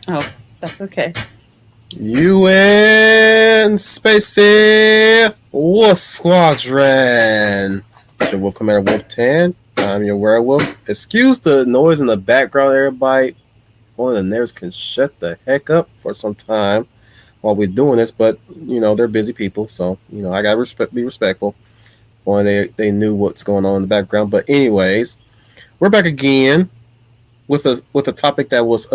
Oh, that's okay. UN Spacey Wolf Squadron. It's your Wolf Commander Wolf 10. I'm your werewolf. Excuse the noise in the background, everybody. Only the neighbors can shut the heck up for some time while we're doing this, but they're busy people, so I gotta be respectful. Only they knew what's going on in the background. But anyways, we're back again with a topic that was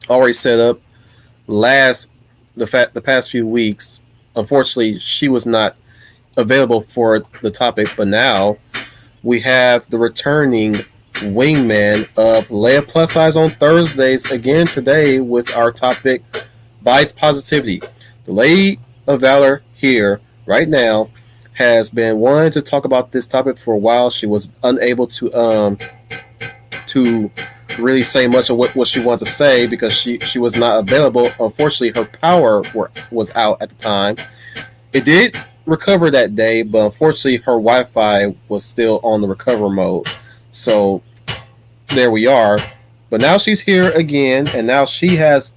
already set up last the past few weeks. Unfortunately, she was not available for the topic, but now we have the returning wingman of Leaiplussize on Thursdays again today with our topic by positivity. The Lady of Valor here right now has been wanting to talk about this topic for a while. She was unable to really say much of what she wanted to say because she was not available. Unfortunately, her power was out at the time. It did recover that day, but unfortunately, her Wi-Fi was still on the recover mode. So there we are. But now she's here again, and now she has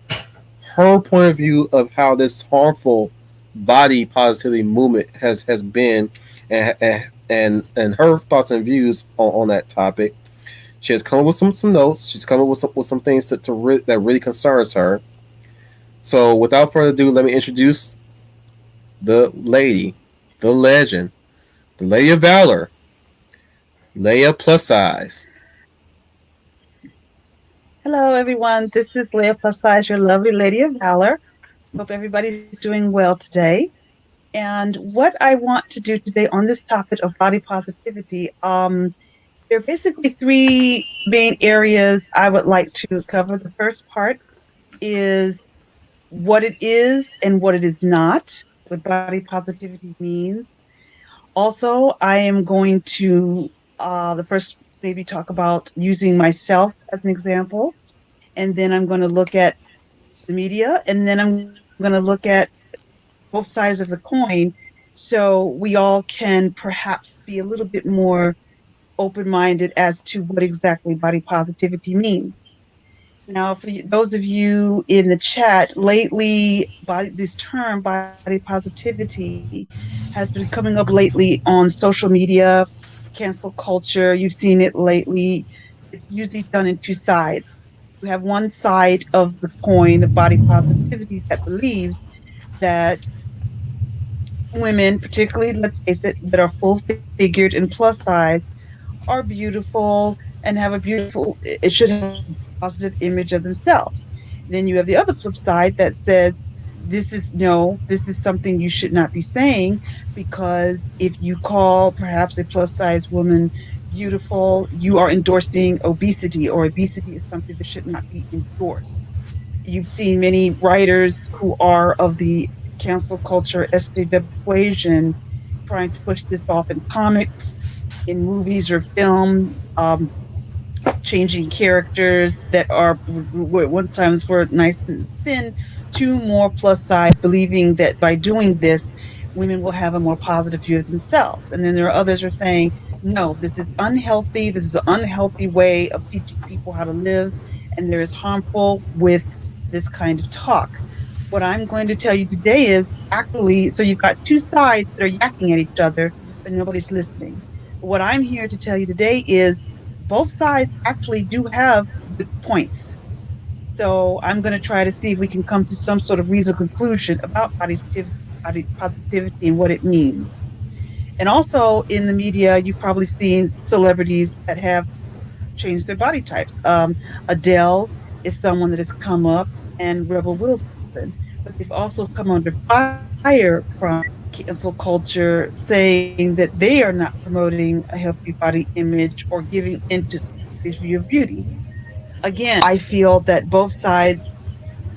her point of view of how this harmful body positivity movement has been, and her thoughts and views on that topic. She has come up with some notes. She's come up with some things that really concerns her. So without further ado, let me introduce the lady, the legend, the Lady of Valor, Leaiplussize. Hello, everyone. This is Leaiplussize, your lovely Lady of Valor. Hope everybody's doing well today. And what I want to do today on this topic of body positivity, there are basically three main areas I would like to cover. The first part is what it is and what it is not, what body positivity means. Also, I am going to the first maybe talk about using myself as an example, and then I'm going to look at the media, and then I'm going to look at both sides of the coin, so we all can perhaps be a little bit more open-minded as to what exactly body positivity means. Now, for those of you in the chat, lately, this term body positivity has been coming up lately on social media, cancel culture. You've seen it lately. It's usually done in two sides. You have one side of the coin of body positivity that believes that women, particularly, let's face it, that are full figured and plus size, are beautiful and have a beautiful, it should have a positive image of themselves. Then you have the other flip side that says, this is no, this is something you should not be saying, because if you call perhaps a plus size woman beautiful, you are endorsing obesity, or obesity is something that should not be endorsed. You've seen many writers who are of the cancel culture SJW equation trying to push this off in comics, in movies or film, changing characters that are one times were nice and thin to more plus size, believing that by doing this, women will have a more positive view of themselves. And then there are others who are saying, no, this is unhealthy. This is an unhealthy way of teaching people how to live, and there is harmful with this kind of talk. What I'm going to tell you today is actually, so you've got two sides that are yakking at each other, but nobody's listening. What I'm here to tell you today is both sides actually do have good points. So I'm going to try to see if we can come to some sort of reasonable conclusion about body positivity and what it means. And also in the media, you've probably seen celebrities that have changed their body types. Adele is someone that has come up, and Rebel Wilson, but they've also come under fire from cancel culture saying that they are not promoting a healthy body image or giving into somebody's view of beauty. Again, I feel that both sides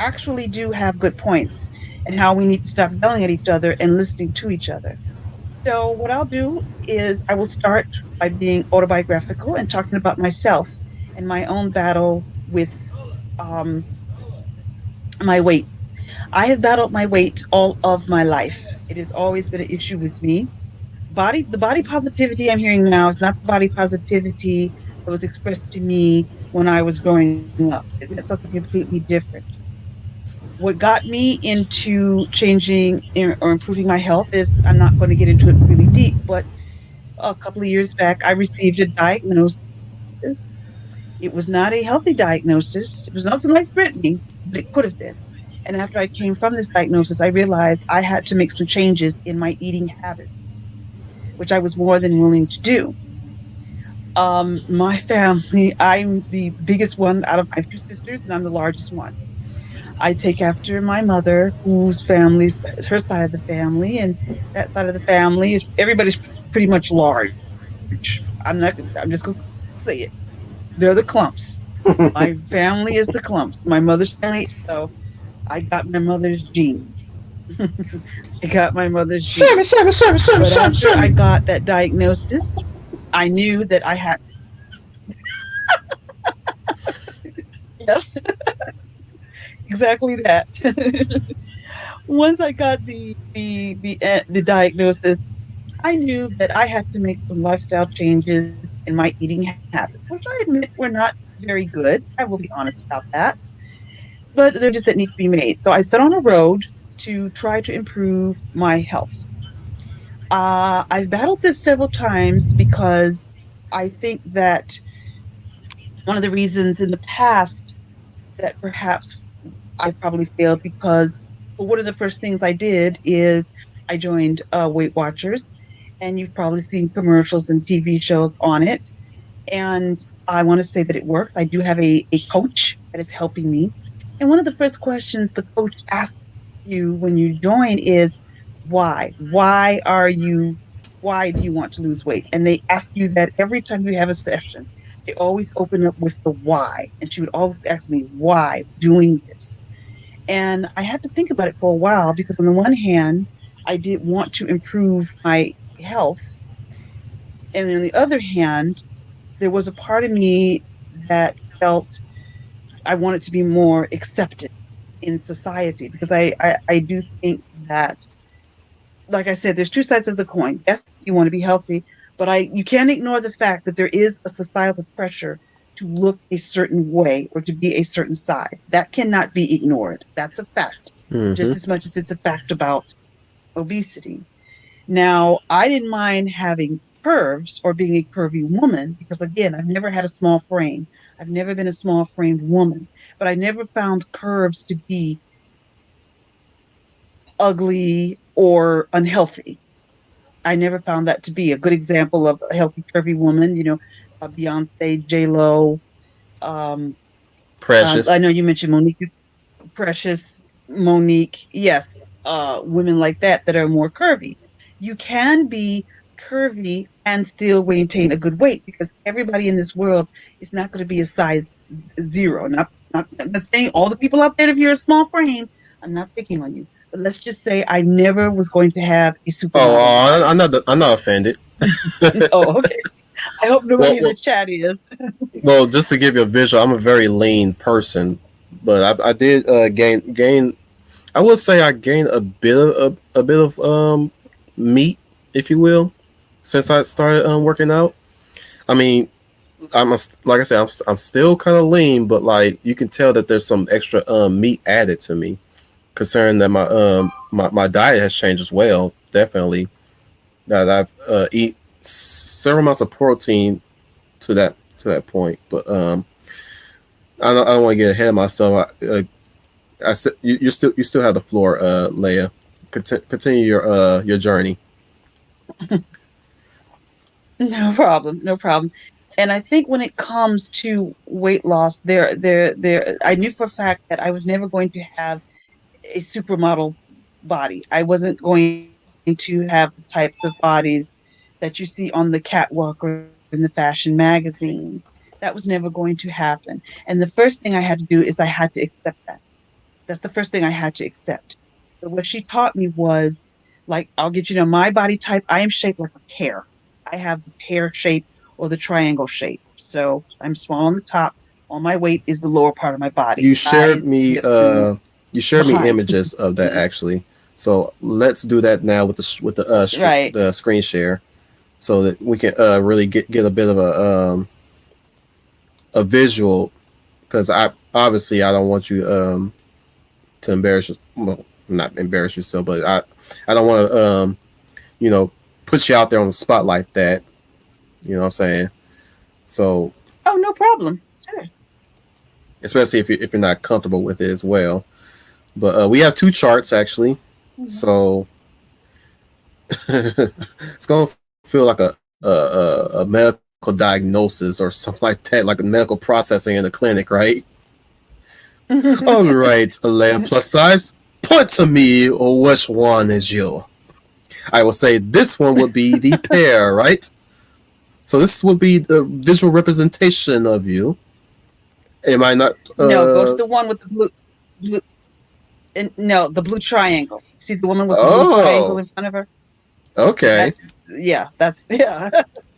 actually do have good points and how we need to stop yelling at each other and listening to each other. So, what I'll do is I will start by being autobiographical and talking about myself and my own battle with um, my weight. I have battled my weight all of my life. It has always been an issue with me. The body positivity I'm hearing now is not the body positivity that was expressed to me when I was growing up. It meant something completely different. What got me into changing or improving my health is, I'm not going to get into it really deep, but a couple of years back, I received a diagnosis. It was not a healthy diagnosis. It was nothing life-threatening, but it could have been. And after I came from this diagnosis, I realized I had to make some changes in my eating habits, which I was more than willing to do. My family, I'm the biggest one out of my two sisters, and I'm the largest one. I take after my mother, whose family's her side of the family, and that side of the family is everybody's pretty much large. I'm just gonna say it. They're the clumps. My family is the clumps. My mother's family, so I got my mother's genes. I got my mother's Shimmy, genes. shimmy, shimmy, shimmy, But shimmy, after I shimmy. got that diagnosis, I knew that I had yes, exactly that. Once I got the diagnosis, I knew that I had to make some lifestyle changes in my eating habits, which I admit were not very good. I will be honest about that. But they're changes that need to be made. So I set on a road to try to improve my health. I've battled this several times because I think that one of the reasons in the past that perhaps I probably failed because, well, one of the first things I did is I joined Weight Watchers, and you've probably seen commercials and TV shows on it. And I want to say that it works. I do have a coach that is helping me. And one of the first questions the coach asks you when you join is, why? Why do you want to lose weight? And they ask you that every time you have a session. They always open up with the why. And she would always ask me, why doing this? And I had to think about it for a while because, on the one hand, I did want to improve my health. And on the other hand, there was a part of me that felt I wanted to be more accepted in society because I do think that, like I said, there's two sides of the coin. Yes, you want to be healthy, but you can't ignore the fact that there is a societal pressure to look a certain way or to be a certain size. That cannot be ignored. That's a fact, Mm-hmm. just as much as it's a fact about obesity. Now, I didn't mind having curves or being a curvy woman because, again, I've never had a small frame. I've never been a small framed woman, but I never found curves to be ugly or unhealthy. I never found that to be a good example of a healthy, curvy woman. Beyonce, J Lo. Um, Precious. I know you mentioned Monique, Precious, Monique. Yes, women like that are more curvy. You can be curvy and still maintain a good weight because everybody in this world is not going to be a size zero. Not saying all the people out there, if you're a small frame, I'm not picking on you. But let's just say I never was going to have a Oh, supermodel body. I'm not offended. Oh, okay. I hope well, nobody in the well, chat is. well, just to give you a visual, I'm a very lean person, but I did gain. I would say I gained a bit of meat, if you will, since I started working out. I mean, like I said, I'm still kind of lean, but like you can tell that there's some extra meat added to me. Concerning that my diet has changed as well. Definitely that I've eat several amounts of protein to that point. But I don't want to get ahead of myself. You still have the floor, Leia. Continue your journey. No problem, no problem. And I think when it comes to weight loss, I knew for a fact that I was never going to have a supermodel body. I wasn't going to have the types of bodies that you see on the catwalk or in the fashion magazines. That was never going to happen. And the first thing I had to do is I had to accept that. That's the first thing I had to accept. But what she taught me was, like, I'll get my body type. I am shaped like a pear. I have the pear shape or the triangle shape. So I'm small on the top. All my weight is the lower part of my body, You shared thighs, me hips, and behind. images of that actually. So let's do that now with Right. the screen share, so that we can really get a bit of a a visual, because I don't want you to well, not embarrass yourself, but I don't want to you know put you out there on the spot like that. You know what I'm saying? So Oh, no problem. Sure. especially if you're not comfortable with it as well. But we have two charts actually, Mhm. so it's gonna feel like a medical diagnosis or something like that, like a medical processing in the clinic, right? All right, Alea plus size, point to me which one is you. I will say this one would be the pair, right? So this would be the visual representation of you. Am I not? No, go to the one with the blue, no, the blue triangle. See the woman with the blue triangle Oh, in front of her? That, okay. yeah, that's, yeah,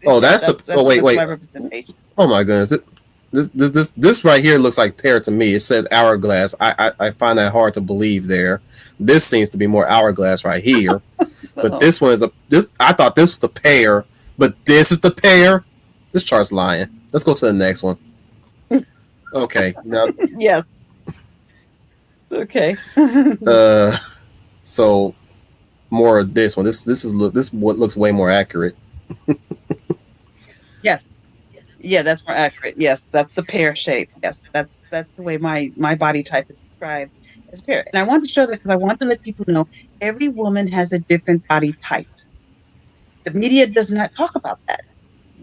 Oh, yeah, that's the. that's Oh, wait, that's wait. my representation. Oh my goodness. This right here looks like pear to me. It says hourglass. I find that hard to believe there. This seems to be more hourglass right here. But Oh, this one is a this I thought this was the pear, but this is the pear. This chart's lying. Let's go to the next one. Okay. Now yes, okay. uh so more of this one. This what looks way more accurate. Yes, yeah, that's more accurate. Yes, that's the pear shape. Yes, that's the way my body type is described as pear. And I want to show that because I want to let people know every woman has a different body type. The media does not talk about that.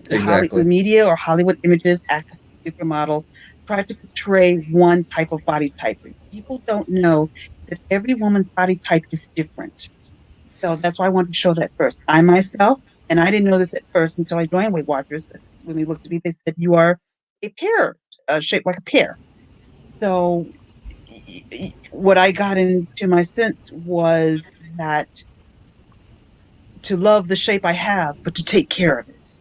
The Exactly. media or Hollywood images, actors, supermodel try to portray one type of body type. People don't know that every woman's body type is different. So that's why I wanted to show that first. I myself, and I didn't know this at first until I joined Weight Watchers, but when they looked at me, they said, "You are a pear, shaped like a pear." So what I got into my sense was that to love the shape I have, but to take care of it,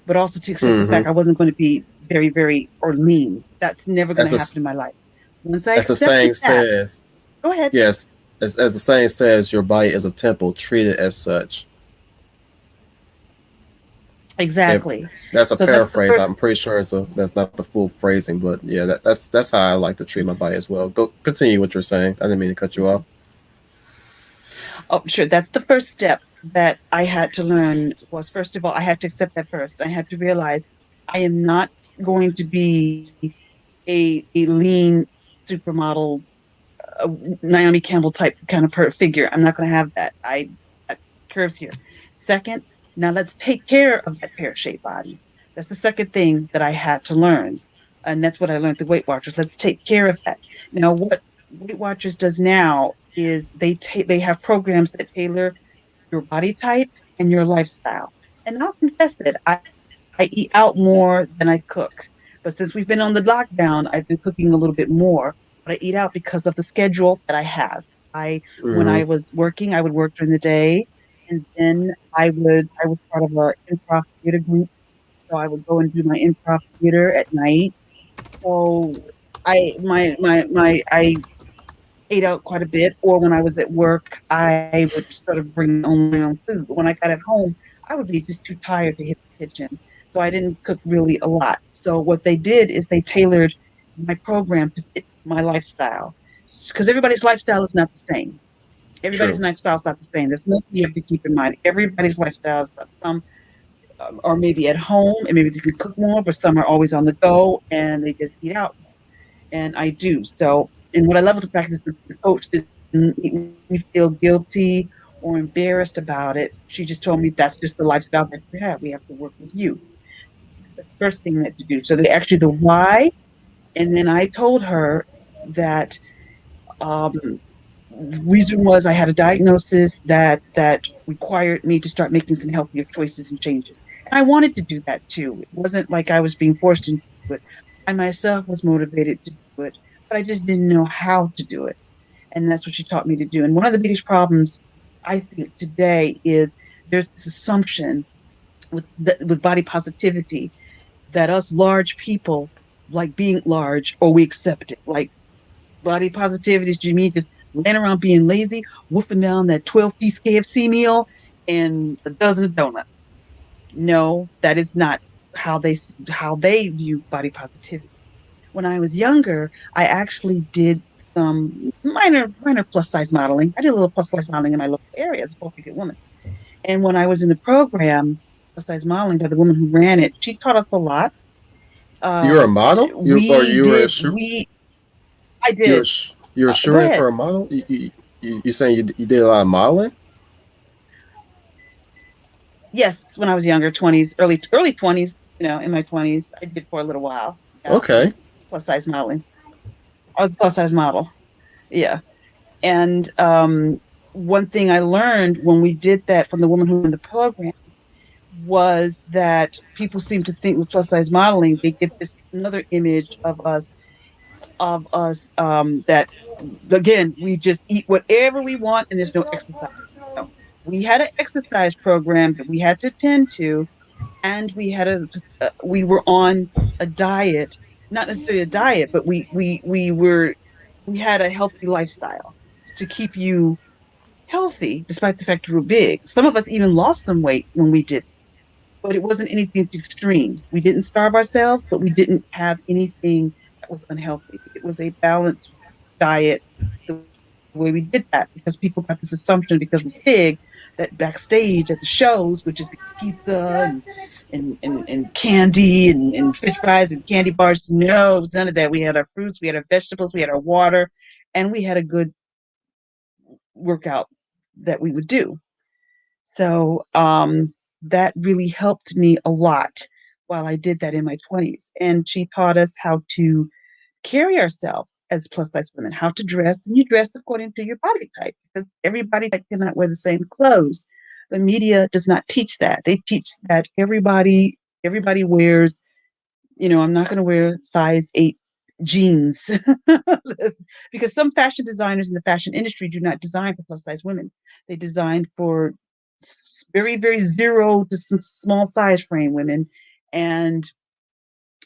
but also to accept the Mm-hmm. fact I wasn't going to be very, very or lean. That's never going As to happen the in my life. Once I as the saying accepted that, says, go ahead. yes, as the saying says, your body is a temple. Treat it as such. If Exactly. that's a So that's the paraphrase, I'm first. pretty sure that's not the full phrasing, but yeah, that's how I like to treat my body as well. Go continue what you're saying. I didn't mean to cut you off. Oh, sure. That's the first step that I had to learn was, first of all, I had to accept that first. I had to realize I am not going to be a lean supermodel, uh, Naomi Campbell type kind of figure. I'm not going to have that. I got curves here. Second, now let's take care of that pear shaped body. That's the second thing that I had to learn. And that's what I learned the Weight Watchers. Let's take care of that. Now, what Weight Watchers does now is they have programs that tailor your body type and your lifestyle. And I'll confess it, I eat out more than I cook. But since we've been on the lockdown, I've been cooking a little bit more. But I eat out because of the schedule that I have. When Mm-hmm. I was working, I would work during the day, and then I was part of a improv theater group, so I would go and do my improv theater at night. So I ate out quite a bit, or when I was at work, I would sort of bring my own food. When I got at home, I would be just too tired to hit the kitchen, so I didn't cook really a lot. So what they did is they tailored my program to fit my lifestyle, because everybody's lifestyle is not the same. Everybody's True. lifestyle is not the same. That's nothing you have to keep in mind. Everybody's lifestyle is some are maybe at home and maybe they can cook more, but some are always on the go and they just eat out, and I do. So, and what I love about the fact is the coach didn't make me feel guilty or embarrassed about it. She just told me that's just the lifestyle that you have. We have to work with you. That's the first thing that to do. So they actually the why, and then I told her that um, reason was I had a diagnosis that required me to start making some healthier choices and changes. And I wanted to do that too. It wasn't like I was being forced into it. I myself was motivated to do it, but I just didn't know how to do it. And that's what she taught me to do. And one of the biggest problems I think today is there's this assumption with body positivity that us large people like being large or we accept it. Like body positivity is you mean just laying around being lazy, wolfing down that 12-piece KFC meal and a dozen of donuts. No, that is not how they view body positivity. When I was younger, I actually did some minor plus size modeling. I did a little plus size modeling in my local area as a bulky good woman. And when I was in the program, plus size modeling by the woman who ran it, she taught us a lot. You're Uh, a model. we You were a did shoot. we I did. You were Go shooting for ahead. a model. You saying you did a lot of modeling? Yes, when I was younger, 20s, early 20s, in my 20s, I did for a little while. Yeah, Okay. plus size modeling. I was a plus size model. Yeah. And one thing I learned when we did that from the woman who ran the program was that people seem to think with plus size modeling, they get this another image of us that again, we just eat whatever we want and there's no exercise. No. We had an exercise program that we had to attend to, and we were on a diet, not necessarily a diet, but we had a healthy lifestyle to keep you healthy despite the fact we were big. Some of us even lost some weight when we did, but it wasn't anything extreme. We didn't starve ourselves, but we didn't have anything that was unhealthy. It was a balanced diet the way we did that, because people got this assumption because we're big that backstage at the shows would just be pizza and candy and fish fries and candy bars. No, it was none of that. We had our fruits, we had our vegetables, we had our water, and we had a good workout that we would do. So that really helped me a lot while I did that in my 20s. And she taught us how to carry ourselves as plus size women, how to dress, and you dress according to your body type because every body type cannot wear the same clothes. The media does not teach that. They teach that everybody wears, I'm not going to wear size 8 jeans because some fashion designers in the fashion industry do not design for plus size women. They design for very, very zero to some small size frame women. And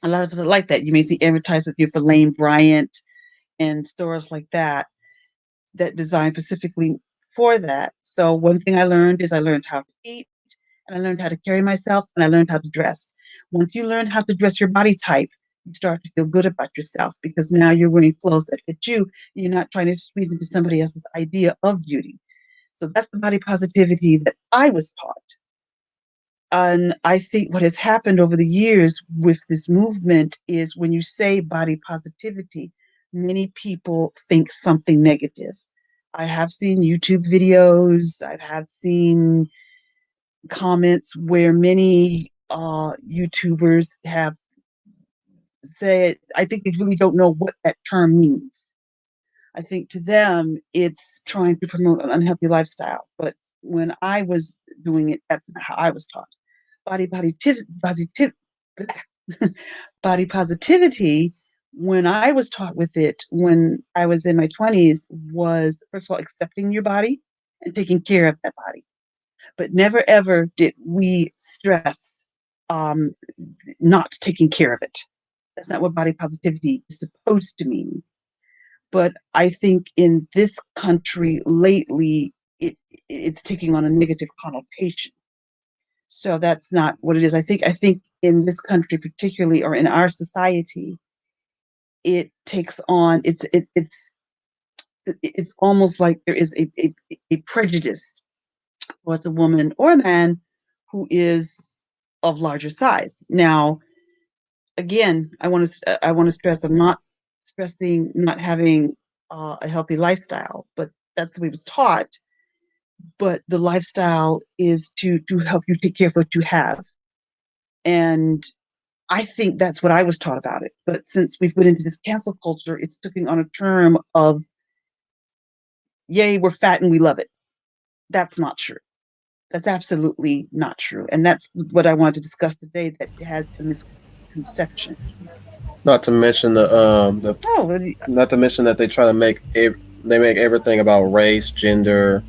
a lot of us are like that. You may see advertisements for Lane Bryant and stores like that design specifically for that. So one thing I learned is I learned how to eat, and I learned how to carry myself, and I learned how to dress. Once you learn how to dress your body type, you start to feel good about yourself because now you're wearing clothes that fit you. You're not trying to squeeze into somebody else's idea of beauty. So that's the body positivity that I was taught. And I think what has happened over the years with this movement is when you say body positivity, many people think something negative. I have seen YouTube videos, I have seen comments where many YouTubers have said, I think they really don't know what that term means. I think to them, it's trying to promote an unhealthy lifestyle. But when I was doing it, that's not how I was taught. Body positivity, body positivity, when I was taught with it when I was in my 20s, was first of all accepting your body and taking care of that body. But never ever did we stress um, not taking care of it. That's not what body positivity is supposed to mean. But I think in this country lately, it's taking on a negative connotation. So that's not what it is. I think in this country particularly, or in our society, it takes on it's almost like there is a prejudice towards a woman or a man who is of larger size. Now, again, I want to stress I'm not stressing not having a healthy lifestyle, but that's the way it was taught. But the lifestyle is to help you take care of what you have, and I think that's what I was taught about it. But since we've went into this cancel culture, it's taking on a term of, yay, we're fat and we love it. That's not true. That's absolutely not true. And that's what I wanted to discuss today, that it has a misconception. Not to mention the Oh, not to mention that they try to they make everything about race, gender,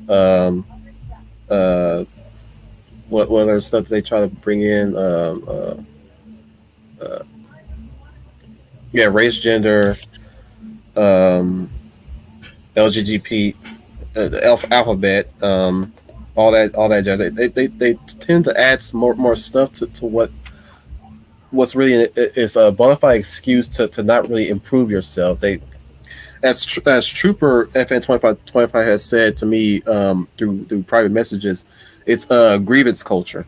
um, uh, what other stuff they try to bring in. Uh, yeah, race, gender, um, LGBT, the alphabet, all that jazz. They tend to add some more stuff to what what's really is a bona fide excuse to not really improve yourself. They as Trooper FN 2525 has said to me through private messages, it's a grievance culture.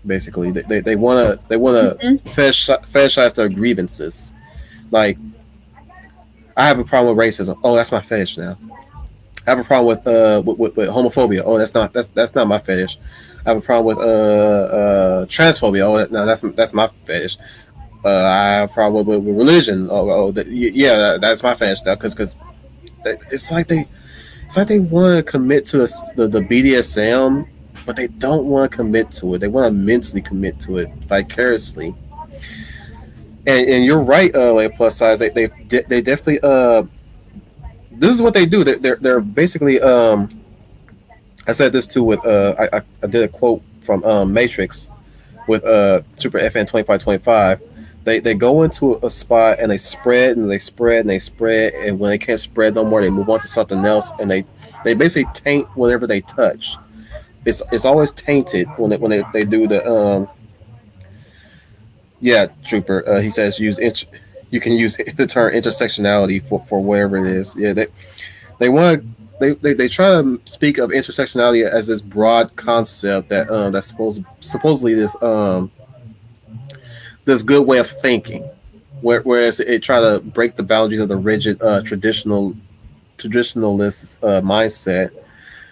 Basically, they wanna Mhm. fetishize their grievances. Like, I have a problem with racism. Oh, that's my fetish now. I have a problem with homophobia. Oh, that's not my fetish. I have a problem with transphobia. Oh, no, that's my fetish. I have a problem with religion. Yeah, that's my fetish. Because it's like they want to commit to the BDSM, but they don't want to commit to it. They want to mentally commit to it vicariously. And you're right, like plus size. They definitely this is what they do. They're basically I said this too with I did a quote from Matrix with Super FN 2525. They go into a spot and they spread and they spread and they spread, and when they can't spread no more, they move on to something else, and they basically taint whatever they touch. It's always tainted when they do the yeah, Trooper. He says you can use the term intersectionality for wherever it is. Yeah, they want they try to speak of intersectionality as this broad concept that's supposedly this good way of thinking, whereas it try to break the boundaries of the rigid traditionalist mindset,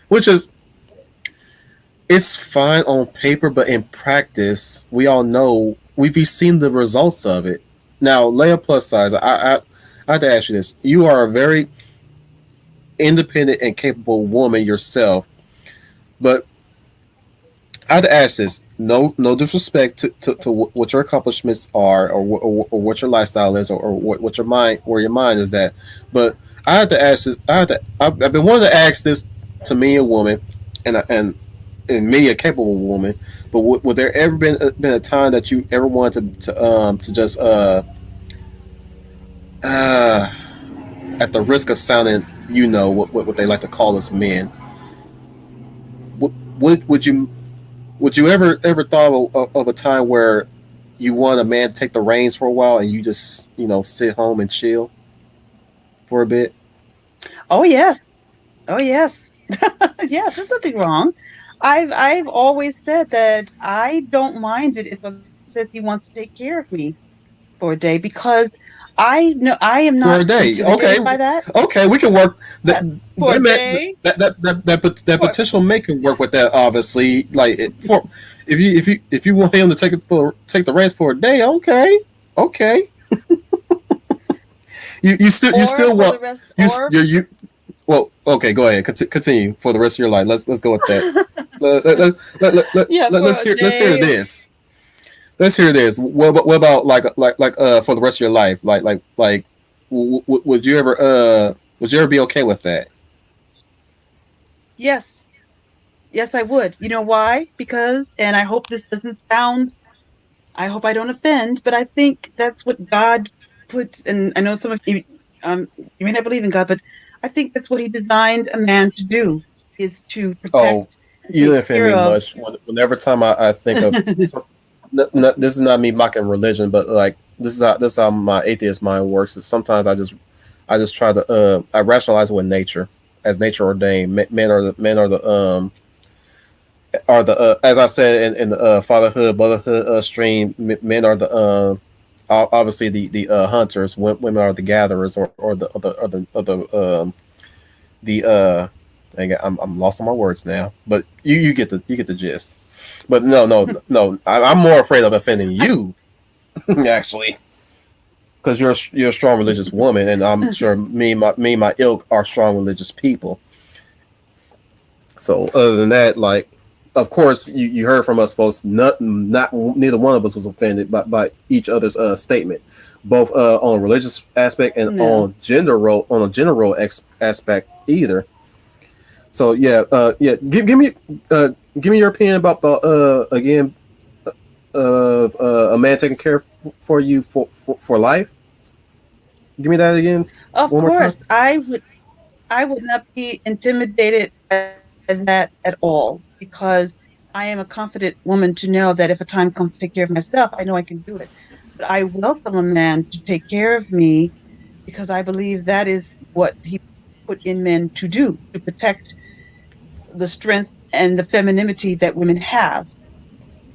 which is it's fine on paper, but in practice, we all know we've seen the results of it. Now, Leia plus size, I have to ask you this: you are a very independent and capable woman yourself, but I have to ask this. No disrespect to what your accomplishments are, or what your lifestyle is, or what your mind, where your mind is at. But I have to ask this. I've been wanting to ask this to me, a woman, and me, a capable woman. But would there ever been a time that you ever wanted to just uh at the risk of sounding, what they like to call us men, would would you ever thought of a time where you want a man to take the reins for a while and you just sit home and chill for a bit? Oh yes. Oh yes. Yes, there's nothing wrong. I've always said that I don't mind it if a man says he wants to take care of me for a day, because I know I am For not a day, okay, intimidated by that. okay, we can work that. Yes, for a That day. that For potential mate can work with that. Obviously, like for if you want him to take the reins for a day, okay, okay. You or still for the want rest, you or you well, okay, go ahead. Continue for the rest of your life. Let's go with that. yeah, for a Let's hear day. this. Let's hear this. What about for the rest of your life? Would you ever be okay with that? Yes, yes, I would. You know why? Because, and I hope this doesn't sound, I hope I don't offend, but I think that's what God put. And I know some of you, you may not believe in God, but I think that's what He designed a man to do, is to Oh, protect and you take didn't offend care me of. much. Whenever time I think of this is not me mocking religion, but like this is how my atheist mind works. Is sometimes I just try to I rationalize it with nature, as nature ordained. Men are the as I said in the fatherhood motherhood stream. Men are the obviously the hunters. Women are the gatherers, the dang it, I'm lost on my words now. But you get the gist. But no. I'm more afraid of offending I, you actually, because you're a strong religious woman, and I'm sure me and my ilk are strong religious people. So other than that, like, of course, you heard from us, folks. Not neither one of us was offended by each other's statement, both on a religious aspect and no, on a gender role aspect either. So yeah, yeah. Give me your opinion about again of a man taking care for you for life. Give me that again of one more time. course, I would not be intimidated by that at all, because I am a confident woman to know that if a time comes to take care of myself, I know I can do it. but I welcome a man to take care of me because I believe that is what he put in men to do, to protect the strength and the femininity that women have.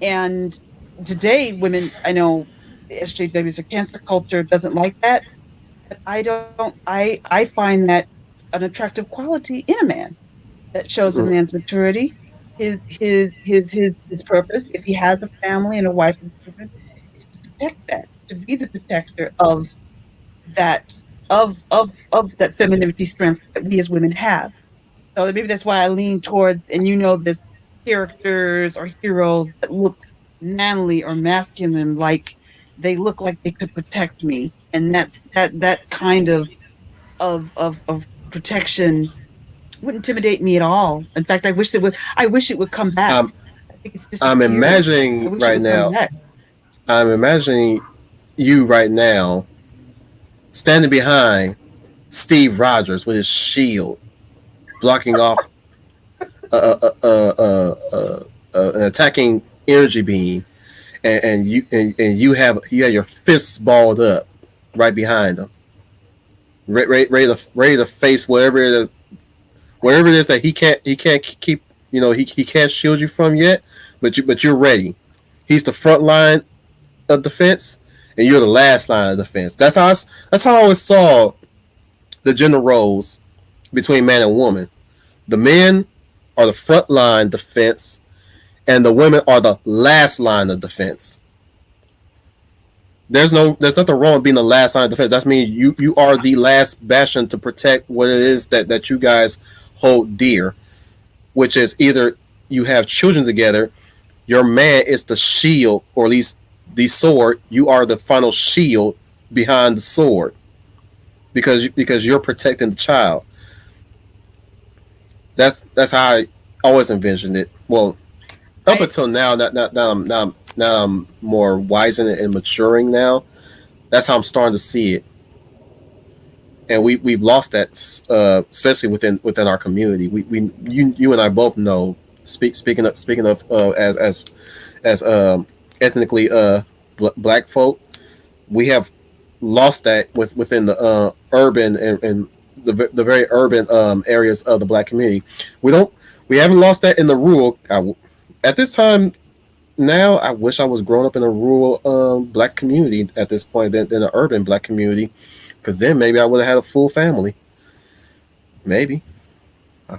And today, women, I know SJWs or cancer culture doesn't like that, but I find that an attractive quality in a man that shows a Mm, man's maturity, his purpose. If he has a family and a wife and children, is to protect that, to be the protector that of that femininity strength that we as women have. So maybe that's why I lean towards, and this, characters or heroes that look manly or masculine, like they look like they could protect me, and that kind of protection wouldn't intimidate me at all. In fact, I wish it would come back. I'm I think it's I'm disappeared. I imagining wish it right would come now. back. I'm imagining you right now standing behind Steve Rogers with his shield, blocking off an attacking energy beam, and you have your fists balled up right behind him, ready to face whatever it is that he can't keep, he can't shield you from yet, but you're ready. He's the front line of defense, and you're the last line of defense. That's how I always saw the gender roles between man and woman. The men are the front line defense, and the women are the last line of defense. There's nothing wrong with being the last line of defense. That means you are the last bastion to protect what it is that you guys hold dear, which is either you have children together, your man is the shield, or at least the sword. You are the final shield behind the sword, because you're protecting the child. That's how I always envisioned it. Well, up I until now, now I'm more wiser and maturing now. That's how I'm starting to see it, and we've lost that, especially within our community. You and I both know. Speaking of as ethnically black folk, we have lost that within the urban and the very urban areas of the black community. We haven't lost that in the rural. At this time now, I wish I was growing up in a rural black community at this point than an urban black community, because then maybe I would have had a full family. Maybe.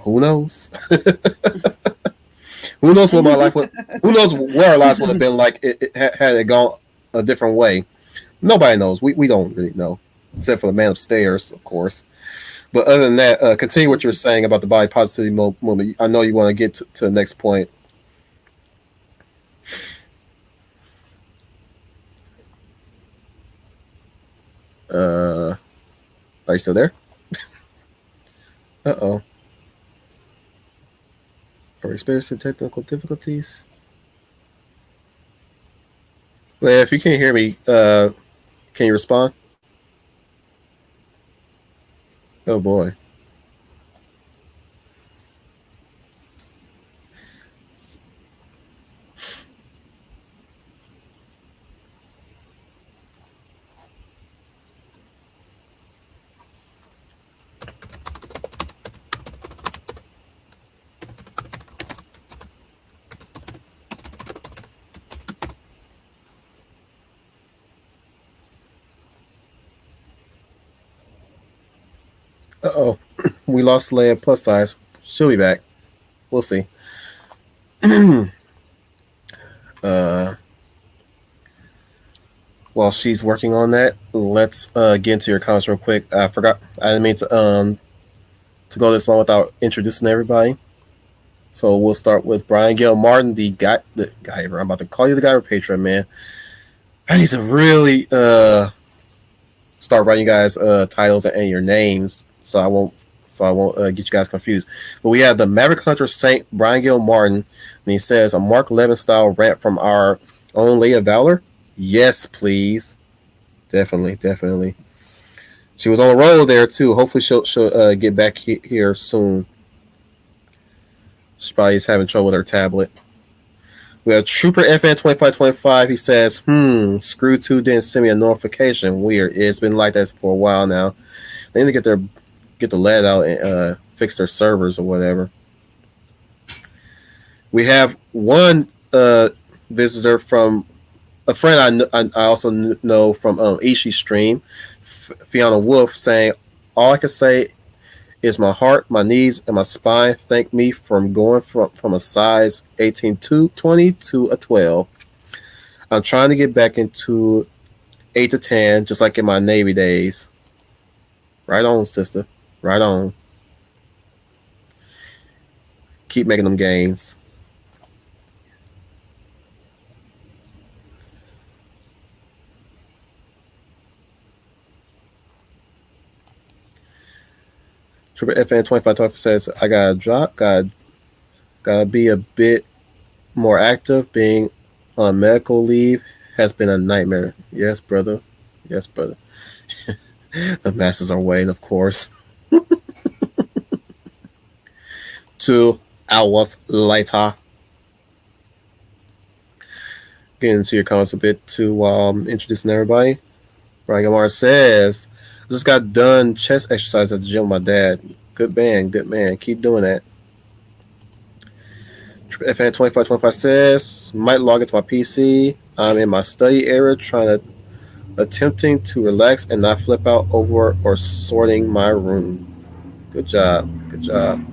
Who knows? Who knows what my life would? Who knows where our lives would have been like had it gone a different way? Nobody knows. We don't really know, except for the man upstairs, of course. But other than that, continue what you were saying about the body positivity movement. I know you want to get to the next point. Are you still there? Uh-oh. Are we experiencing technical difficulties? Well, if you can't hear me, can you respond? Oh boy. Uh-oh. We lost Leia plus size. She'll be back. We'll see. uh, while she's working on that, let's get into your comments real quick. I forgot. I didn't mean to go this long without introducing everybody. So we'll start with Brian Gale Martin, the guy. I'm about to call you the guy with Patreon, man. I need to really start writing you guys titles and your names, so I won't get you guys confused. But we have the Maverick Hunter Saint Brian Gale Martin, and he says a Mark Levin style rant from our own Leah Valor. Yes, please, definitely. She was on a roll there too. Hopefully she'll get back here soon. She probably is having trouble with her tablet. We have Trooper FN 2525. He says, Screw 2 didn't send me a notification. Weird. It's been like that for a while now. They need to get the lead out and fix their servers or whatever. We have one visitor from a friend I also know from Ishi Stream, Fiona Wolf, saying, all I can say is my heart, my knees, and my spine thank me from going from a size 18 to 20 to a 12. I'm trying to get back into 8 to 10, just like in my Navy days. Right on, sister. Right on. Keep making them gains. Trooper FN 25 says, I gotta drop, gotta be a bit more active. Being on medical leave has been a nightmare. Yes, brother. Yes, brother. The masses are waiting, of course. 2 hours later. Getting into your comments a bit too while I'm introducing everybody. Brian Gamar says, I just got done chest exercise at the gym with my dad. Good man, good man. Keep doing that. FN 2525 says, might log into my PC. I'm in my study area attempting to relax and not flip out over or sorting my room. Good job. Good job.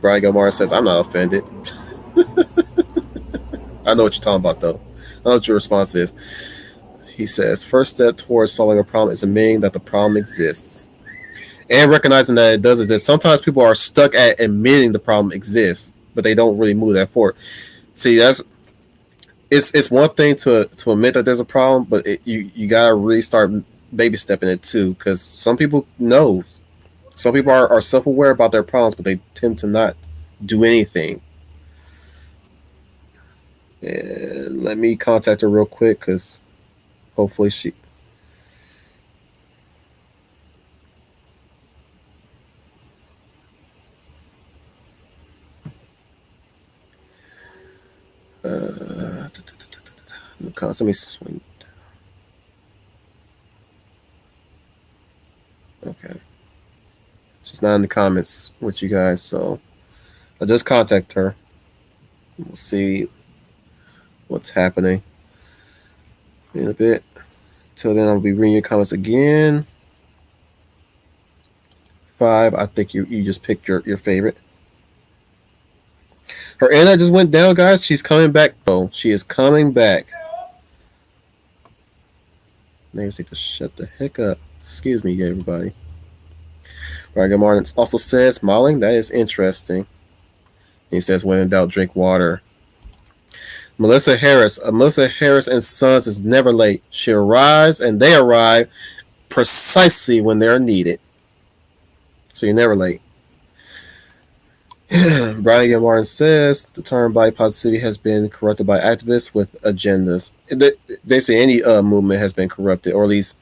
Brian Gilmore says, I'm not offended. I know what you're talking about, though. I know what your response is. He says, first step towards solving a problem is admitting that the problem exists. And recognizing that it does exist. Sometimes people are stuck at admitting the problem exists, but they don't really move that forward. See, it's one thing to admit that there's a problem, but you gotta really start baby stepping it too, because some people know. Some people are self-aware about their problems, but they tend to not do anything. And let me contact her real quick, because hopefully she... let me swing down. Okay. She's not in the comments with you guys, so I'll just contact her. We'll see what's happening in a bit. Till then, I'll be reading your comments again. 5, I think you just picked your favorite. Her internet just went down, guys. She's coming back, though. She is coming back. Neighbors need to shut the heck up. Excuse me, everybody. Brian Martin also says, modeling, that is interesting. He says, when in doubt, drink water. Melissa Harris and Sons is never late. She arrives and they arrive precisely when they're needed. So you're never late. Brian Martin says, the term body positivity has been corrupted by activists with agendas. Basically, any movement has been corrupted, or at least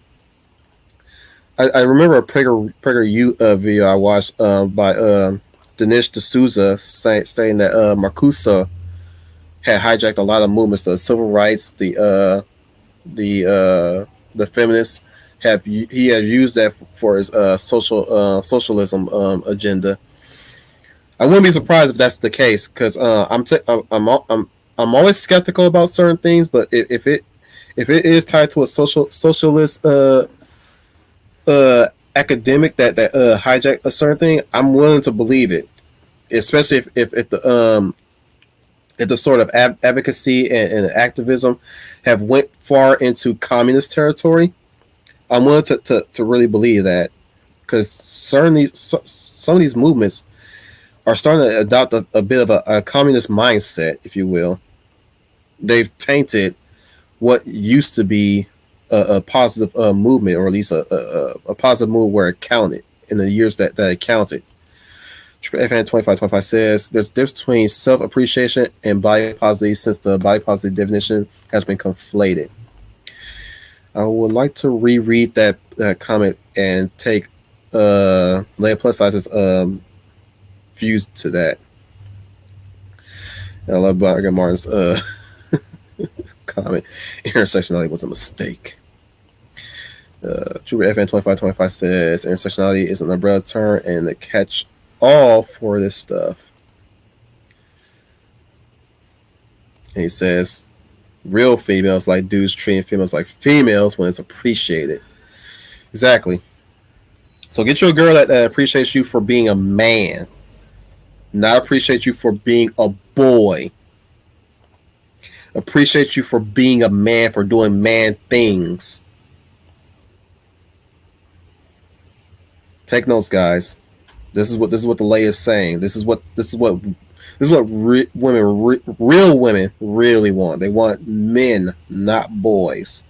I remember a PragerU video I watched by Dinesh D'Souza saying that Marcusa had hijacked a lot of movements, the civil rights, the feminists. He had used that for his socialism agenda. I wouldn't be surprised if that's the case, because I'm always skeptical about certain things, but if it is tied to a socialist academic that hijacked a certain thing, I'm willing to believe it, especially if the sort of advocacy and activism have went far into communist territory. I'm willing to really believe that, because some of these movements are starting to adopt a bit of a communist mindset, if you will. They've tainted what used to be a positive movement, or at least a positive move where it counted in the years that it counted. FN 2525 says, there's a difference between self-appreciation and body positivity, since the body positive definition has been conflated. I would like to reread that comment and take Leaiplussize's views to that. I love Brian Martin's comment. Intersectionality was a mistake. Trooper FN 2525 says intersectionality is an umbrella term and the catch all for this stuff. And he says real females like dudes treating females like females when it's appreciated. Exactly. So get you a girl that appreciates you for being a man, not appreciate you for being a boy. Appreciate you for being a man, for doing man things. Take notes, guys. This is what the lay is saying. This is what real women really want. They want men, not boys.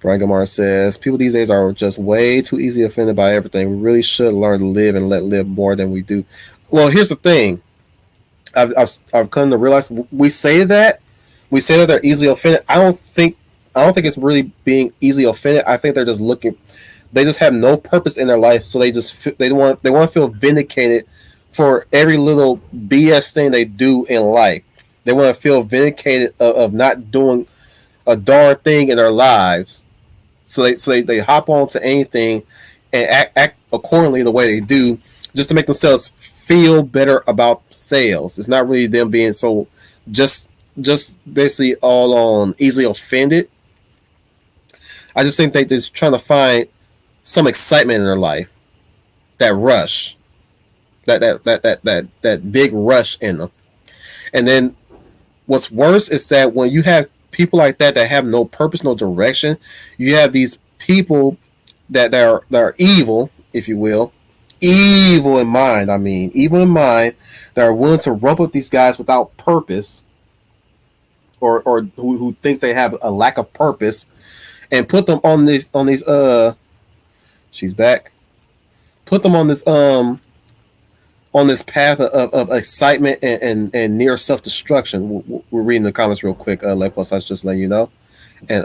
Brian Gamar says, people these days are just way too easily offended by everything. We really should learn to live and let live more than we do. Well, here's the thing. I've come to realize we say that they're easily offended. I don't think it's really being easily offended. I think they're just looking. They just have no purpose in their life, so they want to feel vindicated for every little BS thing they do in life. They want to feel vindicated of not doing a darn thing in their lives. So they hop on to anything and act accordingly the way they do, just to make themselves feel better about sales. It's not really them being so just basically all on easily offended. I just think they're just trying to find some excitement in their life, that rush, that big rush in them. And then what's worse is that when you have people like that have no purpose, no direction, you have these people that are evil, if you will, evil in mind. I mean, evil in mind, that are willing to rub with these guys without purpose, or who think they have a lack of purpose, and put them on these she's back. Put them on this path of excitement and near self destruction. We're reading the comments real quick. Leaiplussize, just letting you know. And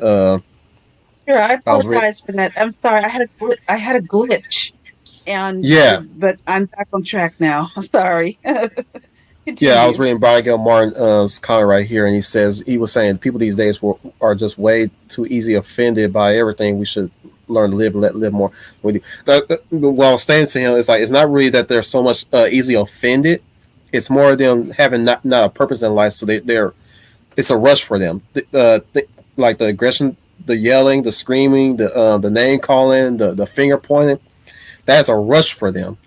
sure, I apologize for that. I'm sorry. I had a glitch, and yeah, but I'm back on track now. I'm sorry. Continue. Yeah, I was reading Brian Gil Martin's comment right here, and he was saying people these days are just way too easy offended by everything. We should learn to live and let live more. What I was saying to him, it's like it's not really that they're so much easily offended. It's more of them having not a purpose in life, so they're it's a rush for them. Like the aggression, the yelling, the screaming, the name calling, the finger pointing. That's a rush for them.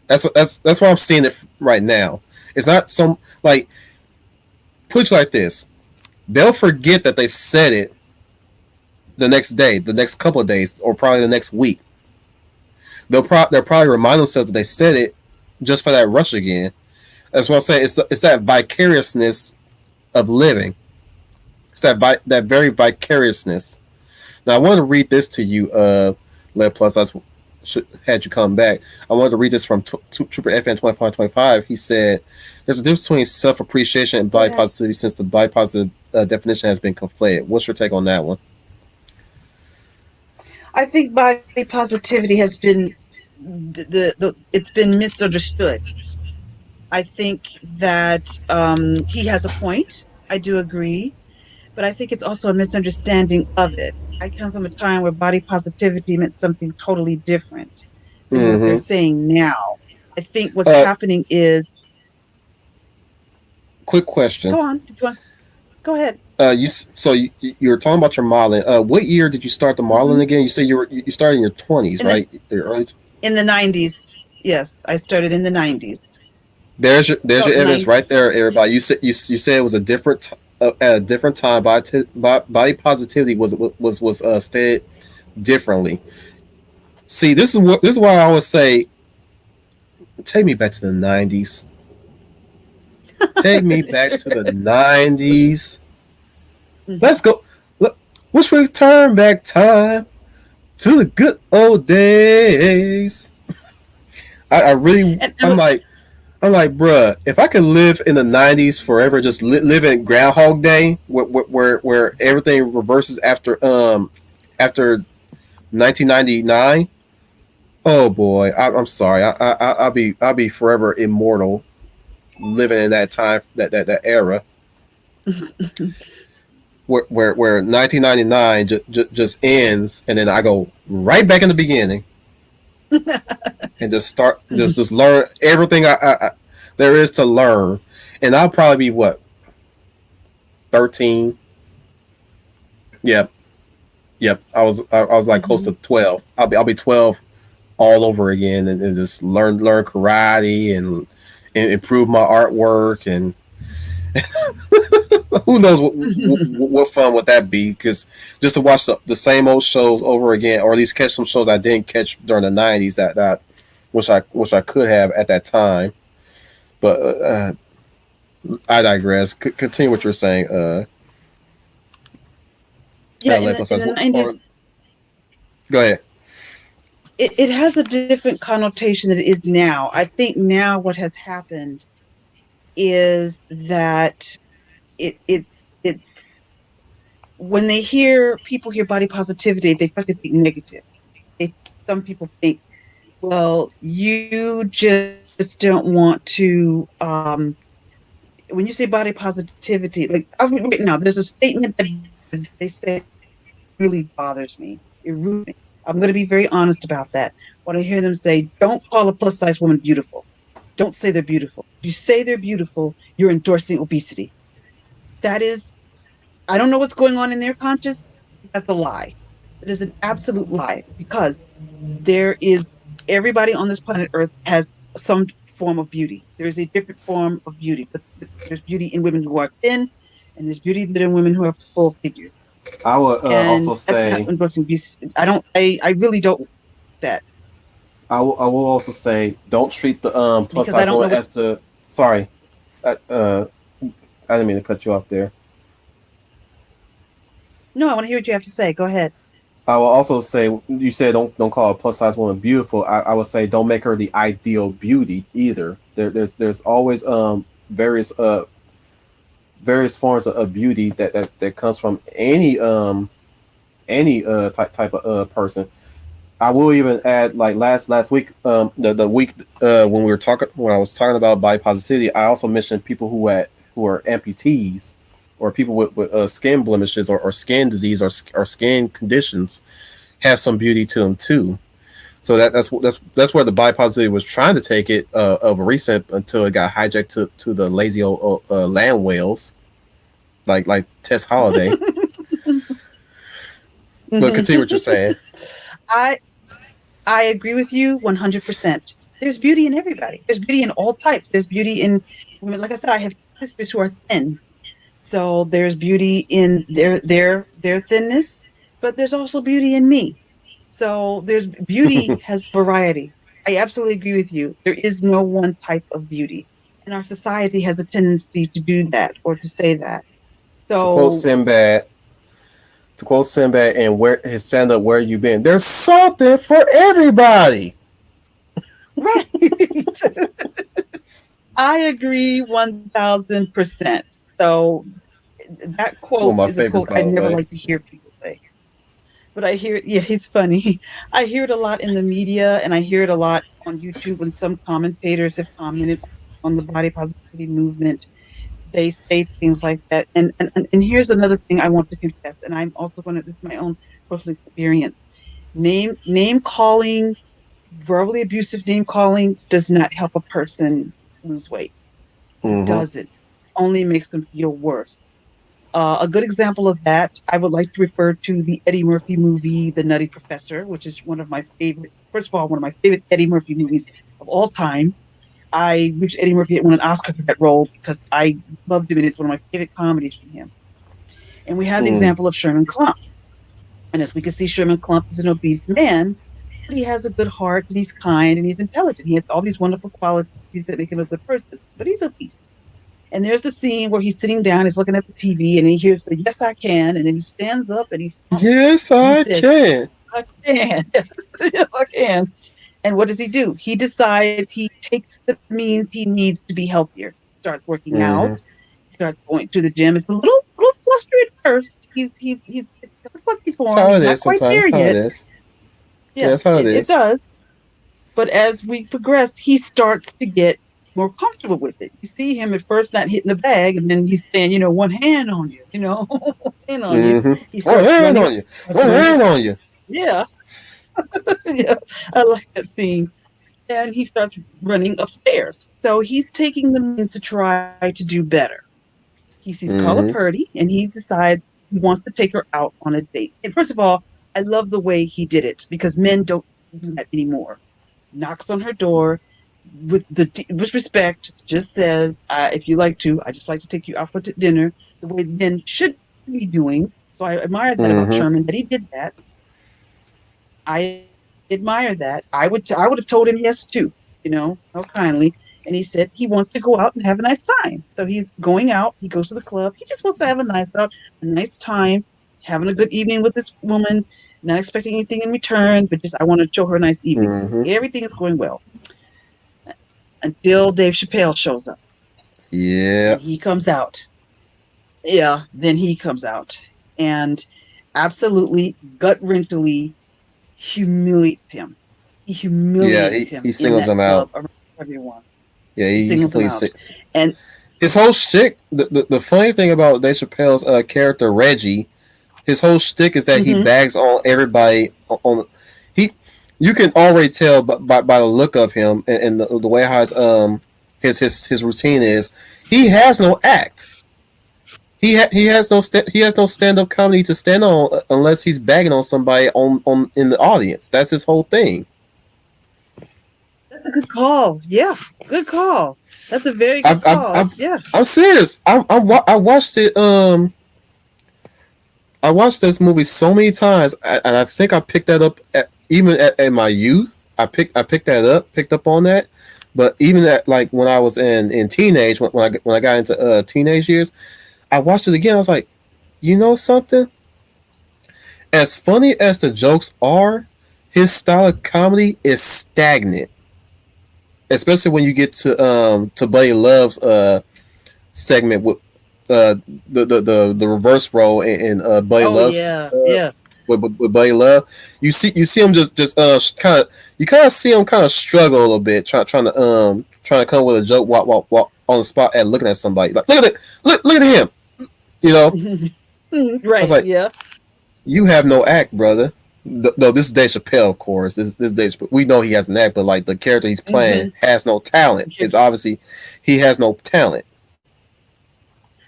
That's what I'm seeing it right now. It's not some like put it like this. They'll forget that they said it the next day, the next couple of days, or probably the next week. They'll probably remind themselves that they said it just for that rush again. That's what I'm saying. It's that vicariousness of living. It's that very vicariousness. Now I want to read this to you, Leaiplussize. Had you come back, I wanted to read this from Trooper FN 2525. He said, "There's a difference between self-appreciation and body positivity, since the body positive definition has been conflated." What's your take on that one? I think body positivity has been it's been misunderstood. I think that he has a point. I do agree, but I think it's also a misunderstanding of it. I come from a time where body positivity meant something totally different than what they're saying now. I think what's happening is. Quick question. Go on. Did you want? Go ahead. You were talking about your modeling. What year did you start the modeling again? You said you started in your 20s, right? Your early. In the 90s. Yes, I started in the 90s. There's your evidence right there, everybody. You said it was a different at a different time. Body positivity was stated differently. See, this is why I always say, take me back to the 90s. Take me back to the 90s. Let's go. Wish we turn back time to the good old days. I really, I'm like, bruh, if I could live in the 90s forever, just live in Groundhog Day, where everything reverses after 1999. Oh boy, I'm sorry. I'll be forever immortal. living in that time, that era where 1999 just ends, and then I go right back in the beginning and just start just learn everything there is to learn, and I'll probably be what 13. Yep, yep. I was like close to 12. I'll be 12 all over again, and just learn karate and improve my artwork, and who knows what fun would that be? Because just to watch the same old shows over again, or at least catch some shows I didn't catch during the '90s that wish I could have at that time. But I digress. Continue what you're saying. Yeah, in Leaiplussize, the 90s, go ahead. it has a different connotation than it is now. I think now what has happened is that it's when people hear body positivity, they first think negative. Some people think, well, you just don't want to. When you say body positivity, like right now, there's a statement that they say really bothers me. It really, I'm going to be very honest about that. When I hear them say, "Don't call a plus size woman beautiful," don't say they're beautiful. If you say they're beautiful, you're endorsing obesity. That is, I don't know what's going on in their conscience. That's a lie. It is an absolute lie because there is everybody on this planet Earth has some form of beauty. There is a different form of beauty, but there's beauty in women who are thin, and there's beauty in women who are full figured. I would And also that's not say endorsing obesity. I don't. I really don't that I will also say don't treat the plus because I size don't know woman what. as the sorry. I didn't mean to cut you off there. No, I want to hear what you have to say. Go ahead. I will also say you said don't call a plus size woman beautiful. I would say don't make her the ideal beauty either. There's always various various forms of beauty that comes from any type of person. I will even add like last week the week when I was talking about body positivity, I also mentioned people who are amputees or people with skin blemishes or skin disease or skin conditions have some beauty to them too. So that's where the body positivity was trying to take it of recent until it got hijacked to the lazy old land whales like Tess Holiday. But continue what you're saying. I I agree with you 100%. There's beauty in everybody. There's beauty in all types. There's beauty in women. Like I said, I have sisters who are thin, so there's beauty in their thinness, but there's also beauty in me. So there's beauty has variety. I absolutely agree with you. There is no one type of beauty, and our society has a tendency to do that or to say that. to quote So Sinbad, to quote Sinbad and where his stand up, where you been? There's something for everybody. right, I agree 1,000%. So that It's one of quote my is a favorites, quote by I the never way. like to hear people say, but I hear it. Yeah, it's funny. I hear it a lot in the media, and I hear it a lot on YouTube when some commentators have commented on the body positivity movement. They say things like that. And here's another thing I want to confess, and I'm also going to. This is my own personal experience. Name calling, verbally abusive name calling does not help a person lose weight. It Mm-hmm. doesn't. Only makes them feel worse. A good example of that, I would like to refer to the Eddie Murphy movie, The Nutty Professor, which is one of my favorite, first of all, one of my favorite Eddie Murphy movies of all time. I wish Eddie Murphy had won an Oscar for that role because I loved him and it's one of my favorite comedies from him. And we have the Mm. example of Sherman Klump. And as we can see, Sherman Klump is an obese man, but he has a good heart and he's kind and he's intelligent. He has all these wonderful qualities that make him a good person, but he's obese. And there's the scene where he's sitting down, he's looking at the TV, and he hears the "Yes, I can," and then he stands up and he smiles Yes, and he I says, can. "I can, yes, I can." And what does he do? He decides he takes the means he needs to be healthier. Starts working out. Mm-hmm. Starts going to the gym. It's a little flustery at first. He's it's got a klutzy That's form. how He's it not is. quite Sometimes there that's how it yet. is. Yeah, Yeah, that's how it it is. does. But as we progress, he starts to get more comfortable with it. You see him at first not hitting the bag, and then he's saying, one hand on you, one hand on you. Mm-hmm. He One starts hand running, on you. starts One running. hand on you. Yeah, yeah, I like that scene. And he starts running upstairs. So he's taking the means to try to do better. He sees Carla Mm-hmm. Purdy, and he decides he wants to take her out on a date. And first of all, I love the way he did it because men don't do that anymore. Knocks on her door with respect, just says, "If you like to, I just like to take you out for dinner." The way men should be doing. So I admire that about Mm-hmm. Sherman that he did that. I admire that. I would have told him yes too, how kindly. And he said he wants to go out and have a nice time. So he's going out. He goes to the club. He just wants to have a nice time, having a good evening with this woman, not expecting anything in return, but just I want to show her a nice evening. Mm-hmm. Everything is going well until Dave Chappelle shows up. Yeah. And he comes out. Yeah, then he comes out and absolutely gut wrenchingly humiliates him. He Yeah. humiliates He him in singles that them club out. around everyone. Yeah. He He singles him completely out. sings. And His whole shtick. The funny thing about Dave Chappelle's character Reggie, his whole shtick is that he mm-hmm, bags on everybody. He, you can already tell by the look of him and the way how his routine is. He has no act. He has no stand up comedy to stand on unless he's bagging on somebody on in the audience. That's his whole thing. that's a good call. Yeah, good call. That's a very I good I call. I Yeah. I'm serious. I watched it. I watched this movie so many times, and I think I picked that up even at my youth. I picked that up, picked up on that. But even at like when I was in teenage, when I got into teenage years, I watched it again. I was like, you know something? As funny as the jokes are, his style of comedy is stagnant. Especially when you get to Buddy Love's segment with uh the reverse role in Buddy Oh Love's yeah. Yeah. with Buddy Love. You see him just kind of you kind of see him kind of struggle a little bit trying to come up with a joke while on the spot and looking at somebody like look at it look at him, you know. I was Right. like, Yeah. you have no act, brother. No, this is Dave Chappelle, of course. This Dave Chappelle. We know he has an act, but like the character he's playing hmm has no talent. It's obviously he has no talent.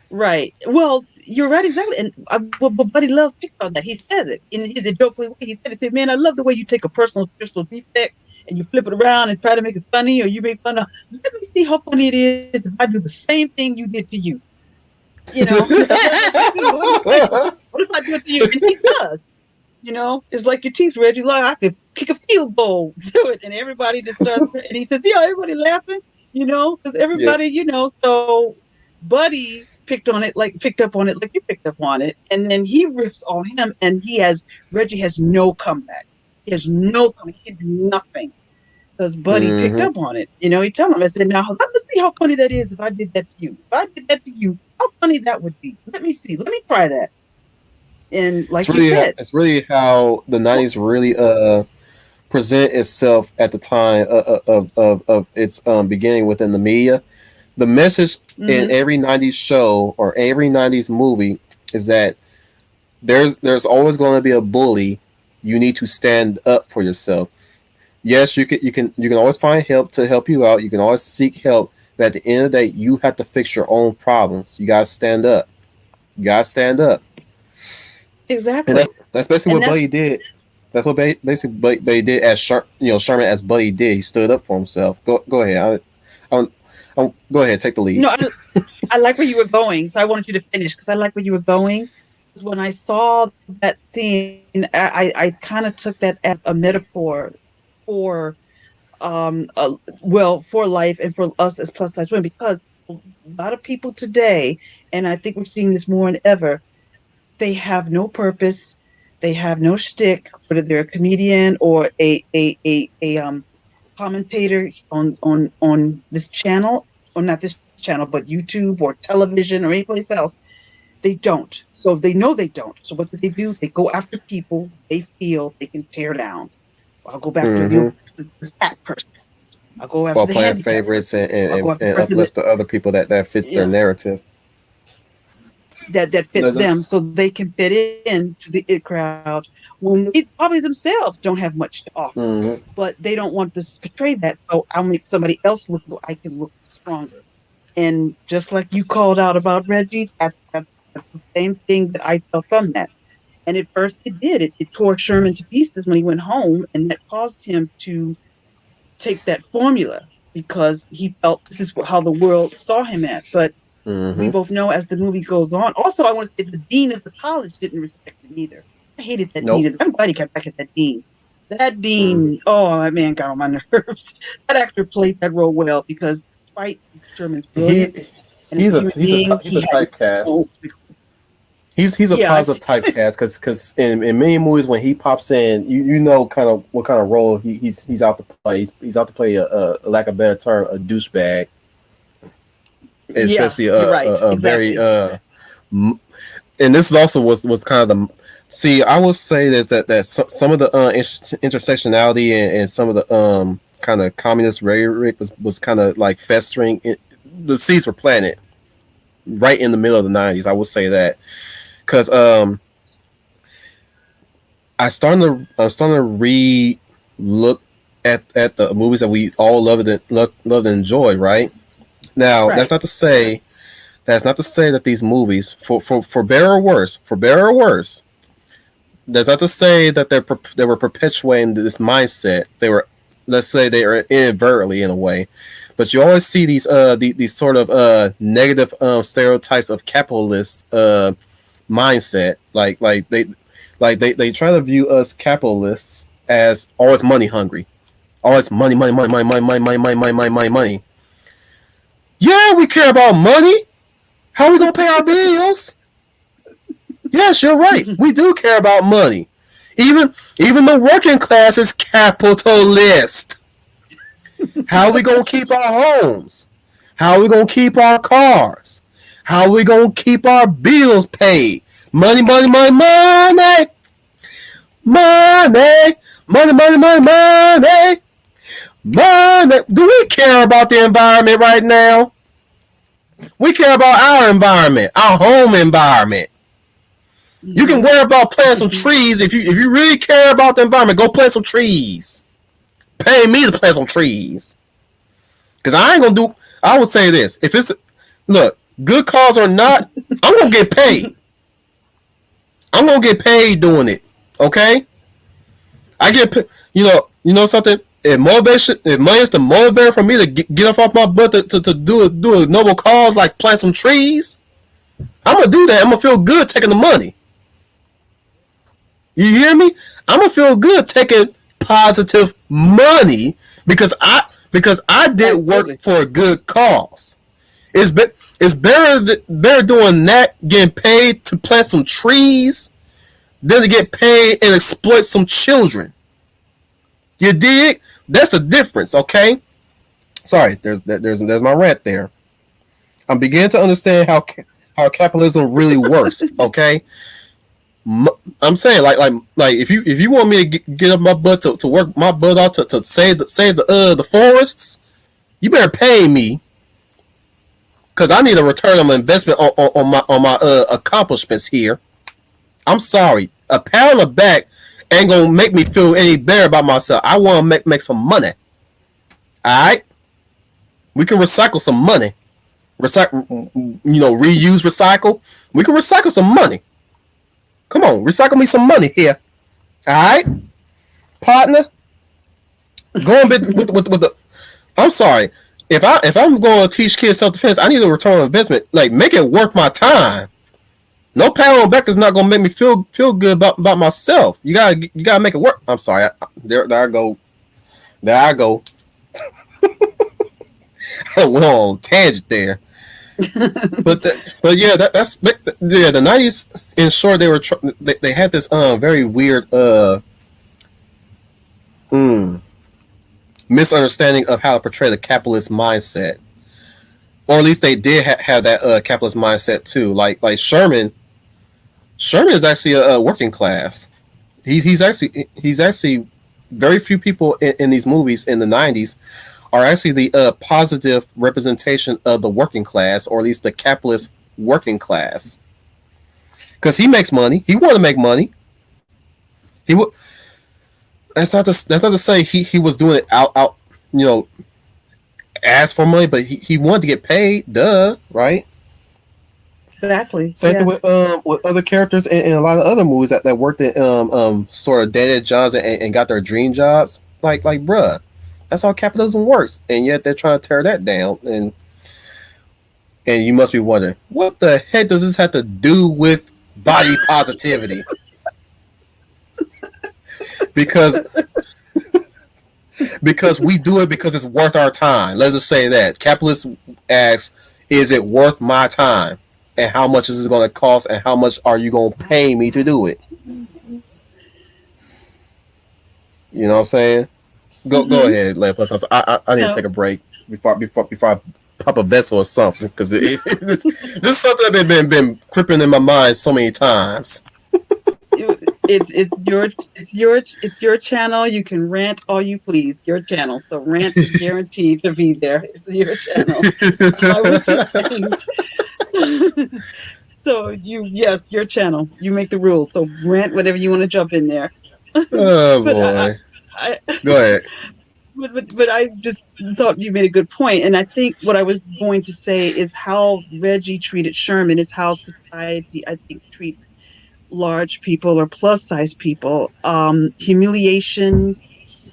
Right. Well, you're right exactly. And but Buddy Love picked on that. He says it in his jokingly way. He said, "Man, I love the way you take a personal defect and you flip it around and try to make it funny, or you make fun of. Let me see how funny it is if I do the same thing you did to you. That's what I'd like to see. What if I do it to you?" And he does. It's like your teeth, Reggie. Like I could kick a field goal through it, and everybody just starts. And he says, "Yeah, everybody laughing." Because Yeah. everybody. So Buddy picked up on it like you picked up on it, and then he riffs on him, and Reggie has no comeback. He has no comeback. He can do nothing because Buddy picked Mm-hmm. up on it. He tell him, I said, "Now let me see how funny that is if I did that to you. If I did that to you, how funny that would be. Let me see. Let me try that." And like you said, It's really how the '90s really present itself at the time of its beginning within the media. The message in mm-hmm, every '90s show or every '90s movie is that there's always going to be a bully. You need to stand up for yourself. Yes, you can always find help to help you out. You can always seek help, but at the end of the day, you have to fix your own problems. You gotta stand up. You gotta stand up, and exactly. that's basically And what that's Buddy did. That's what basically Buddy did as Sherman as Buddy did. He stood up for himself. Go ahead. Go ahead. Take the lead. no, I like where you were going, so I wanted you to finish because I like where you were going. Because when I saw that scene, I kind of took that as a metaphor for for life and for us as plus size women because a lot of people today, and I think we're seeing this more than ever, they have no purpose, they have no shtick, whether they're a comedian or a commentator on this channel, or not this channel, but YouTube or television or any place else. They don't. So they know they don't. So what do? They go after people they feel they can tear down. I'll go back to Mm-hmm. the fat person. I'll go after While the playing handicapped favorites person. I'll go after the and person that uplift the other people that fits their yeah narrative. that No, fits them, so they can fit in to the it crowd when they probably themselves don't have much to offer, mm-hmm. but they don't want to portray that. So I'll make somebody else look so I can look stronger. And just like you called out about Reggie, that's the same thing that I felt from that. And at first it did. It tore Sherman to pieces when he went home, and that caused him to take that formula because he felt this is how the world saw him as. But we Mm-hmm. both know as the movie goes on. Also, I want to say the dean of the college didn't respect him either. I hated that Nope. dean. I'm glad he got back at that dean. That Mm-hmm. dean, oh, that man got on my nerves. That actor played that role well because despite Sherman's He brilliance and as a human being, he's a he had typecast. no. He's a Yeah, positive typecast because in many movies when he pops in, you know kind of what kind of role he's out to play. He's out to play a lack of a better term, a douchebag, yeah, especially you're right. a very Exactly. and this is also was kind of the see. I would say that some of the intersectionality and some of the kind of communist rhetoric was kind of like festering. The seeds were planted right in the middle of the '90s. I would say that because I'm starting to re look at the movies that we all love and enjoy. Right now, Right. that's not to say that these movies, for better or worse, for better or worse, that's not to say that they were perpetuating this mindset. They were, let's say, they are inadvertently in a way, but you always see these sort of negative stereotypes of capitalist mindset. They try to view us capitalists as always money hungry, always money. Yeah, we care about money. How are we gonna pay our bills? Yes, you're right. We do care about money. Even the working class is capitalist. How are we gonna keep our homes? How are we gonna keep our cars? How are we gonna keep our bills paid? Money, money, money, money, money, money, money, money, money, money. Do we care about the environment right now? We care about our environment, our home environment. You can Mm-hmm. worry about planting some trees if you really care about the environment. Go plant some trees. Pay me to plant some trees. Cause I ain't gonna do. I would say this: if it's look good cause or not, I'm gonna get paid. I'm gonna get paid doing it. Okay, I get you know something. If money is the motivator for me to get off my butt to do a noble cause like plant some trees, I'm gonna do that. I'm gonna feel good taking the money. You hear me? I'm gonna feel good taking positive money because I did Absolutely. work for a good cause. It's be, it's better doing that, getting paid to plant some trees, than to get paid and exploit some children. You dig? That's the difference, okay? Sorry, there's my rant there. I'm beginning to understand how capitalism really works, okay? I'm saying like if you want me to get up my butt to work my butt out to save the forests, you better pay me because I need a return on my investment on my accomplishments here. I'm sorry, a pat on the back ain't gonna make me feel any better about myself. I want to make some money. All right, we can recycle some money. Recycle, reuse, recycle. We can recycle some money. Come on, recycle me some money here. All right, partner. Going with the. I'm sorry. If I'm going to teach kids self defense, I need a return on investment. Like make it worth my time. No pat on the back is not gonna make me feel good about myself. You gotta make it work. I'm sorry. There I go. There I go. I went on a tangent there. But yeah, that's yeah. The '90s, in short, they had this very weird mm, misunderstanding of how to portray the capitalist mindset, or at least they did have that capitalist mindset too. Like Sherman is actually a working class. He's actually very few people in these movies in the '90s are actually the positive representation of the working class, or at least the capitalist working class. Because he makes money, he want to make money. He would. That's not to say he was doing it out. You know, ask for money, but he wanted to get paid. Duh, right? Exactly. Same thing Yes. with other characters in a lot of other movies that worked in sort of dead end jobs and got their dream jobs. Like bruh, that's how capitalism works, and yet they're trying to tear that down. And you must be wondering, what the heck does this have to do with body positivity? Because we do it because it's worth our time. Let's just say that capitalists ask, "Is it worth my time? And how much is it going to cost? And how much are you going to pay me to do it?" You know what I'm saying? Go Mm-hmm. ahead, Leaiplussize. I need to No. take a break before I pop a vessel or something, because this is something that been creeping in my mind so many times. It's your channel. You can rant all you please. Your channel. So rant is guaranteed to be there. It's your channel. I was just saying. So yes, your channel. You make the rules. So rant whatever you want to jump in there. Oh But boy, I go ahead. but I just thought you made a good point, and I think what I was going to say is how Reggie treated Sherman is how society, I think, treats large people or plus size people. Humiliation,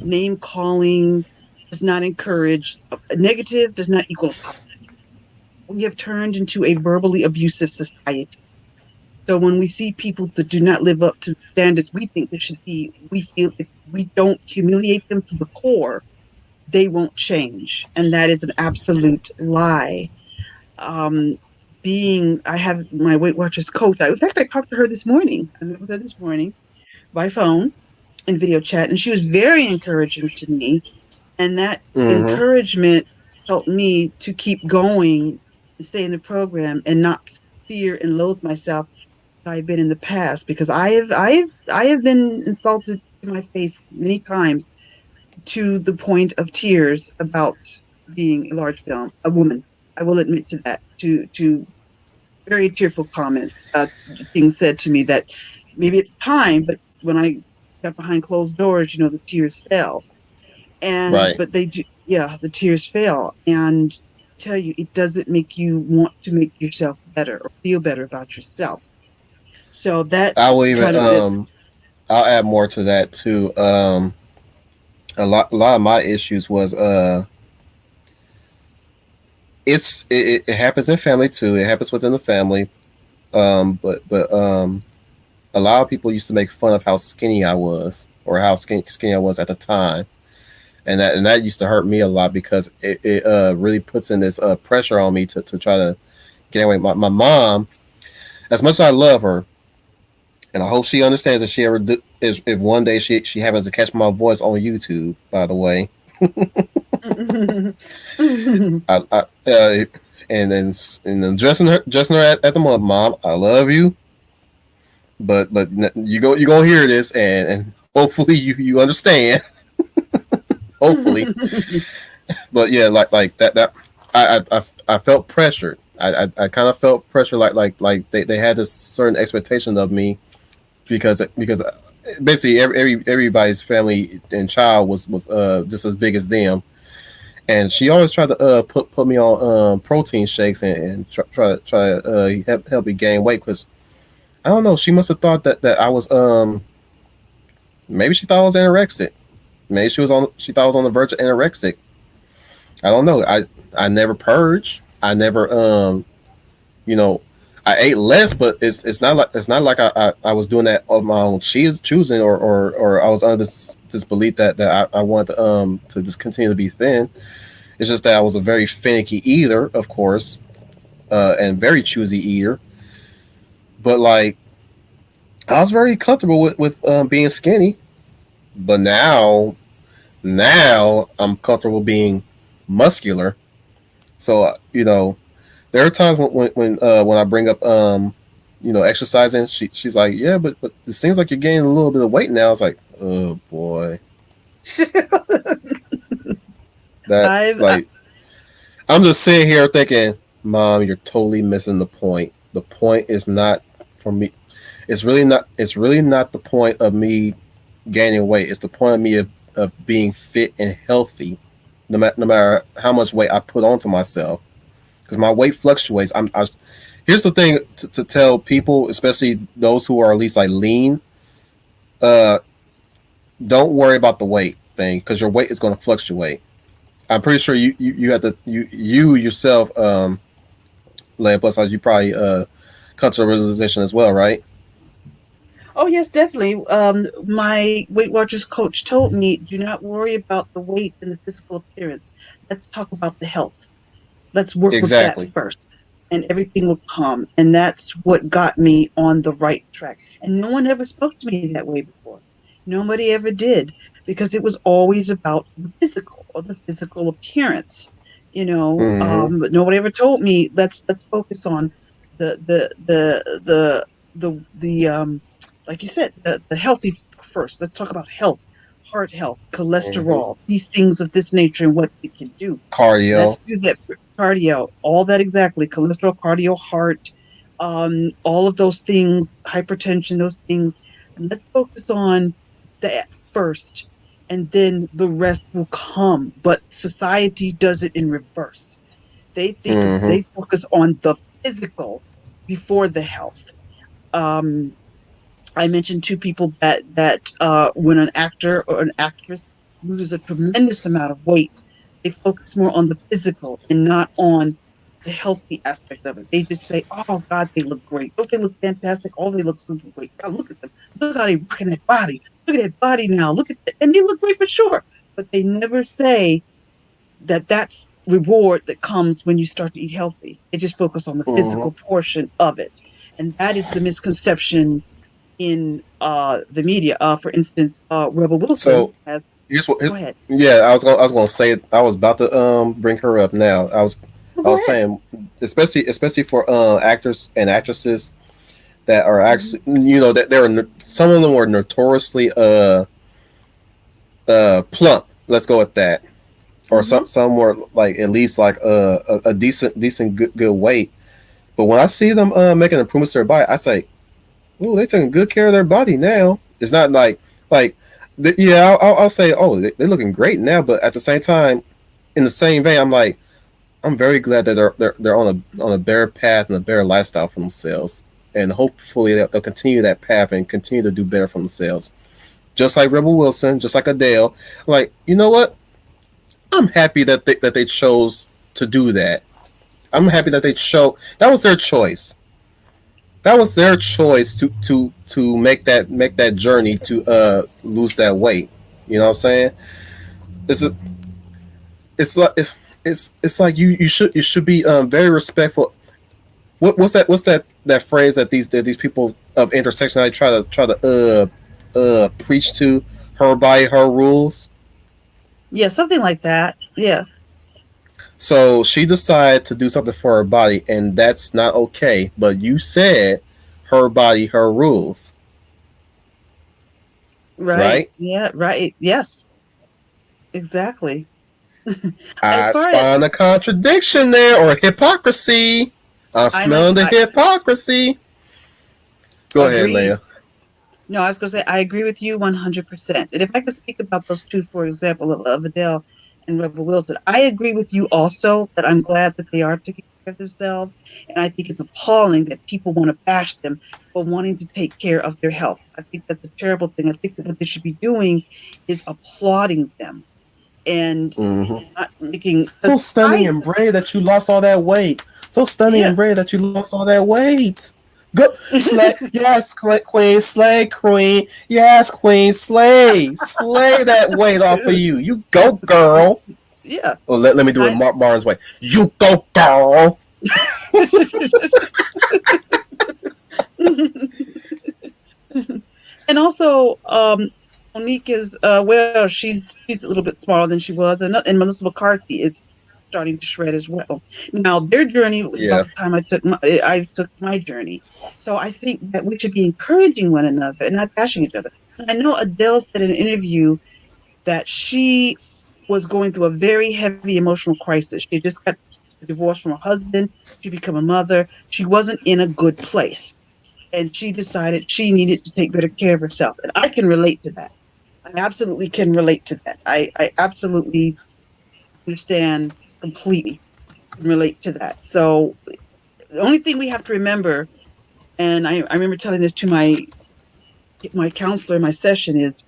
name calling does not encourage. A negative does not equal a positive. We have turned into a verbally abusive society. So when we see people that do not live up to the standards we think they should be, we feel if we don't humiliate them to the core, they won't change. And that is an absolute lie. Um, I have my Weight Watchers coach. In fact, I talked to her this morning. I met with her this morning by phone in video chat, and she was very encouraging to me. And that Mm-hmm. encouragement helped me to keep going and stay in the program and not fear and loathe myself that I've been in the past, because I have been insulted to my face many times to the point of tears about being a large film, a woman. I will admit to that, to very tearful comments, things said to me that maybe it's time, but when I got behind closed doors, the tears fell. And Right. but they do, yeah, the tears fell. And tell you, it doesn't make you want to make yourself better or feel better about yourself. So that I will even kind of is. I'll add more to that too. A lot of my issues was it happens in family too. It happens within the family. But a lot of people used to make fun of how skinny I was, or how skinny I was at the time, and that used to hurt me a lot, because it really puts in this pressure on me to try to get away. My mom, as much as I love her, and I hope she understands, if she ever if one day she happens to catch my voice on YouTube, by the way, I and then dressing her at the mom, I love you, but you gonna hear this, and hopefully you understand. Hopefully, but yeah, like that I felt pressured. I kind of felt pressure, like they had this certain expectation of me, because basically everybody's family and child was just as big as them, and she always tried to put me on protein shakes, and try to help me gain weight, because I don't know, she must have thought that I was maybe she thought I was anorexic. Maybe she thought I was on the verge of anorexic. I don't know. I never purged. I never you know I ate less, but it's not like I was doing that of my own choosing, or I was under this belief that I wanted to just continue to be thin. It's just that I was a very finicky eater, of course, and very choosy eater. But like, I was very comfortable with being skinny. But now I'm comfortable being muscular. So there are times when I bring up exercising. She's like, yeah, but it seems like you're gaining a little bit of weight now. It's like, oh boy. That I've like I'm just sitting here thinking, Mom, you're totally missing the point. The point is not for me. It's really not. It's really not the point of me gaining weight. It's the point of me of being fit and healthy, no matter how much weight I put onto myself. Because my weight fluctuates. Here's the thing to tell people, especially those who are at least like lean. Uh, don't worry about the weight thing because your weight is going to fluctuate. I'm pretty sure you have to you yourself, Leia, plus size, you probably come to a realization as well, right? Oh, yes, definitely. My Weight Watchers coach told me, do not worry about the weight and the physical appearance. Let's talk about the health. Let's work with that Exactly. first, and everything will come. And that's what got me on the right track. And no one ever spoke to me that way before. Nobody ever did, because it was always about the physical or the physical appearance, Mm-hmm. But nobody ever told me let's focus on the like you said, the healthy first. Let's talk about health, heart health, Mm-hmm. cholesterol, these things of this nature and what it can do. Cardio. Let's do that. Cardio, all that exactly. Cholesterol, cardio, heart, all of those things, hypertension, those things. Let's focus on that first, and then the rest will come. But society does it in reverse. Mm-hmm. They focus on the physical before the health. Um, I mentioned two people that when an actor or an actress loses a tremendous amount of weight, they focus more on the physical and not on the healthy aspect of it. They just say, "Oh God, they look great. Don't they look fantastic? Oh, they look super great. God, look at them. Look how they rocking that body. Look at that body now. Look at that. And they look great for sure." But they never say that that's reward that comes when you start to eat healthy. They just focus on the Mm-hmm. physical portion of it, and that is the misconception in the media. For instance, Rebel Wilson So has. here's what. Go ahead. Yeah, I was gonna say I was about to bring her up now. Oh, I go was ahead. saying especially for actors and actresses that are Hmm. actually that some of them were notoriously plump. Let's go with that. Or Hmm. some were like at least like a decent good weight. But when I see them making improvements to their body, I say, "Oh, they taking good care of their body now." It's not like yeah, I'll say, "Oh, they're looking great now," but at the same time, in the same vein, I'm like, I'm very glad that they're on a better path and a better lifestyle for themselves, and hopefully they'll continue that path and continue to do better for themselves. Just like Rebel Wilson, just like Adele. Like, you know what? I'm happy that they chose to do that. I'm happy that they chose that was their choice. That was their choice to make that journey to lose that weight. You know what I'm saying? It's a, it's like it's like you should be very respectful. What's that phrase that these people of intersectionality try to preach to her by her rules. Yeah, something like that. Yeah. So she decided to do something for her body, and that's not okay. But you said her body, her rules, Right. right? Yeah. Right. Yes. Exactly. As I far as spawn a contradiction there or hypocrisy. I'm I must, smelling the I hypocrisy. Go ahead, agree. Leia. No, I was going to say I agree with you 100%. And if I could speak about those two, for example, of Adele and Rebel Wilson, I agree with you also that I'm glad that they are taking care of themselves. And I think it's appalling that people want to bash them for wanting to take care of their health. I think that's a terrible thing. I think that what they should be doing is applauding them and Mm-hmm. not making, So because stunning and brave that you lost all that weight. So stunning yeah. and brave that you lost all that weight. Go slay, yes, queen, slay, queen, yes, queen, slay that weight off of you. You go, girl. Yeah. Well, let me do it I, Mark Barnes way. You go, girl. and also, Monique is well, she's a little bit smaller than she was, and Melissa McCarthy is starting to shred as well. Now, their journey was Yeah. about the time I took my journey. So I think that we should be encouraging one another and not bashing each other. I know Adele said in an interview that she was going through a very heavy emotional crisis. She had just got a divorce from her husband. She became a mother. She wasn't in a good place. And she decided she needed to take better care of herself. And I can relate to that. I absolutely can relate to that. I absolutely understand completely and relate to that. So the only thing we have to remember, and I remember telling this to my counselor in my session, is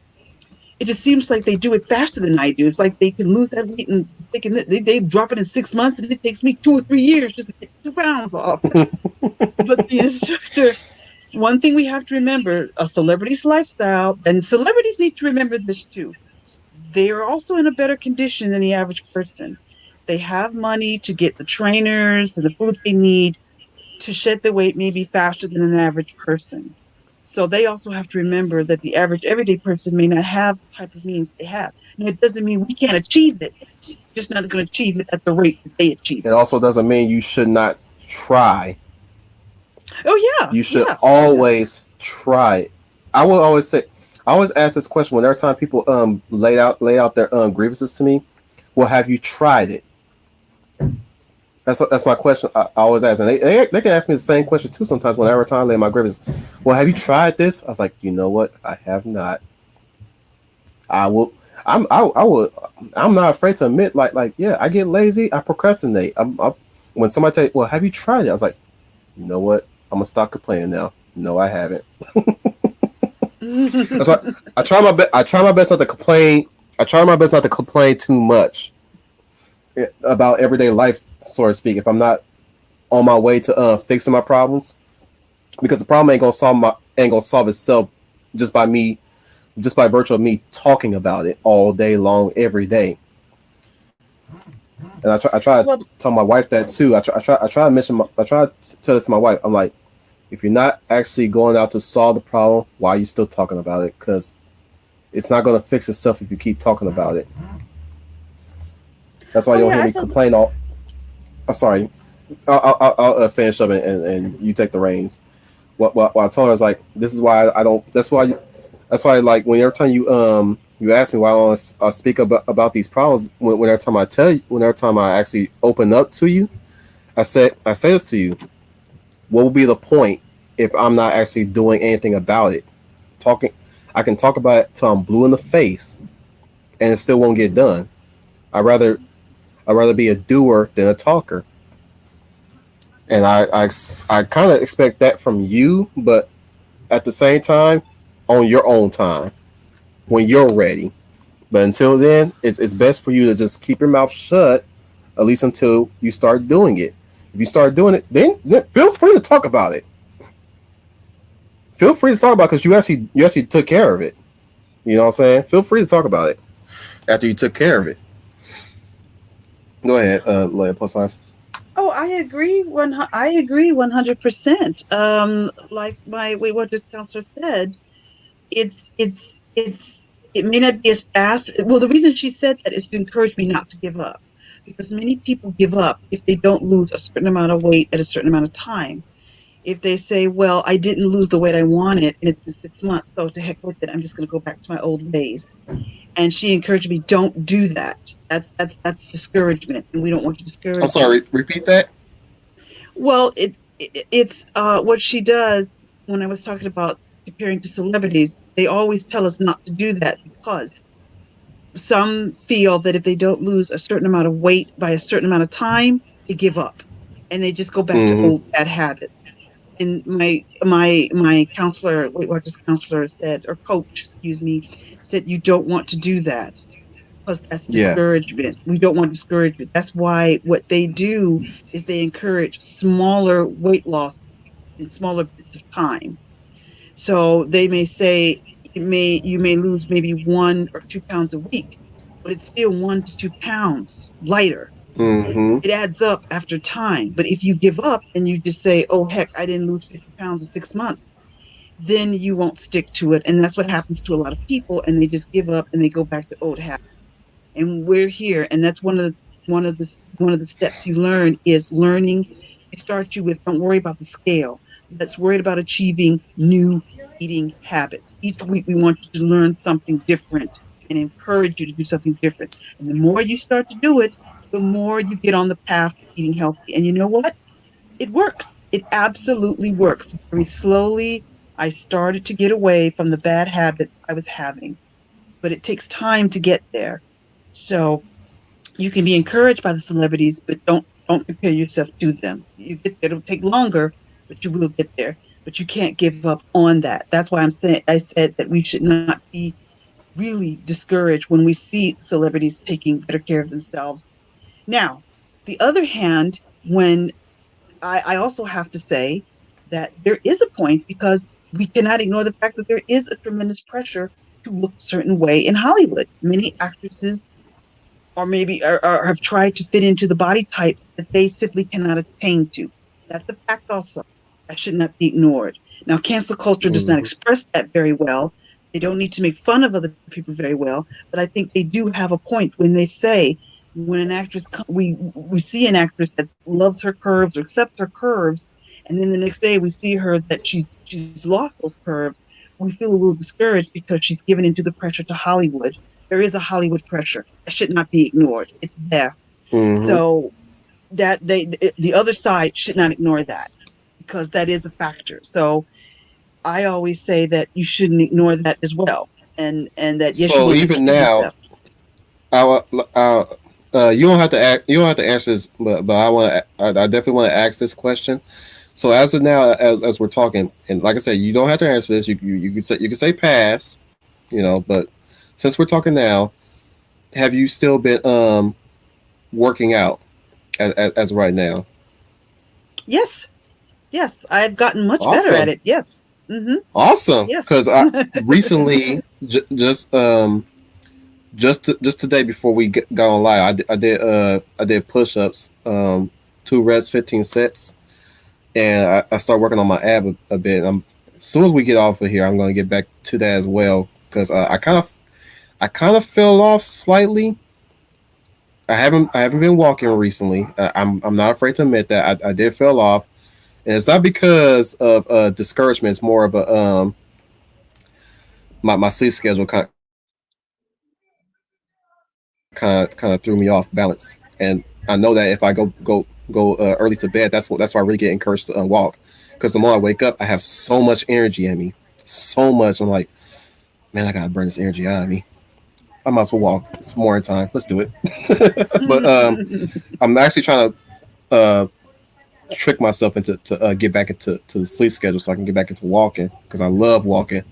it just seems like they do it faster than I do. It's like they can lose that weight and they drop it in 6 months, and it takes me 2 or 3 years just to get 2 pounds off. But the instructor, one thing we have to remember, a celebrity's lifestyle, and celebrities need to remember this too. They are also in a better condition than the average person. They have money to get the trainers and the food they need to shed the weight maybe faster than an average person. So they also have to remember that the average everyday person may not have the type of means they have. Now, it doesn't mean we can't achieve it. We're just not going to achieve it at the rate that they achieve It it. also doesn't mean you should not try. Oh yeah, You should yeah, of course it does. always try it. I will always say, I always ask this question whenever time people lay out their grievances to me. Well, have you tried it? That's my question. I always ask, and they can ask me the same question too sometimes whenever time I lay my grievances. Well, have you tried this? I was like, you know what? I have not. I will. I will. I'm not afraid to admit, yeah, I get lazy. I procrastinate. When somebody tell you, well, have you tried it? I was like, you know what? I'm gonna stop complaining now. No, I haven't. That's why I try my best. I try my best not to complain. I try my best not to complain too much about everyday life, so to speak. If I'm not on my way to fixing my problems, because the problem ain't gonna solve itself just by me, just by virtue of me talking about it all day long, every day. And I try to Well, tell my wife that too. I try to tell this to my wife. I'm like, if you're not actually going out to solve the problem, why are you still talking about it? Because it's not going to fix itself if you keep talking about it. That's why oh you don't yeah, hear I me felt. complain all. I'm sorry. I'll finish up and you take the reins. What I told her is like, this is why I don't. That's why like when every time you ask me why I don't speak about these problems, whenever time I tell you, whenever time I actually open up to you, I say this to you. What will be the point if I'm not actually doing anything about it? Talking, I can talk about it till I'm blue in the face, and it still won't get done. I rather I rather be a doer than a talker, and I kind of expect that from you, but at the same time, on your own time when you're ready. But until then, it's best for you to just keep your mouth shut, at least until you start doing it. If you start doing it, then feel free to talk about it. Feel free to talk about it because you actually took care of it. You know what I'm saying? Feel free to talk about it after you took care of it. Go ahead, Leaiplussize. Oh, I agree. I agree 100%. Like my Weight Watchers counselor said, it may not be as fast. Well, the reason she said that is to encourage me not to give up, because many people give up if they don't lose a certain amount of weight at a certain amount of time. If they say, "Well, I didn't lose the weight I wanted, and it's been 6 months, so to heck with it, I'm just going to go back to my old ways." And she encouraged me, "Don't do that. That's discouragement, and we don't want to I'm discourage you." sorry. Repeat that. Well, it's what she does. When I was talking about comparing to celebrities, they always tell us not to do that because some feel that if they don't lose a certain amount of weight by a certain amount of time, they give up and they just go back to Mm-hmm. old bad habits. And my counselor, Weight Watchers counselor said, or coach, excuse me, said you don't want to do that because that's Yeah. discouragement. We don't want discouragement. That's why what they do is they encourage smaller weight loss in smaller bits of time. So they may say you may lose maybe 1 or 2 pounds a week, but it's still 1 to 2 pounds lighter. Mm-hmm. It adds up after time. But if you give up and you just say, "Oh heck, I didn't lose 50 pounds in 6 months," then you won't stick to it. And that's what happens to a lot of people, and they just give up and they go back to old habits. And we're here, and that's one of the steps you learn is learning. They start you with, don't worry about the scale. Let's worry about achieving new eating habits. Each week we want you to learn something different and encourage you to do something different. And the more you start to do it, the more you get on the path to eating healthy. And you know what? It works. It absolutely works. Very slowly, I started to get away from the bad habits I was having, but it takes time to get there. So you can be encouraged by the celebrities, but don't compare yourself to them. You get there. It'll take longer, but you will get there. But you can't give up on that. That's why I said that we should not be really discouraged when we see celebrities taking better care of themselves. Now, the other hand, when I also have to say that there is a point because we cannot ignore the fact that there is a tremendous pressure to look a certain way in Hollywood. Many actresses or maybe or have tried to fit into the body types that they simply cannot attain to. That's a fact also. That should not be ignored. Now, cancel culture does not Hmm. express that very well. They don't need to make fun of other people very well, but I think they do have a point when they say when an actress we see an actress that loves her curves or accepts her curves, and then the next day we see her that she's lost those curves. We feel a little discouraged because she's given into the pressure to Hollywood. There is a Hollywood pressure that should not be ignored. It's there. Hmm. So that the other side should not ignore that because that is a factor. So I always say that you shouldn't ignore that as well, and that yes, you So want to take even care of now, yourself. I, you don't have to you don't have to answer this, but I definitely want to ask this question. So as of now, as we're talking, and like I said, you don't have to answer this. You can say pass, but since we're talking now, have you still been working out as right now? Yes, yes, I've gotten much better at Awesome, it. Yes, mm-hmm. awesome. Yes. Because I recently just today before we got on live, I did push ups, 2 reps, 15 sets, and I start working on my ab a bit. As soon as we get off of here, I'm going to get back to that as well because I kind of fell off slightly. I haven't been walking recently. I'm not afraid to admit that I did fell off, and it's not because of discouragement. It's more of a my sleep schedule kind of threw me off balance, and I know that if I go early to bed, that's why I really get encouraged to walk, because the more I wake up, I have so much energy in me, so much. I'm like, man, I gotta burn this energy out of me. I might as well walk. It's morning time. Let's do it. But I'm actually trying to trick myself into to get back into the sleep schedule so I can get back into walking because I love walking.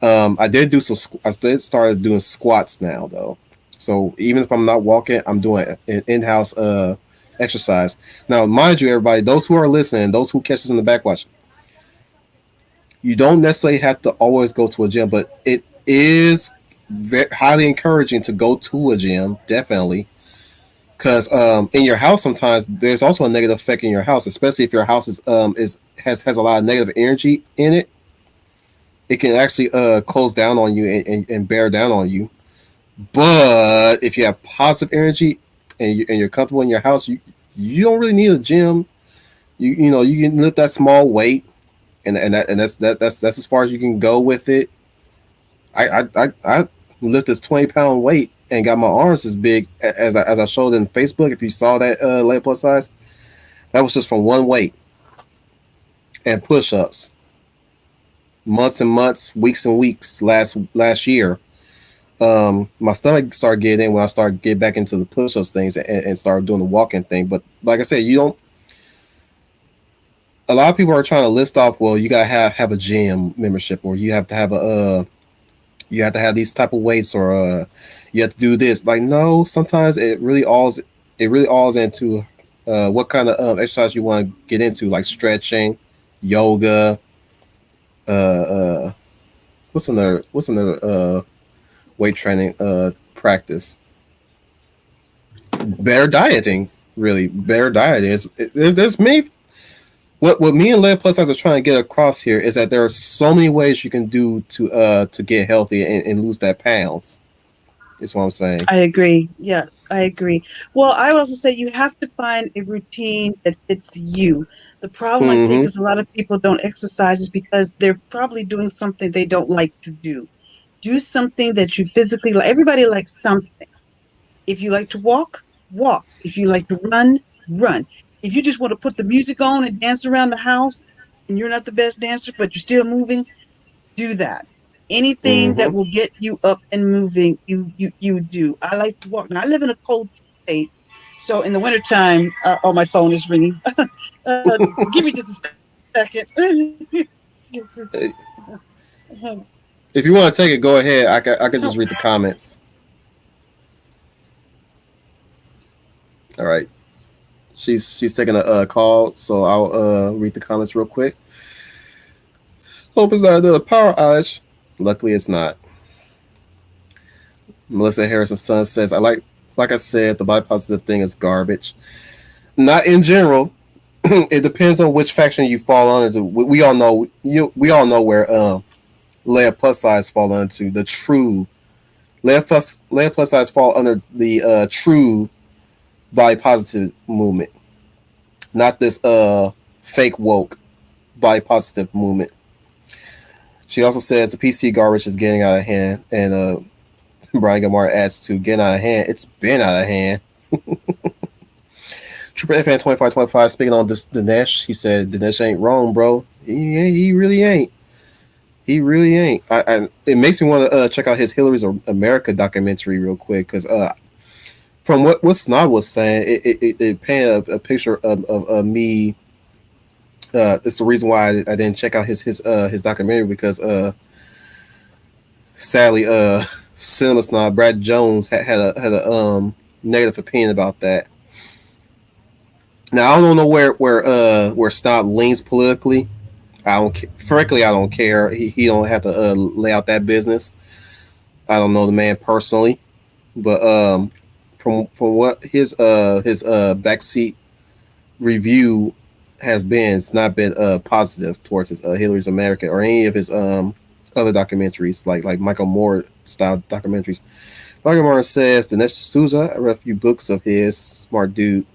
I did do some. I did started doing squats now though. So even if I'm not walking, I'm doing an in-house exercise. Now, mind you, everybody, those who are listening, those who catch us in the backwatch, you don't necessarily have to always go to a gym, but it is highly encouraging to go to a gym. Definitely, because in your house sometimes there's also a negative effect in your house, especially if your house is has a lot of negative energy in it. It can actually close down on you and bear down on you. But if you have positive energy and you're comfortable in your house, you don't really need a gym. You can lift that small weight, and that's as far as you can go with it. I lift this 20 pound weight and got my arms as big as I showed in Facebook. If you saw that Leaiplussize, that was just from one weight and push ups, months and months, weeks and weeks last year. My stomach started getting in when I started getting back into the push-ups things and started doing the walking thing. But like I said, you don't. A lot of people are trying to list off. Well, you gotta have a gym membership, or you have to have a you have to have these type of weights, or you have to do this. Like no, sometimes it really alls into what kind of exercise you want to get into, like stretching, yoga. Uh, what's another weight training practice? Better dieting, really better dieting. There's many. What me and Lead Plus Size are trying to get across here is that there are so many ways you can do to get healthy and lose that pounds. Is what I'm saying. I agree. Yeah, I agree. Well, I would also say you have to find a routine that fits you. The problem I think Mm-hmm. is a lot of people don't exercise is because they're probably doing something they don't like to do. Do something that you physically like. Everybody likes something. If you like to walk, walk. If you like to run, run. If you just want to put the music on and dance around the house and you're not the best dancer, but you're still moving, do that. Anything that Mm-hmm. will get you up and moving, you do. I like to walk. Now I live in a cold state, so in the wintertime, oh, my phone is ringing. Give me just a second. This is, If you want to take it, go ahead. I can just read the comments. All right. She's taking a call, so I'll read the comments real quick. Hope it's not another power outage. Luckily, it's not. Melissa Harrison's son says, like I said, the body positive thing is garbage. Not in general. It depends on which faction you fall under. We all know we all know where Leaiplussize fall into the true Leaiplussize fall under the true body positive movement, not this fake woke body positive movement. She also says the PC garbage is getting out of hand, and Brian Gamar adds to getting out of hand. It's been out of hand. Trooper FN 2525 speaking on Dinesh, he said Dinesh ain't wrong, bro. He really ain't. He really ain't. It makes me want to check out his Hillary's America documentary real quick because from what Snob was saying, it painted a picture of me. It's the reason why I didn't check out his documentary because sadly Cinema Snob Brad Jones had a negative opinion about that. Now I don't know where Snob leans politically. Frankly, I don't care. He don't have to lay out that business. I don't know the man personally, but from what his backseat review has been, it's not been positive towards his Hillary's American or any of his other documentaries like Michael Moore style documentaries. Michael Moore says Dinesh D'Souza, I read a few books of his, smart dude.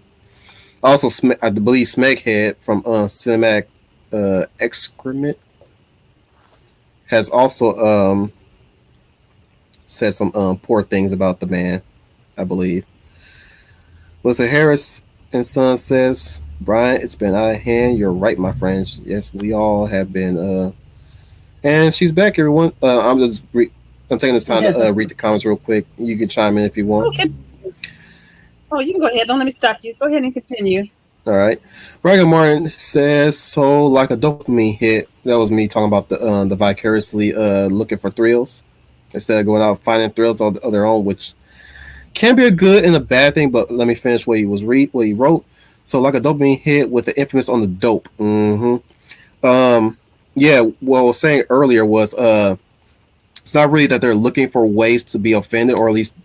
Also, I believe Smeghead from Cinematic Excrement has also said some poor things about the man, I believe. Melissa Harris and Son says, Brian, it's been out of hand. You're right, my friends. Yes, we all have been. And she's back, everyone. I'm taking this time to read the comments real quick. You can chime in if you want. Okay. Oh, you can go ahead. Don't let me stop you. Go ahead and continue. All right. Braga Martin says, so like a dopamine hit. That was me talking about the vicariously looking for thrills instead of going out finding thrills on their own, which can be a good and a bad thing. But let me finish what he wrote. So like a dopamine hit with the infamous on the dope. Yeah. What I was saying earlier was it's not really that they're looking for ways to be offended, or at least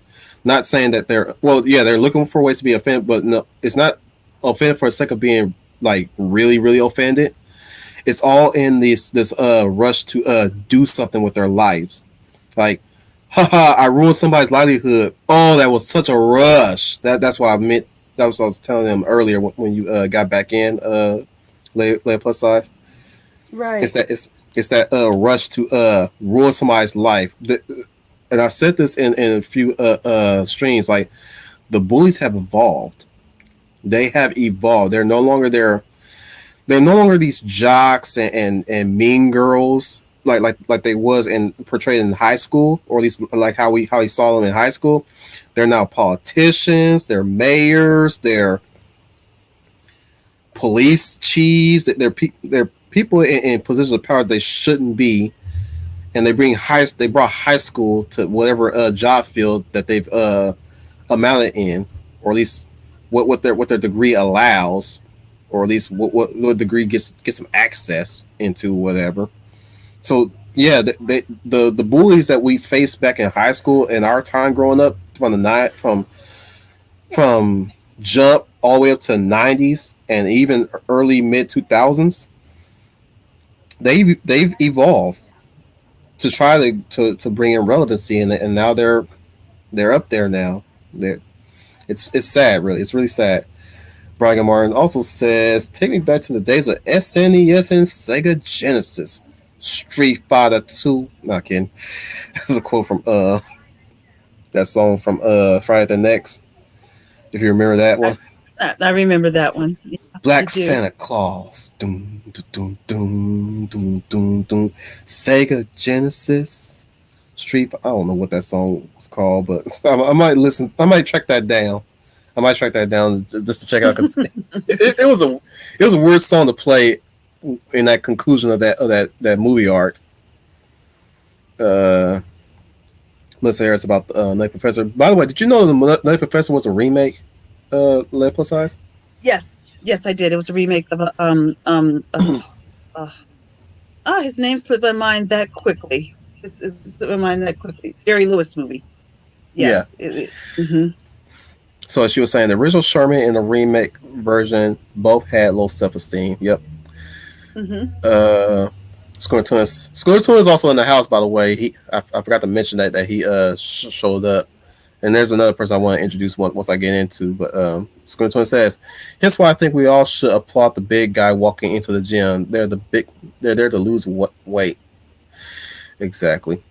not saying that they're looking for ways to be offended, but no, it's not offended for the sake of being like really, really offended. It's all in this rush to do something with their lives. Like, haha, I ruined somebody's livelihood. Oh, that was such a rush. That's what I meant. That was what I was telling them earlier when you got back in Leaiplussize. Right. It's that rush to ruin somebody's life. And I said this in a few streams. Like, the bullies have evolved. They have evolved. They're no longer these jocks and mean girls like they was and portrayed in high school, or at least like how he saw them in high school. They're now politicians. They're mayors. They're police chiefs. They're people in positions of power they shouldn't be, and they brought high school to whatever job field that they've amounted in, or at least what their degree allows, or at least what degree gets them access into whatever. So yeah, the bullies that we faced back in high school in our time growing up from jump all the way up to 90s and even early mid 2000s, they've evolved to try to bring in relevancy in it, and now they're up there now. It's sad, really. It's really sad. Brian Martin also says, take me back to the days of SNES and Sega Genesis. Street Fighter 2. Not kidding. That's a quote from that song from Friday the Next. If you remember that I, one. I remember that one. Yeah, I Black do. Santa Claus. Doom, doom, doom, doom, doom, doom, doom. Sega Genesis. I don't know what that song was called, but I might listen. I might track that down. I might track that down just to check out because it was a weird song to play in that conclusion of that movie arc. Uh, let's hear it's about the Night Professor. By the way, did you know the Night Professor was a remake? Leaiplussize? Yes, yes, I did. It was a remake of a uh, his name slipped my mind that quickly. It slipped my mind that quickly. Jerry Lewis movie. Yeah. Yes. Mm-hmm. So she was saying the original Sherman and the remake version both had low self esteem. Yep. Mm-hmm. Uh, Scooter Twin is also in the house. By the way, I forgot to mention that he showed up. And there's another person I want to introduce once I get into. But Scooter Twin says, "Here's why I think we all should applaud the big guy walking into the gym. They're there to lose weight. Exactly.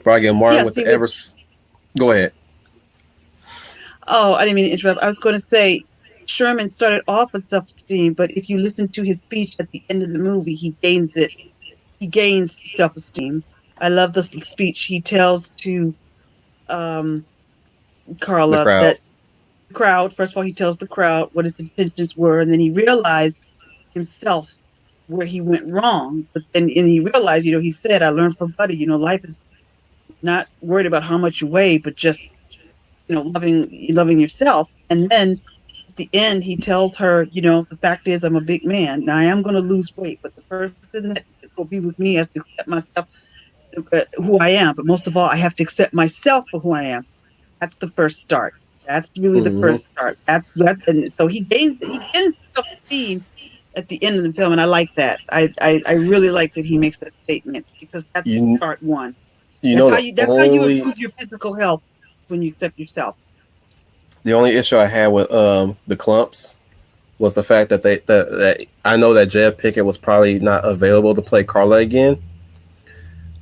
Brian Martin Yeah. with See, the Evers. Go ahead. oh, I didn't mean to interrupt. I was going to say Sherman started off with self-esteem, but if you listen to his speech at the end of the movie, he gains it. He gains self-esteem. I love the speech he tells to um, The Carla crowd. that the crowd. First of all, he tells the crowd what his intentions were, and then he realized himself where he went wrong. But then, and he realized, he said, "I learned from Buddy. Life is not worried about how much you weigh, but just loving yourself." And then at the end, he tells her, the fact is, I'm a big man. Now I am going to lose weight, but the person that is going to be with me has to accept myself, who I am. But most of all, I have to accept myself for who I am. That's the first start. That's really the Mm-hmm. first start. And so he gains self esteem at the end of the film, and I like that. I really like that he makes that statement because that's You start one. you That's know how the you only improve your physical health when you accept yourself. the only issue I had with the clumps was the fact that that I know that Jed Pickett was probably not available to play Carla again,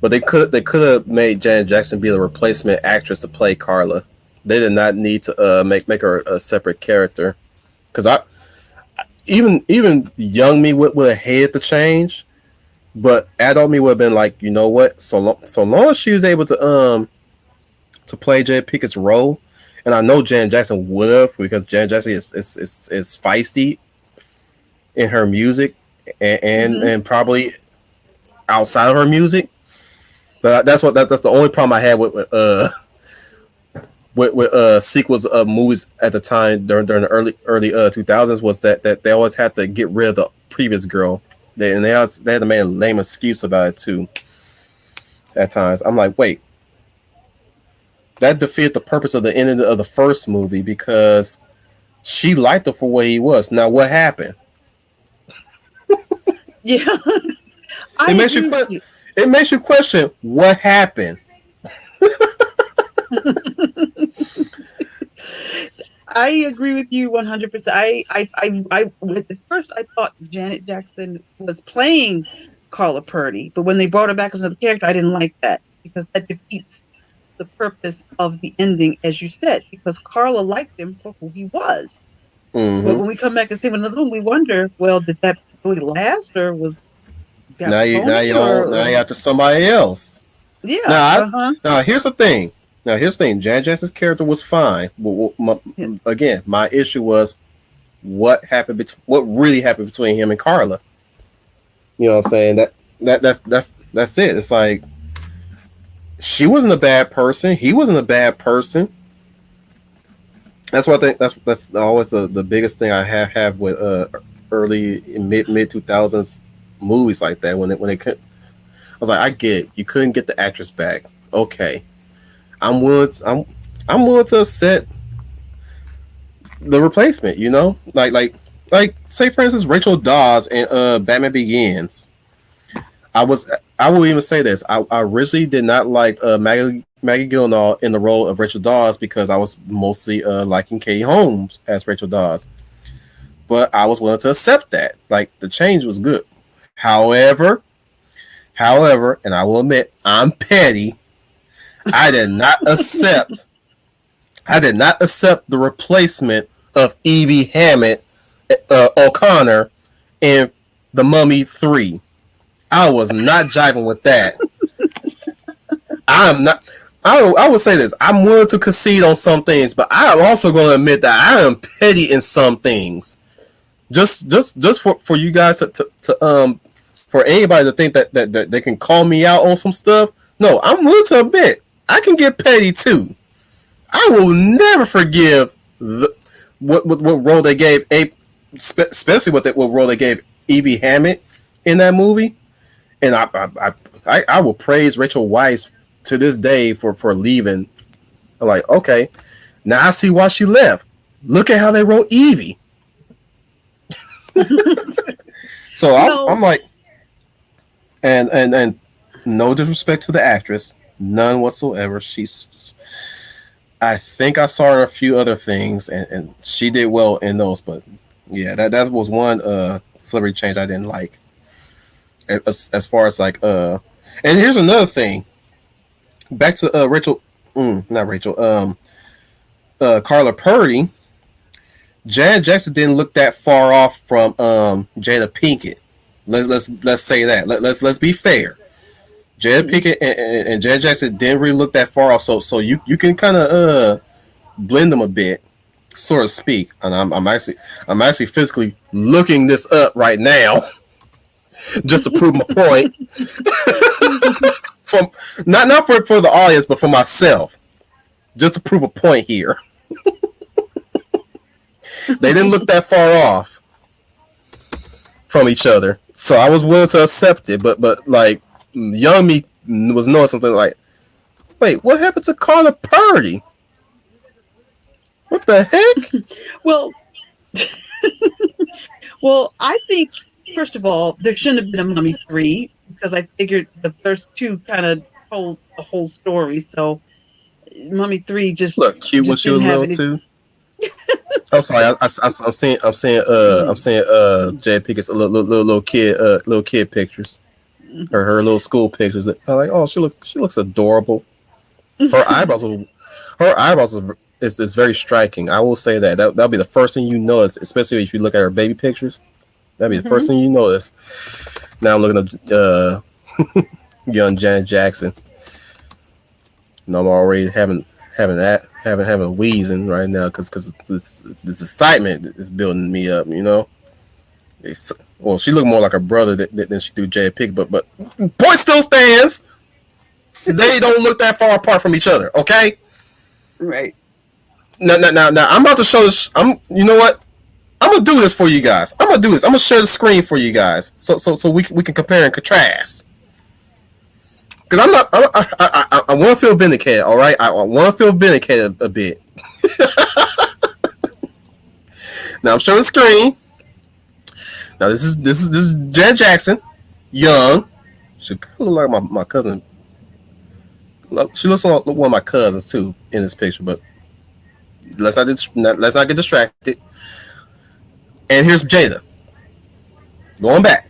but they could have made Janet Jackson be the replacement actress to play Carla. They did not need to make her a separate character because I even young me would have hated the change, but adult me would have been like, you know what? So long as she was able to play Jed Pickett's role, and I know Janet Jackson would have because Janet Jackson is feisty in her music Hmm. and probably outside of her music. But that's the only problem I had with sequels of movies at the time during the early 2000s was that they always had to get rid of the previous girl. They had to make a lame excuse about it too. At times, I'm like, wait, that defeated the purpose of the ending of the first movie because she liked him for what he was. Now, what happened? Yeah, I It makes you agree with you. it makes you question what happened. I agree with you 100%. At first I thought Janet Jackson was playing Carla Purdy, but when they brought her back as another character, I didn't like that because that defeats the purpose of the ending, as you said, because Carla liked him for who he was. But Mm-hmm. when we come back and see another one, we wonder, well, did that really last, or was that Now phony, you don't now or you after somebody else. yeah, Now uh-huh. now here's the thing. Now here's the thing. Jan Jackson's character was fine, but Yeah. again, my issue was what really happened between him and Carla. You know what I'm saying? That's it. It's like she wasn't a bad person. He wasn't a bad person. That's what I think. That's always the biggest thing I have with early mid 2000s movies like that when it could. I was like, I get it. You couldn't get the actress back. Okay, I'm willing. I'm willing to accept the replacement. Like say for instance, Rachel Dawes in Batman Begins. I will even say this. I originally did not like Maggie Gyllenhaal in the role of Rachel Dawes because I was mostly liking Katie Holmes as Rachel Dawes. But I was willing to accept that. Like the change was good. However, However, and I will admit, I'm petty. I did not accept. I did not accept the replacement of Evie Hammett O'Connor in The Mummy 3. I was not jiving with that. I'm not. I would say this. I'm willing to concede on some things, but I'm also going to admit that I am petty in some things. Just for you guys to for anybody to think that they can call me out on some stuff. No, I'm willing to admit I can get petty too. I will never forgive what role they gave especially what role they gave Evie Hammett in that movie, and I will praise Rachel Weisz to this day for leaving. I'm like, okay, now I see why she left. Look at how they wrote Evie. So I'm like, and no disrespect to the actress, none whatsoever. I think I saw her in a few other things, and she did well in those. But yeah, that was one celebrity change I didn't like. As far as like and here's another thing. Back to not Rachel, Carla Purdy. Janet Jackson didn't look that far off from Jada Pinkett. Let's say that. Let's be fair. Jada Pinkett and Janet Jackson didn't really look that far off, so you can kind of blend them a bit, so to speak. And I'm actually physically looking this up right now, just to prove my point. From not for the audience, but for myself, just to prove a point here. They didn't look that far off from each other, so I was willing to accept it. But like, young me was knowing something like, wait, what happened to Carla Purdy? What the heck? Well, well, I think first of all, there shouldn't have been a Mummy 3 because I figured the first two kind of told the whole story. So Mummy 3 just look cute when she was little too. I'm sorry, I'm seeing Jada Pinkett's little kid pictures, or her little school pictures. I'm like, oh, she looks adorable. Her eyebrows is very striking. I will say that'll be the first thing you notice, especially if you look at her baby pictures. That'll be the first thing you notice. Now I'm looking at young Janet Jackson, and I'm already having wheezing right now because this excitement is building me up. You know, well, she looked more like her brother than she do Jada Pinkett, but point still stands. They don't look that far apart from each other. Okay, right. Now, I'm about to show this. You know what? I'm gonna do this for you guys. I'm gonna share the screen for you guys, so we can compare and contrast. Because I want to feel vindicated. All right, I want to feel vindicated a bit. Now I'm showing the screen. Now this is Janet Jackson, young. She kind of look like my cousin. She looks like one of my cousins too in this picture, but let's not get distracted. And here's Jada. Going back.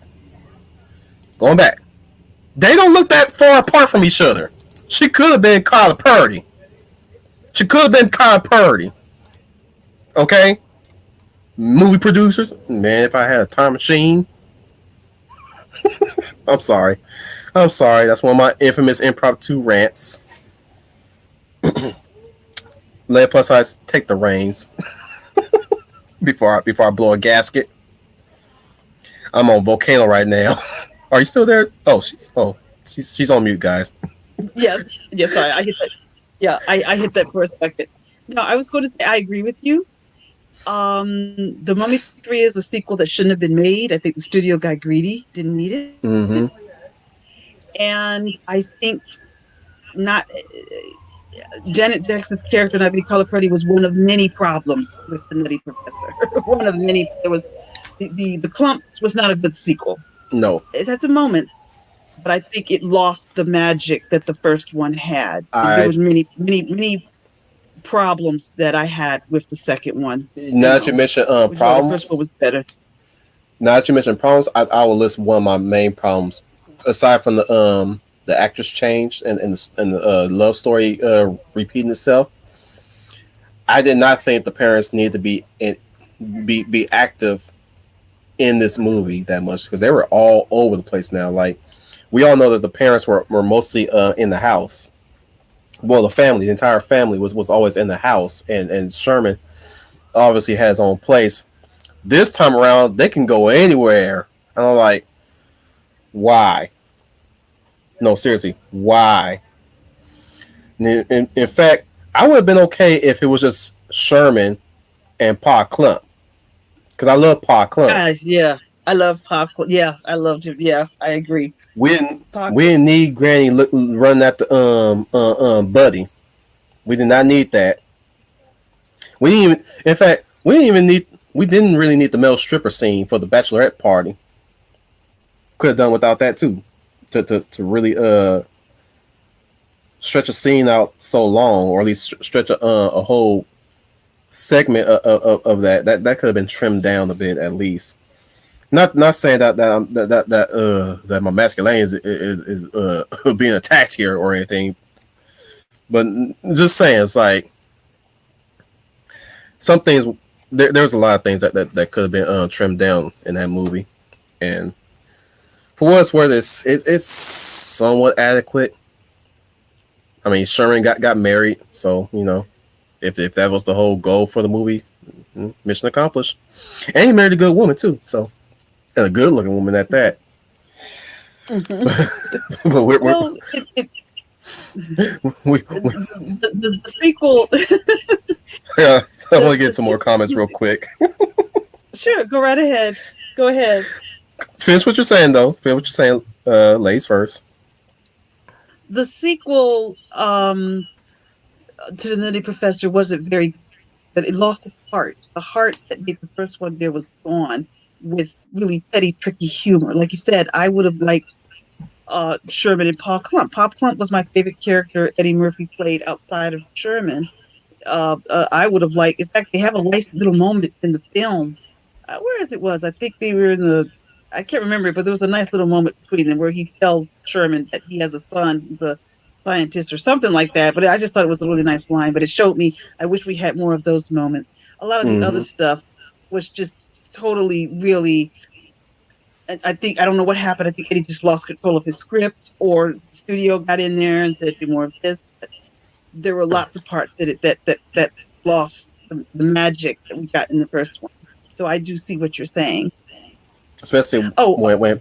They don't look that far apart from each other. She could have been Carla Purdy. Okay? Movie producers. Man, if I had a time machine. I'm sorry. That's one of my infamous impromptu rants. Leaiplussize, take the reins. before I blow a gasket. I'm on volcano right now. Are you still there? She's on mute, guys. Yes. Sorry, I hit that. Yeah, I hit that for a second. No, I was going to say I agree with you. The Mummy 3 is a sequel that shouldn't have been made. I think the studio got greedy, didn't need it, and I think not. Janet Jackson's character, not being Carla Purdy, was one of many problems with the Nutty Professor. One of many. There was the Clumps was not a good sequel. No, it had some moments, but I think it lost the magic that the first one had. There was many problems that I had with the second one. Now that you mentioned problems, the first one was better. Now that you mentioned problems, I will list one of my main problems aside from the actress change and the love story repeating itself, I did not think the parents need to be active in this movie that much because they were all over the place now. Like we all know that the parents were mostly in the house. Well, the entire family was always in the house, and Sherman obviously has his own place. This time around, they can go anywhere. And I'm like, why? No, seriously, why? In fact, I would have been okay if it was just Sherman and Pa Clump because I love Pa Clump. Yeah, I love popcorn. Yeah, I loved him. Yeah, I agree. We didn't we Popcorn. didn't need Granny running at the Buddy. We did not need that. We didn't even. In fact, we didn't even need. We didn't really need the male stripper scene for the bachelorette party. Could have done without that too. To really stretch a scene out so long, or at least stretch a whole segment of that could have been trimmed down a bit at least. Not saying that my masculinity is being attacked here or anything, but just saying it's like some things. There's a lot of things that could have been trimmed down in that movie, and for what it's worth, it's somewhat adequate. I mean, Sherman got married, so if that was the whole goal for the movie, mission accomplished. And he married a good woman too, so and a good looking woman at that. But Well, the sequel. yeah, I the, want to get some more comments real quick. sure, go right ahead. Go ahead. Finish what you're saying, though. Finish what you're saying, ladies first. The sequel to the Nutty Professor wasn't very, but it lost its heart. The heart that made the first one there was gone with really petty, tricky humor. Like you said, I would have liked Sherman and Pa Clump. Pa Clump was my favorite character Eddie Murphy played outside of Sherman. I would have liked. In fact, they have a nice little moment in the film. Where is it was? I think they were in the. I can't remember it, but there was a nice little moment between them where he tells Sherman that he has a son who's a scientist or something like that. But I just thought it was a really nice line. But it showed me. I wish we had more of those moments. A lot of the other stuff was just totally, really. I think I don't know what happened. I think Eddie just lost control of his script, or the studio got in there and said, "Do more of this." But there were lots of parts in it that lost the magic that we got in the first one. So I do see what you're saying. Especially Oh, when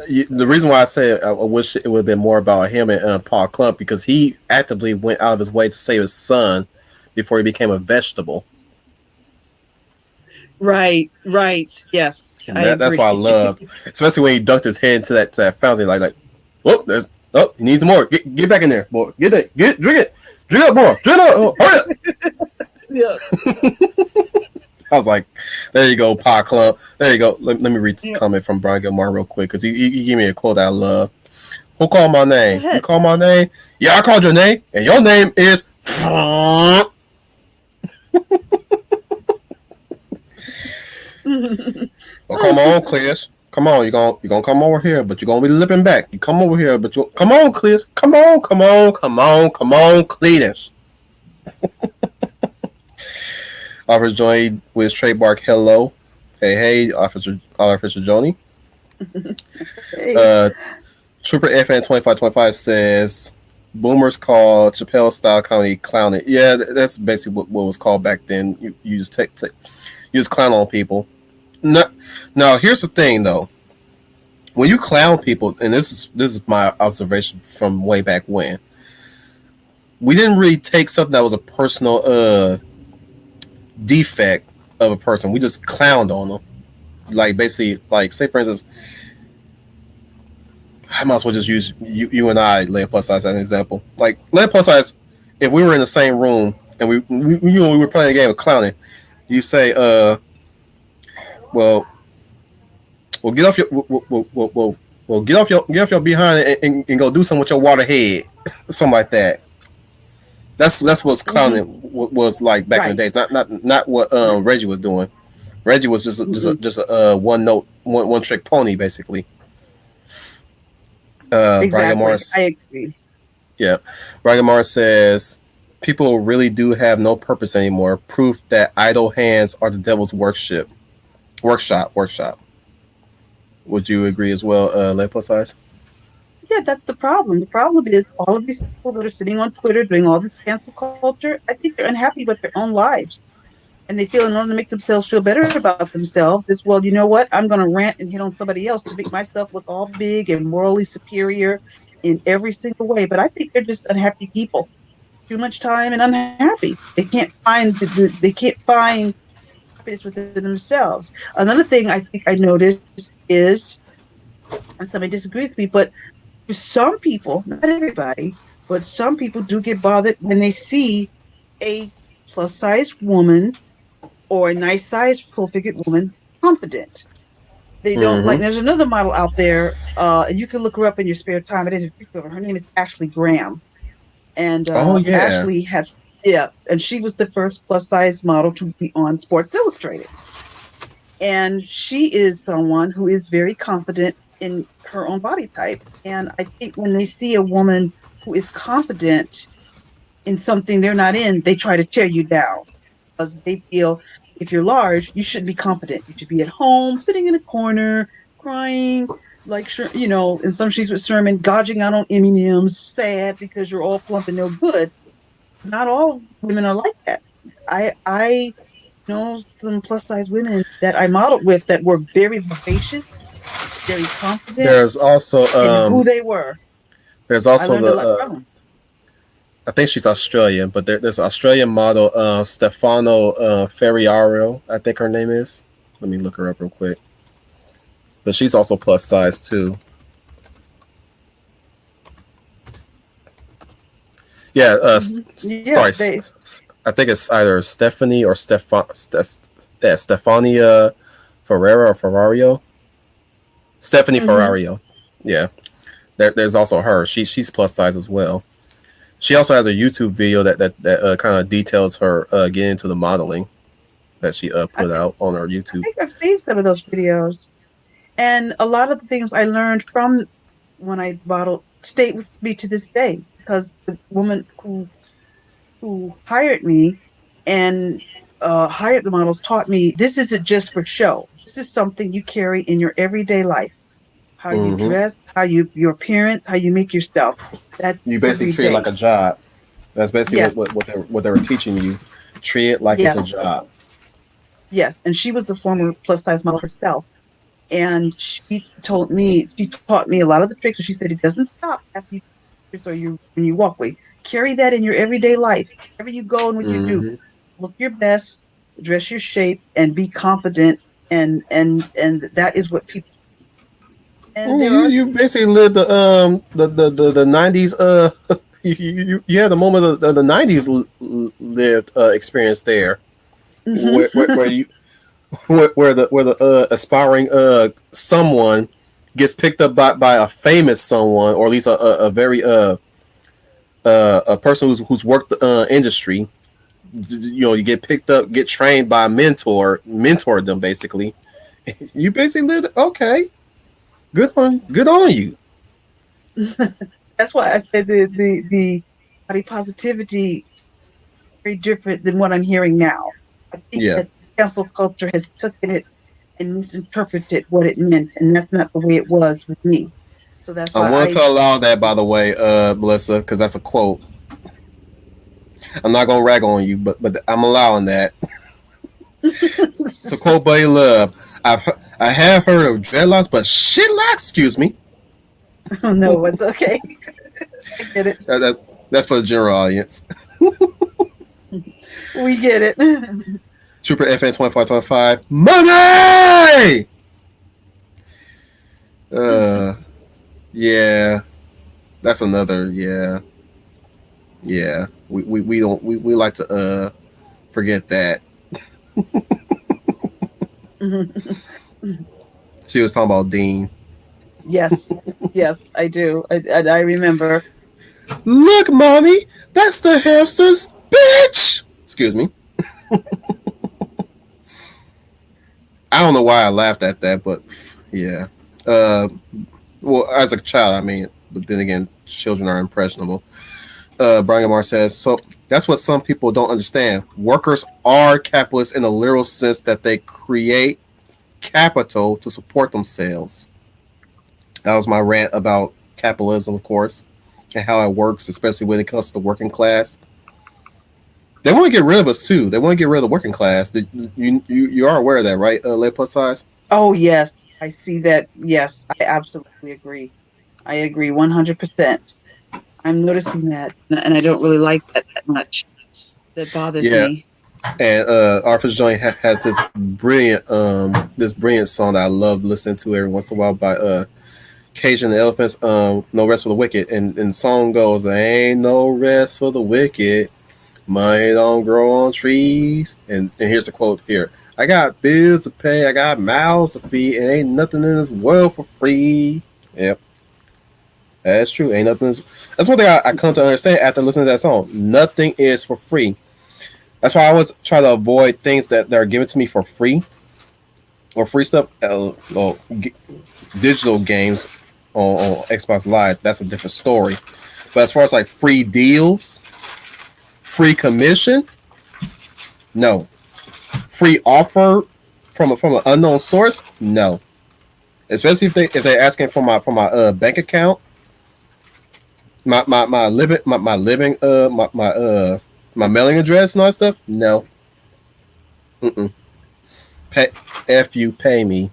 the reason why I say I wish it would have been more about him and Paul Clump because he actively went out of his way to save his son before he became a vegetable. right, yes, And I that's what I agree. love, especially when he dunked his head into that fountain, like, he needs more. Get back in there, boy. Drink up more, drink up, hurry up. Yeah. I was like, there you go, Pa Club. There you go. Let me read this comment from Brian Gilmore real quick because he gave me a quote I love. Who called my name? You called my name? Yeah, I called your name, and your name is. Well, come on, Clears. Come on, you gonna come over here, but you're gonna be lipping back. You come over here, but you come on, Clears. Come on, Clears. Officer Johnny with his trademark hello. Hey, Officer Johnny. Hey. Trooper FN 2525 says boomers call Chappelle style comedy clowning. Yeah, that's basically what was called back then. You just you just clown on people. Now here's the thing though. When you clown people, and this is my observation from way back when, we didn't really take something that was a personal defect of a person. We just clowned on them. Like basically, like say for instance, I might as well just use you and I, Leaiplussize, as an example. Like Leaiplussize, if we were in the same room and we were playing a game of clowning, you say, well, get off your get off your behind and go do something with your water head, something like that. That's what's clowning was like back in the days. Not what Reggie was doing. Reggie was just a one trick pony basically. Brian Exactly. Morris. I agree. Yeah, Brian Morris says people really do have no purpose anymore. Proof that idle hands are the devil's worship. Workshop. Would you agree as well, Leaiplussize? Yeah, that's the problem. The problem is all of these people that are sitting on Twitter doing all this cancel culture, I think they're unhappy with their own lives. And they feel in order to make themselves feel better about themselves is, well, you know what? I'm going to rant and hit on somebody else to make myself look all big and morally superior in every single way. But I think they're just unhappy people. Too much time and unhappy. They can't find happiness within themselves. Another thing I think I noticed is, and somebody disagrees with me, but for some people, not everybody, but some people do get bothered when they see a plus size woman or a nice sized full figured woman confident. They don't like, Mm-hmm. there's another model out there, and you can look her up in your spare time. I didn't picture of her. Her name is Ashley Graham. And Oh yeah. Ashley had, yeah, and she was the first plus size model to be on Sports Illustrated. And she is someone who is very confident in her own body type. And I think when they see a woman who is confident in something they're not in, they try to tear you down because they feel if you're large, you shouldn't be confident. You should be at home, sitting in a corner, crying, like, in some sheets with Sherman, gouging out on M&Ms, sad because you're all plump and no good. Not all women are like that. I know some plus size women that I modeled with that were very vivacious, very confident There's also in who they were. there's I also learned a lot the from them. I think she's Australian, but there's an Australian model, Stefano Ferriaro, I think her name is. Let me look her up real quick. But she's also plus size too. Yeah, Yeah, sorry, I think it's either Stephanie or Stefania Ferrera or Ferrario. Stephanie mm-hmm. Ferrario. Yeah, there's also her. She's plus size as well. She also has a YouTube video that kind of details her getting into the modeling that she I put think out on her I YouTube. think I've seen some of those videos, and a lot of the things I learned from when I modeled stayed with me to this day because the woman who hired me and hired the models taught me this isn't just for show. This is something you carry in your everyday life. How you Mm-hmm. dress, your appearance, how you make yourself. That's You basically every treat it day. like a job. That's basically Yes, what they were teaching you. Treat it like it's a yes, job. yes. And she was the former plus size model herself. And she taught me a lot of the tricks. And she said it doesn't stop after you or you when you walk away. Carry that in your everyday life. Wherever you go and what you do, Mm-hmm. look your best, dress your shape, and be confident. And that is what people. And there are You basically lived the 90s you had the moment of the 90s lived experience there where mhm. you where the aspiring someone gets picked up by a famous someone or at least a very a person who's worked the industry. You know, you get picked up, get trained by a mentor them basically. You basically lived okay. Good on you. That's why I said the body positivity very different than what I'm hearing now. I think Yeah. that cancel culture has taken it and misinterpreted what it meant, and that's not the way it was with me. So that's I'm why willing I. to allow that, by the way, Melissa, because that's a quote. I'm not gonna rag on you, but I'm allowing that. To quote Buddy Love, I have heard of dreadlocks, but shitlocks. Excuse me. Oh no, it's okay. I get it. That's for the general audience. We get it. Trooper FN 2525. Money. Uh, yeah, that's another. Yeah, yeah. We don't we like to forget that. She was talking about Dean. Yes, yes, I do. I remember. Look, mommy, that's the hamster's bitch. Excuse me. I don't know why I laughed at that, but yeah. Uh, well, as a child, I mean, but then again, children are impressionable. Brian Gamar says, so that's what some people don't understand. Workers are capitalists in the literal sense that they create capital to support themselves. That was my rant about capitalism, of course, and how it works, especially when it comes to the working class. They want to get rid of us too. They want to get rid of the working class. You are aware of that, right? Leaiplussize? Oh, yes, I see that. Yes, I absolutely agree. I agree 100%. I'm noticing that, and I don't really like that much. That bothers Yeah. me. And Arthur's Joint has this brilliant song that I love listening to every once in a while by Cajun the Elephants, No Rest for the Wicked. And the song goes, there ain't no rest for the wicked. Money don't grow on trees. And here's the quote here. I got bills to pay. I got mouths to feed. And ain't nothing in this world for free. Yep. That's true. Ain't nothing. That's one thing I come to understand after listening to that song. Nothing is for free. That's why I always try to avoid things that are given to me for free. Or free stuff. Digital games on Xbox Live. That's a different story. But as far as like free deals, free commission, no. Free offer from an unknown source, no. Especially if they're asking for my bank account, my mailing address and all that stuff, no. Pay me.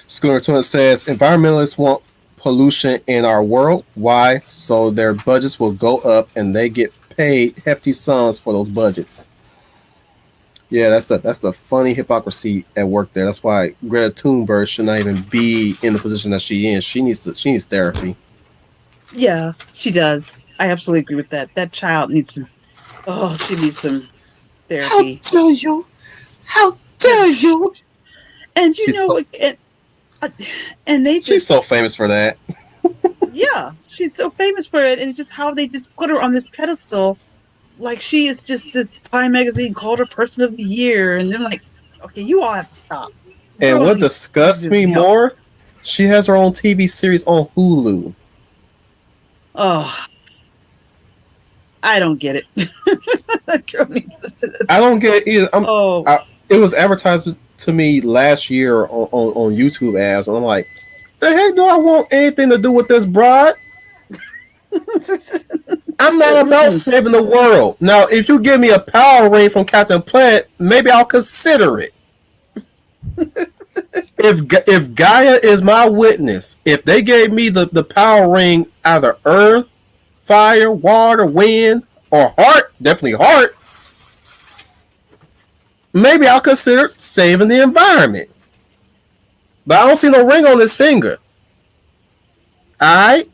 Schooner Twin says environmentalists want pollution in our world. Why? So their budgets will go up and they get paid hefty sums for those budgets. Yeah, that's the funny hypocrisy at work there. That's why Greta Thunberg should not even be in the position that she is. She needs therapy. Yeah, she does. I absolutely agree with that. That child needs some. Oh, she needs some therapy. How dare you? How dare you? And and they just, she's so famous for that. Yeah, she's so famous for it, and it's just how they just put her on this pedestal, like she is just this Time magazine called her Person of the Year, and they're like, okay, you all have to stop. And what disgusts me more, she has her own TV series on Hulu. Oh, I don't get it. That girl needs to... I don't get it either. It was advertised to me last year on YouTube ads, and I'm like, the heck do I want anything to do with this broad? I'm not about saving the world. Now, if you give me a power ring from Captain Planet, maybe I'll consider it. If Gaia is my witness, if they gave me the power ring, either earth, fire, water, wind, or heart, definitely heart, maybe I'll consider saving the environment. But I don't see no ring on his finger. Alright?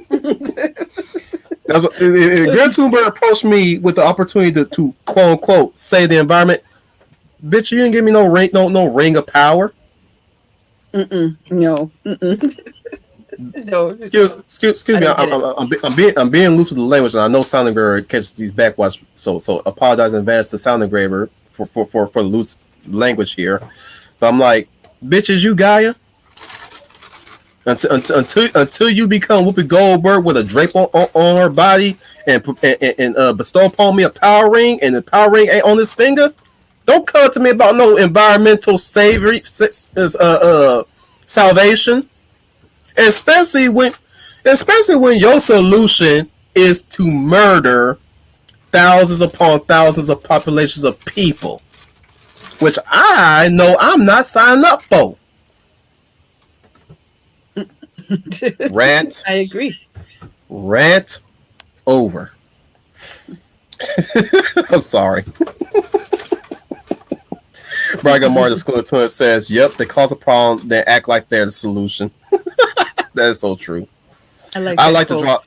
If Greta Thunberg approached me with the opportunity to quote unquote save the environment, bitch, you didn't give me no ring of power. No. No. Excuse me. I'm being loose with the language, and I know Sound Engraver catches these backwash, so apologize in advance to Sound Engraver for the loose language here. But I'm like, bitches, you Gaia. Until you become Whoopi Goldberg with a drape on her body and bestow upon me a power ring, and the power ring ain't on his finger, don't come to me about no environmental salvation. Especially when your solution is to murder thousands upon thousands of populations of people, which I know I'm not signing up for. Rant. I agree. Rant over. I'm sorry. Braga Martin School of Twin says, yep, they cause a problem, they act like they're the solution. That is so true. I like to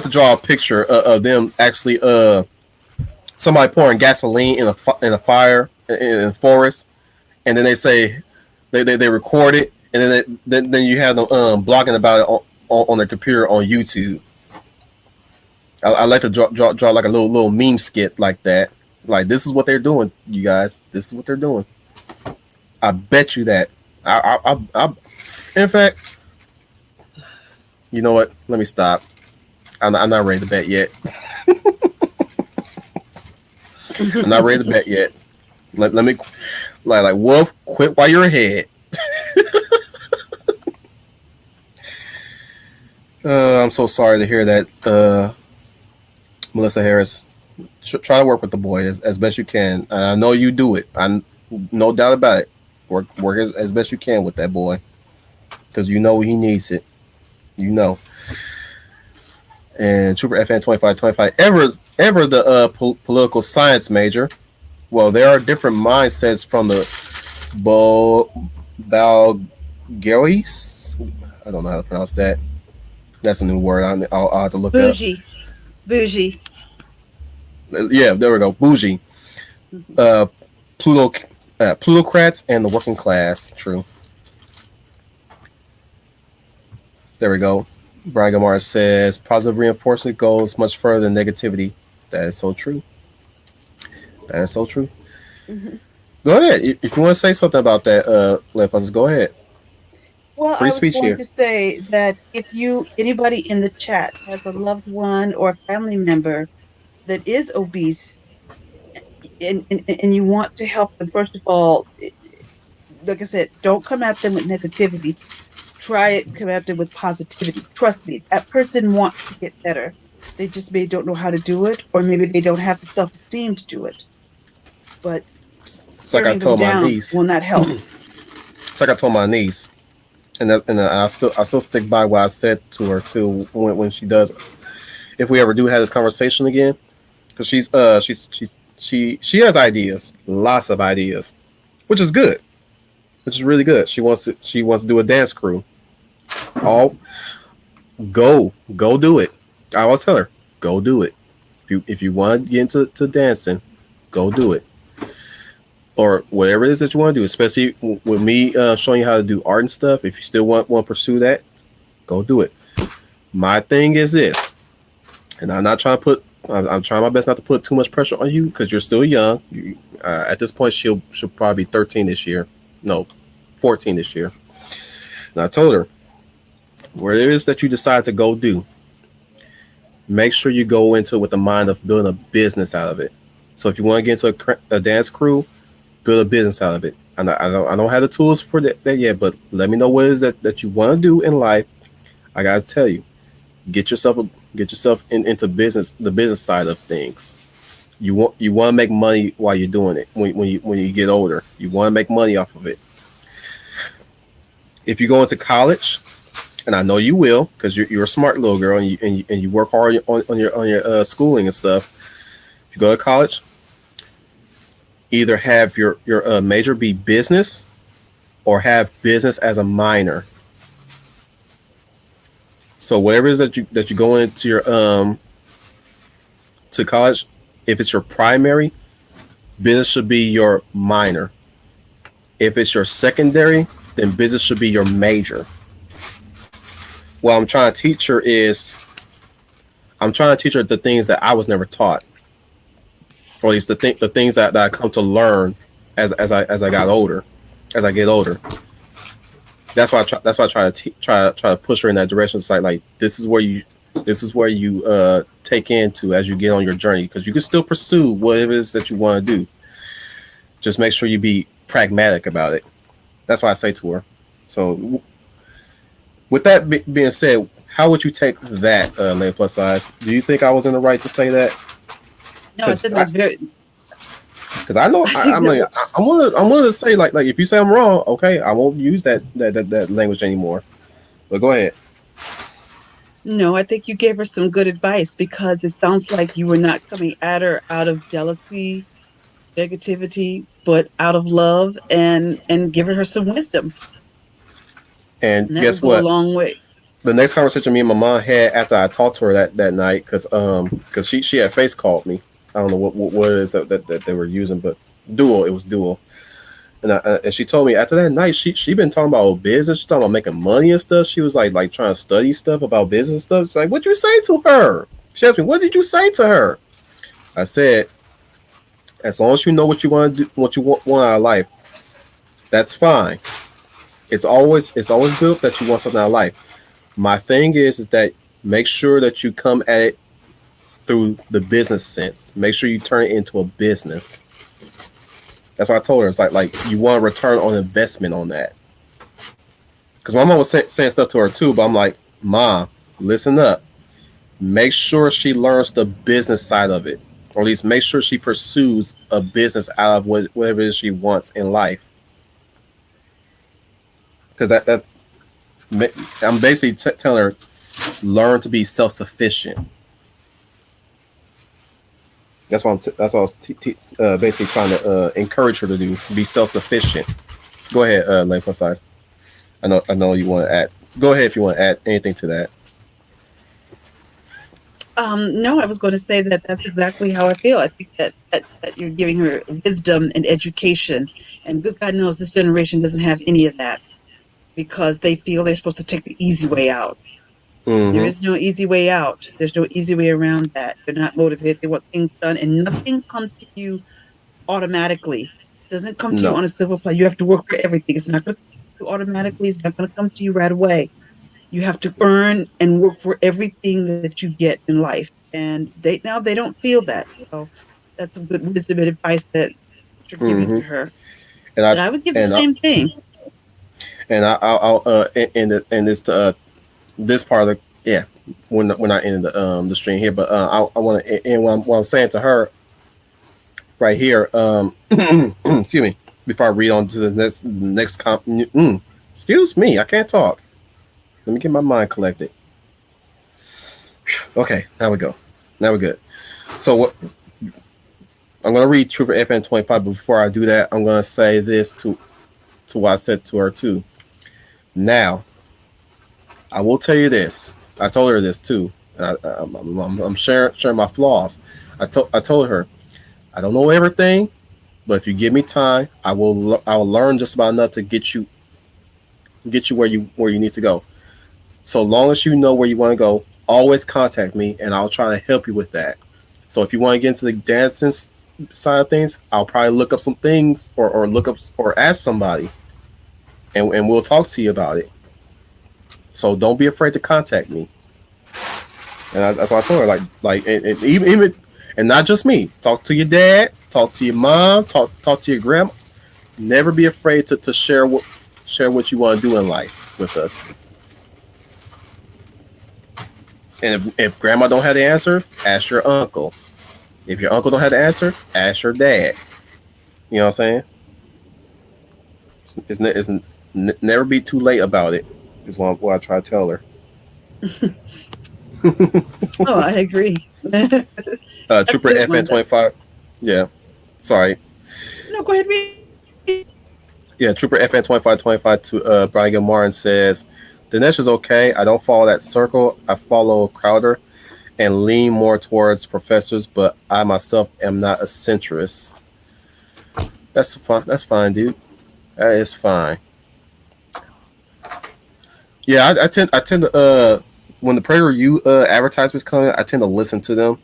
draw a picture of them actually somebody pouring gasoline in a fire in a forest, and then they say they record it, and then you have them blogging about it on their computer on YouTube. I like to draw like a little meme skit like that. Like, this is what they're doing, you guys. This is what they're doing. I bet you that. In fact, You know what? Let me stop. I'm not ready to bet yet. I'm not ready to bet yet. Let me like Wolf, quit while you're ahead. I'm so sorry to hear that, Melissa Harris. Try to work with the boy as best you can. I know you do it. I no doubt about it. Work as best you can with that boy because you know he needs it. You know. And Trooper FN 2525 ever the political science major. Well, there are different mindsets from the Balgaris. I don't know how to pronounce that. That's a new word. I'll have to look up. Bougie. Bougie. Yeah, there we go. Bougie. Uh, Pluto, plutocrats and the working class. True. There we go. Brian Gamar says positive reinforcement goes much further than negativity. That is so true. That is so true. Mm-hmm. Go ahead. If you want to say something about that, Leaiplussize, go ahead. Well, Free I was speech going here. to say that if anybody in the chat has a loved one or a family member that is obese and you want to help them, first of all, like I said, don't come at them with negativity. Try it, come at them with positivity. Trust me, that person wants to get better. They just maybe don't know how to do it, or maybe they don't have the self-esteem to do it. But It's like I tearing them told my down niece. will not help. It's like I told my niece, and I still stick by what I said to her too when she does. If we ever do have this conversation again, because she has ideas, lots of ideas, which is good, which is really good. She wants to do a dance crew. All go do it. I always tell her, go do it. If you want to get into dancing, go do it. Or whatever it is that you want to do, especially with me showing you how to do art and stuff. If you still want to pursue that, go do it. My thing is this, and I'm not trying to put. I'm trying my best not to put too much pressure on you because you're still young. At this point, she'll probably be 13 this year. No, 14 this year. And I told her, where it is that you decide to go do, make sure you go into it with the mind of building a business out of it. So if you want to get into a dance crew, build a business out of it. I don't have the tools for that yet, but let me know what it is that you want to do in life. I gotta tell you, get yourself into business, the business side of things. You want to make money while you're doing it. When you get older, you want to make money off of it. If you go into college, and I know you will, because you're a smart little girl and you work hard on your schooling and stuff. If you go to college, either have your major be business or have business as a minor. So whatever it is that you go into your to college, if it's your primary, business should be your minor. If it's your secondary, then business should be your major. What I'm trying to teach her is I'm trying to teach her the things that I was never taught. Or at least the things that I come to learn as I got older, as I get older. That's why I try to push her in that direction. It's like this is where you take into as you get on your journey, because you can still pursue what it is that you want to do. Just make sure you be pragmatic about it. That's why I say to her. So, with that being said, how would you take that, Leaiplussize? Do you think I was in the right to say that? No, I think it was very. Because I know I'm willing to say like if you say I'm wrong, okay, I won't use that language anymore. But go ahead. No, I think you gave her some good advice because it sounds like you were not coming at her out of jealousy, negativity, but out of love and giving her some wisdom. And And that will guess go a what? long way. The next conversation me and my mom had after I talked to her that night, because she had face called me. I don't know what it is that they were using, but Dual, it was Dual. And she told me after that night she been talking about business. She's talking about making money and stuff. She was like trying to study stuff about business stuff. It's like, what'd you say to her? She asked me, what did you say to her? I said, as long as you know what you want to do, what you want out of life, that's fine. It's always good that you want something out of life. My thing is that make sure that you come at it through the business sense. Make sure you turn it into a business. That's what I told her. It's like you want a return on investment on that. Because my mom was saying stuff to her too, but I'm like, Mom, listen up. Make sure she learns the business side of it, or at least make sure she pursues a business out of whatever it is she wants in life. Because that I'm basically telling her, learn to be self sufficient. That's what I was basically trying to encourage her to do. Be self sufficient. Go ahead, Leaiplussize. I know you want to add. Go ahead if you want to add anything to that. No, I was going to say that that's exactly how I feel. I think that you're giving her wisdom and education, and good God knows this generation doesn't have any of that because they feel they're supposed to take the easy way out. There Mm-hmm. is no easy way out. There's no easy way around that. They're not motivated. They want things done, and nothing comes to you automatically. It doesn't come to you No, on a silver platter. You have to work for everything. It's not going to come to you automatically. It's not going to come to you right away. You have to earn and work for everything that you get in life. And they don't feel that. So that's some good wisdom and advice that you're giving mm-hmm. to her. and I And I would give the and I, same thing. I'll in this part of the yeah, we're not in the stream here, but I want to end what I'm saying to her right here. Excuse me, before I read on to the next excuse me, I can't talk. Let me get my mind collected. Okay, now we go. Now we're good. So what I'm gonna read Trooper FN 25, but before I do that, I'm gonna say this to what I said to her too. Now, I will tell you this. I told her this too. I'm sharing my flaws. I told her I don't know everything, but if you give me time, I will learn just about enough to get you where you need to go. So long as you know where you want to go, always contact me, and I'll try to help you with that. So if you want to get into the dancing side of things, I'll probably look up some things or look up or ask somebody, and we'll talk to you about it. So don't be afraid to contact me. And that's what I told her. And even and not just me. Talk to your dad. Talk to your mom. Talk to your grandma. Never be afraid to share what you want to do in life with us. And if grandma don't have the answer, ask your uncle. If your uncle don't have the answer, ask your dad. You know what I'm saying? It's never be too late about it. Is what I try to tell her. Oh, I agree. That's Trooper good, FN Wanda. 25. Yeah. Sorry. No, go ahead, read. Yeah, Trooper FN 2525 to Brian Gilmartin says, Dinesh is okay. I don't follow that circle. I follow Crowder and lean more towards professors, but I myself am not a centrist. That's fine. That's fine, dude. That is fine. Yeah, I tend to when the prayer review advertisements come, I tend to listen to them.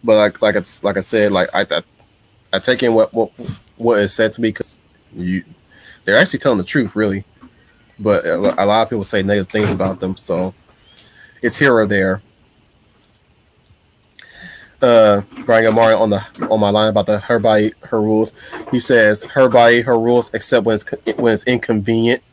But like I said, I take in what is said to me because you they're actually telling the truth, really. But a lot of people say negative things about them, so it's here or there. Brian Amari on my line about the her body her rules. He says her body her rules, except when it's inconvenient.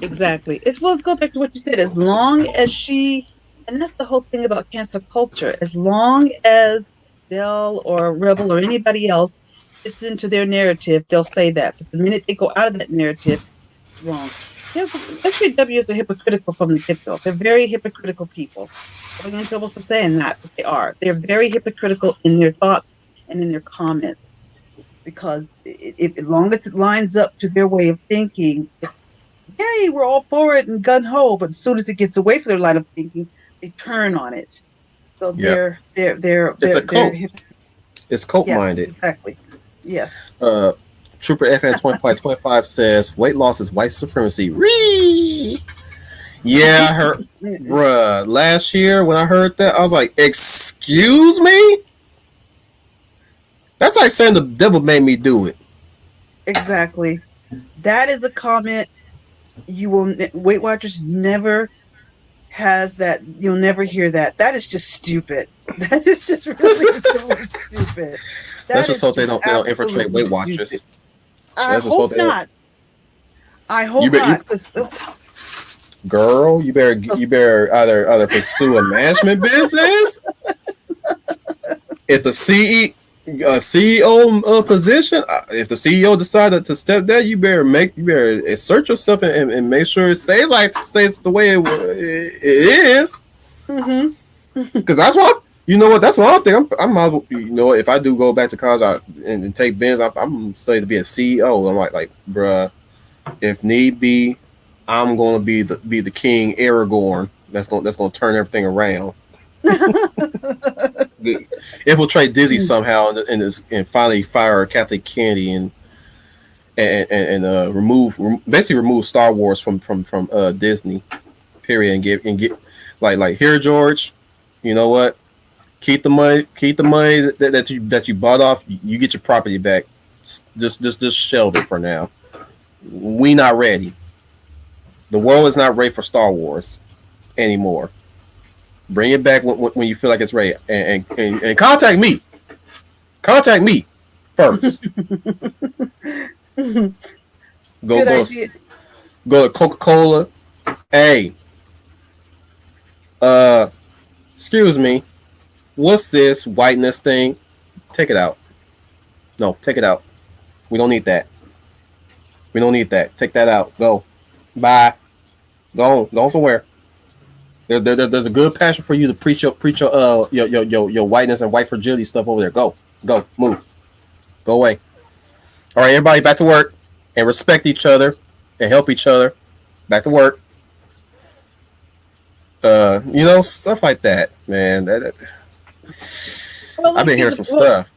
Exactly. Let's go back to what you said. As long as and that's the whole thing about cancel culture. As long as Dell or Rebel or anybody else fits into their narrative, they'll say that. But the minute they go out of that narrative, it's wrong. SJWs are hypocritical from the get-go. They're very hypocritical people. I'm in trouble for saying that, but they are. They're very hypocritical in their thoughts and in their comments because if as long as it lines up to their way of thinking, it's yay, we're all for it and gun ho. But as soon as it gets away from their line of thinking, they turn on it. So Yeah, it's a cult. It's cult yes, minded. exactly. Yes. Uh, Trooper FN 2525 says weight loss is white supremacy. Ree! Yeah, I heard, bruh. Last year when I heard that, I was like, "Excuse me." That's like saying the devil made me do it. Exactly. That is a comment Weight Watchers never has that. You'll never hear that. That is just stupid. That is just really, really stupid. Let's That just is hope just they don't infiltrate absolutely Weight stupid. Watchers. I Let's just hope hope they don't. not. I You hope bet not. you, girl. You better either pursue a management business. If the CEO position, if the CEO decided to step down, you better assert yourself and make sure it stays the way it is. Mm-hmm. Because that's what you know what that's what I think. I'm might as well, you know, if I do go back to college and take bins, I'm studying to be a CEO. I'm like bruh, if need be, I'm gonna be the King Aragorn. That's gonna turn everything around. Infiltrate Disney somehow and finally fire Kathleen Kennedy and basically remove Star Wars from Disney. Period. And get like here, George. You know what? Keep the money that you bought off. You get your property back. Just shelve it for now. We not ready. The world is not ready for Star Wars anymore. Bring it back when you feel like it's ready, and contact me. Contact me first. Good Go go idea. go to Coca-Cola. Hey, uh, excuse me. What's this whiteness thing? Take it out. No, take it out. We don't need that. We don't need that. Take that out. Go. Bye. Go on somewhere. There's a good passion for you to preach your whiteness and white fragility stuff over there. Go, move, go away. All right, everybody, back to work and respect each other and help each other. Back to work. Stuff like that, man. Well, I've like been hearing you, some well, stuff.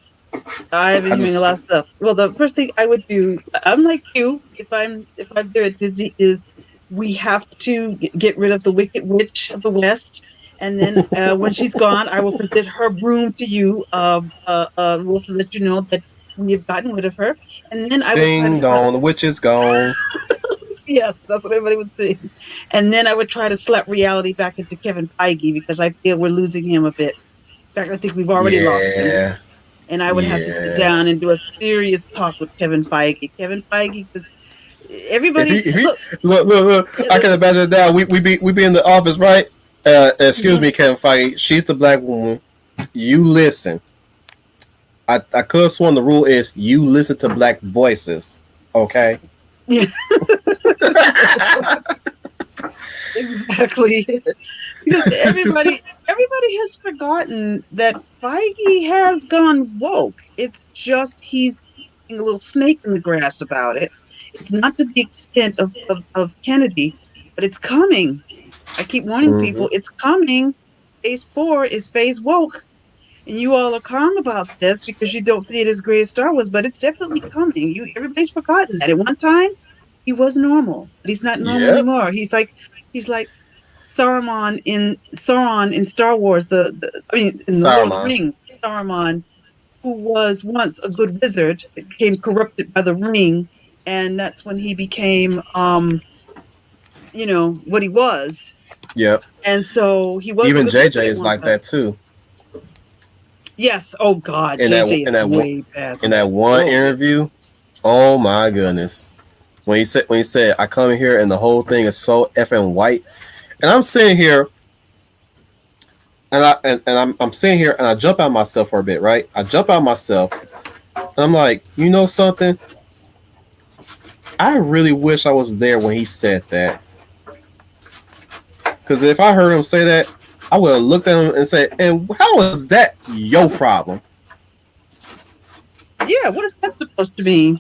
I've been I hearing a just lot of stuff. Well, the first thing I would do, unlike you, if I'm there at Disney, is we have to get rid of the Wicked Witch of the West, and then when she's gone, I will present her broom to you. Will to let you know that we have gotten rid of her, and then I would try to ding dong, the witch is gone. yes, that's what everybody would say, and then I would try to slap reality back into Kevin Feige because I feel we're losing him a bit. In fact, I think we've already lost him Yeah, and I would have to sit yeah. down and do a serious talk with Kevin Feige. Kevin Feige, because If he everybody's if he look. look, I can imagine that we be in the office, right? Excuse Mhm. me, Kevin Feige. She's the black woman. You listen. I could have sworn the rule is you listen to black voices. Okay. Yeah, exactly. Because everybody has forgotten that Feige has gone woke. It's just he's being a little snake in the grass about it. It's not to the extent of Kennedy, but it's coming. I keep warning Mm-hmm. people, it's coming. Phase 4 is phase woke. And you all are calm about this because you don't see it as great as Star Wars, but it's definitely coming. Everybody's forgotten that at one time he was normal, but he's not normal Yep. anymore. He's like Sauron in Star Wars. I mean in the Lord of the Saruman. Rings, Saruman, who was once a good wizard, became corrupted by the ring, and that's when he became what he was. Yep. And so he was a Even good wizard JJ at is one like time. that too. Yes. Oh God, In that JJ is in that one way past in that. that one Oh yeah. interview. Oh my goodness. When he said I come here and the whole thing is so effing white, and I'm sitting here and I'm sitting here and I jump out myself for a bit, right? I jump out myself and I'm like, you know something? I really wish I was there when he said that. Because if I heard him say that, I would have looked at him and said, and how is that your problem? Yeah, what is that supposed to mean?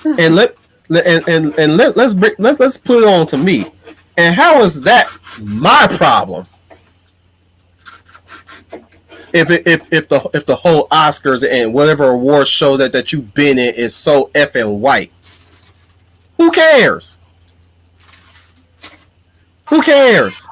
And let's put it on to me. And how is that my problem? If the whole Oscars and whatever award show that you've been in is so effing white, who cares? Who cares?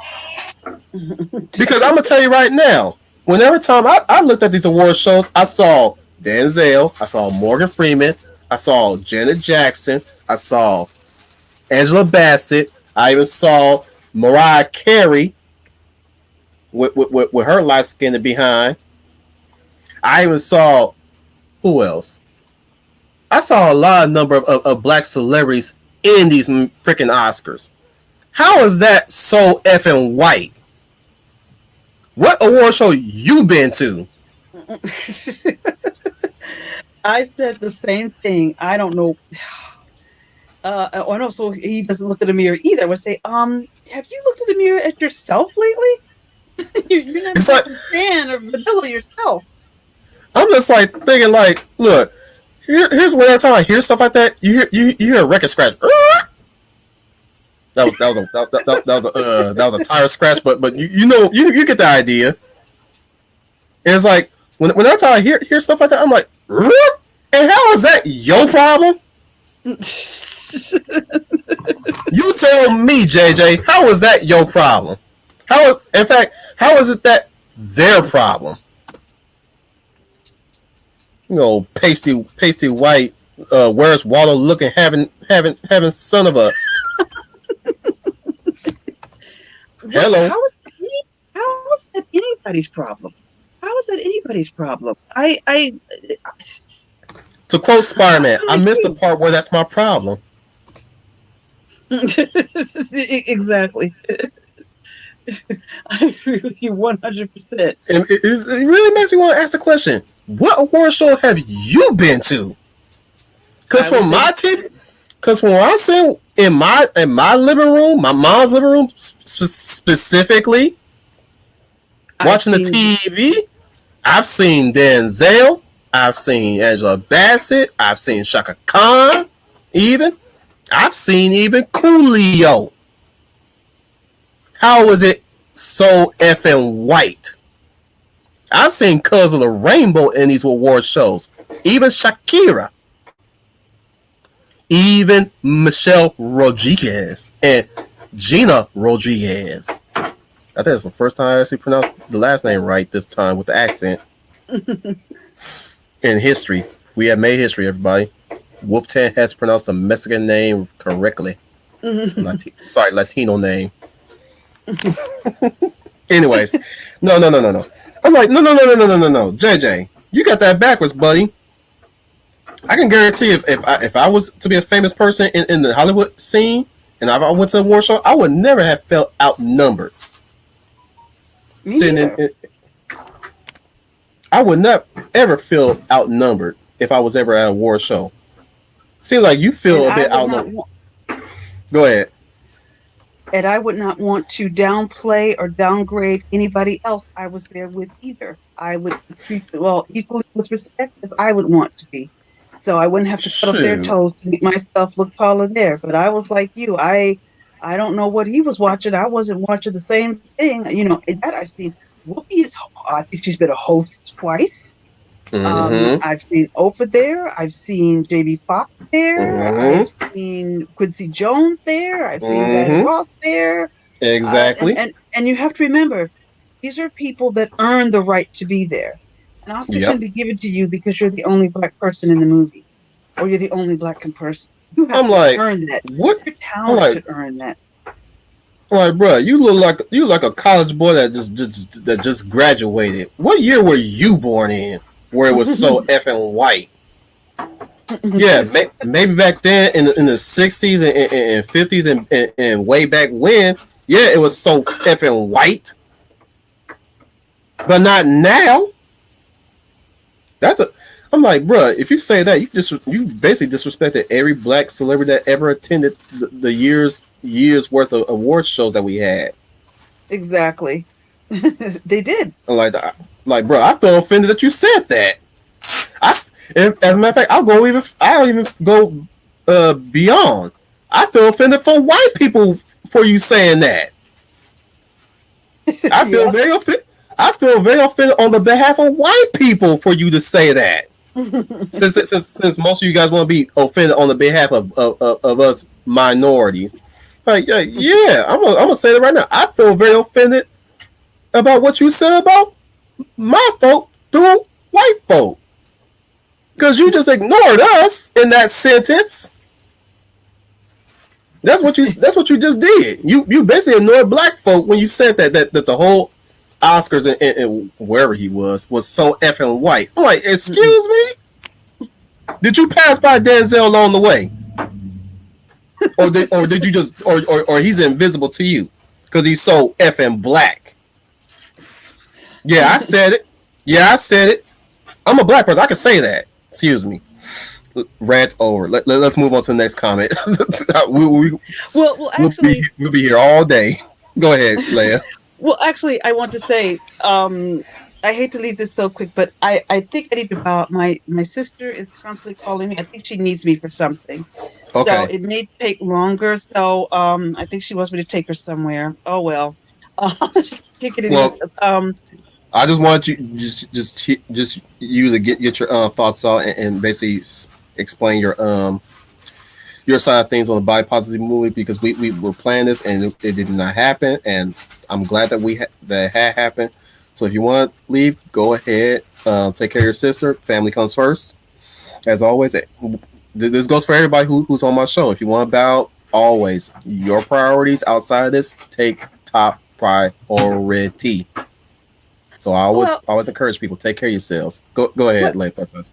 Because I'm gonna tell you right now, whenever time I looked at these award shows, I saw Denzel, I saw Morgan Freeman, I saw Janet Jackson, I saw Angela Bassett. I even saw Mariah Carey with her light skin behind. I even saw who else? I saw a lot of number of black celebrities in these freaking Oscars. How is that so effing white? What award show you been to? I said the same thing. I don't know. And also, he doesn't look in the mirror either. I would say, have you looked in the mirror at yourself lately? You're not It's like exactly fan or vanilla yourself. I'm just like thinking like, look, here's where every time I hear stuff like that, you hear a record scratch. That was a tire scratch, but you know you get the idea. And it's like when every time I hear stuff like that, I'm like, and how is that your problem? You tell me, JJ, how is that your problem? In fact, how is it that their problem? You know, pasty white, where's Waldo looking, having son of a. Hello. How is that anybody's problem? How is that anybody's problem? To quote Spider-Man, I missed the part where that's my problem. Exactly. I agree with you 100%. And it really makes me want to ask the question: what award show have you been to? Because from my TV, because from what I'm saying in my living room, my mom's living room specifically, watching the TV, I've seen Denzel, I've seen Angela Bassett, I've seen Shaka Khan, I've seen even Coolio. How is it so effing white? I've seen Colors of the Rainbow in these award shows. Even Shakira. Even Michelle Rodriguez and Gina Rodriguez. I think it's the first time I actually pronounced the last name right this time with the accent. In history. We have made history, everybody. Wolf 10 has pronounced a Mexican name correctly. Latino name. Anyways, no. I'm like, no. JJ, you got that backwards, buddy. I can guarantee if I was to be a famous person in the Hollywood scene and I went to a award show, I would never have felt outnumbered. I would not ever feel outnumbered if I was ever at an award show. Seems like you feel a bit outnumbered. Go ahead. And I would not want to downplay or downgrade anybody else I was there with either. I would treat equally with respect as I would want to be. So I wouldn't have to cut up their toes to make myself look taller there. But I was like you. I don't know what he was watching. I wasn't watching the same thing. You know, that I've seen. Whoopi I think she's been a host twice. Mm-hmm. I've seen Oprah there. I've seen J.B. Fox there. Mm-hmm. I've seen Quincy Jones there. I've seen Diana Ross there. Exactly. And you have to remember, these are people that earn the right to be there. An Oscar shouldn't be given to you because you're the only black person in the movie, or you're the only black person. You have to earn that. What? Your talent to earn that. I'm like, bro, you look like a college boy that just graduated. What year were you born in? Where it was so effing white. Yeah, maybe back then in the 60s and 50s and way back when, yeah, it was so effing white. But not now. I'm like, bro, if you say that, you basically disrespected every black celebrity that ever attended the years worth of award shows that we had. Exactly. They did. Like, bro, I feel offended that you said that. As a matter of fact, I'll even go beyond. I feel offended for white people for you saying that. I feel very offended. I feel very offended on the behalf of white people for you to say that. since most of you guys want to be offended on the behalf of us minorities. Like, yeah, I'm gonna say that right now. I feel very offended about what you said about my folk through white folk. Because you just ignored us in that sentence. That's what you just did. You basically annoyed black folk when you said that the whole Oscars and wherever he was so effing white. I'm like, excuse me? Did you pass by Denzel along the way? Or did you just or he's invisible to you? Because he's so effing black. Yeah, I said it. Yeah, I said it. I'm a black person. I can say that. Excuse me. Rant over. Let's move on to the next comment. Actually, we'll be here all day. Go ahead, Leia. Well, actually, I want to say, I hate to leave this so quick, but I think I need to bow out. My sister is constantly calling me. I think she needs me for something. Okay. So it may take longer. So I think she wants me to take her somewhere. Oh well. Kick it in. Well, I just want you just you to get your thoughts out and basically explain your side of things on the body positive movie, because we were planning this and it did not happen, and I'm glad that that had happened. So if you want to leave, go ahead. Take care of your sister. Family comes first, as always. This goes for everybody who's on my show. If you want to bow, always your priorities outside of this take top priority. So I always encourage people, take care of yourselves. Go ahead, Leaiplussize.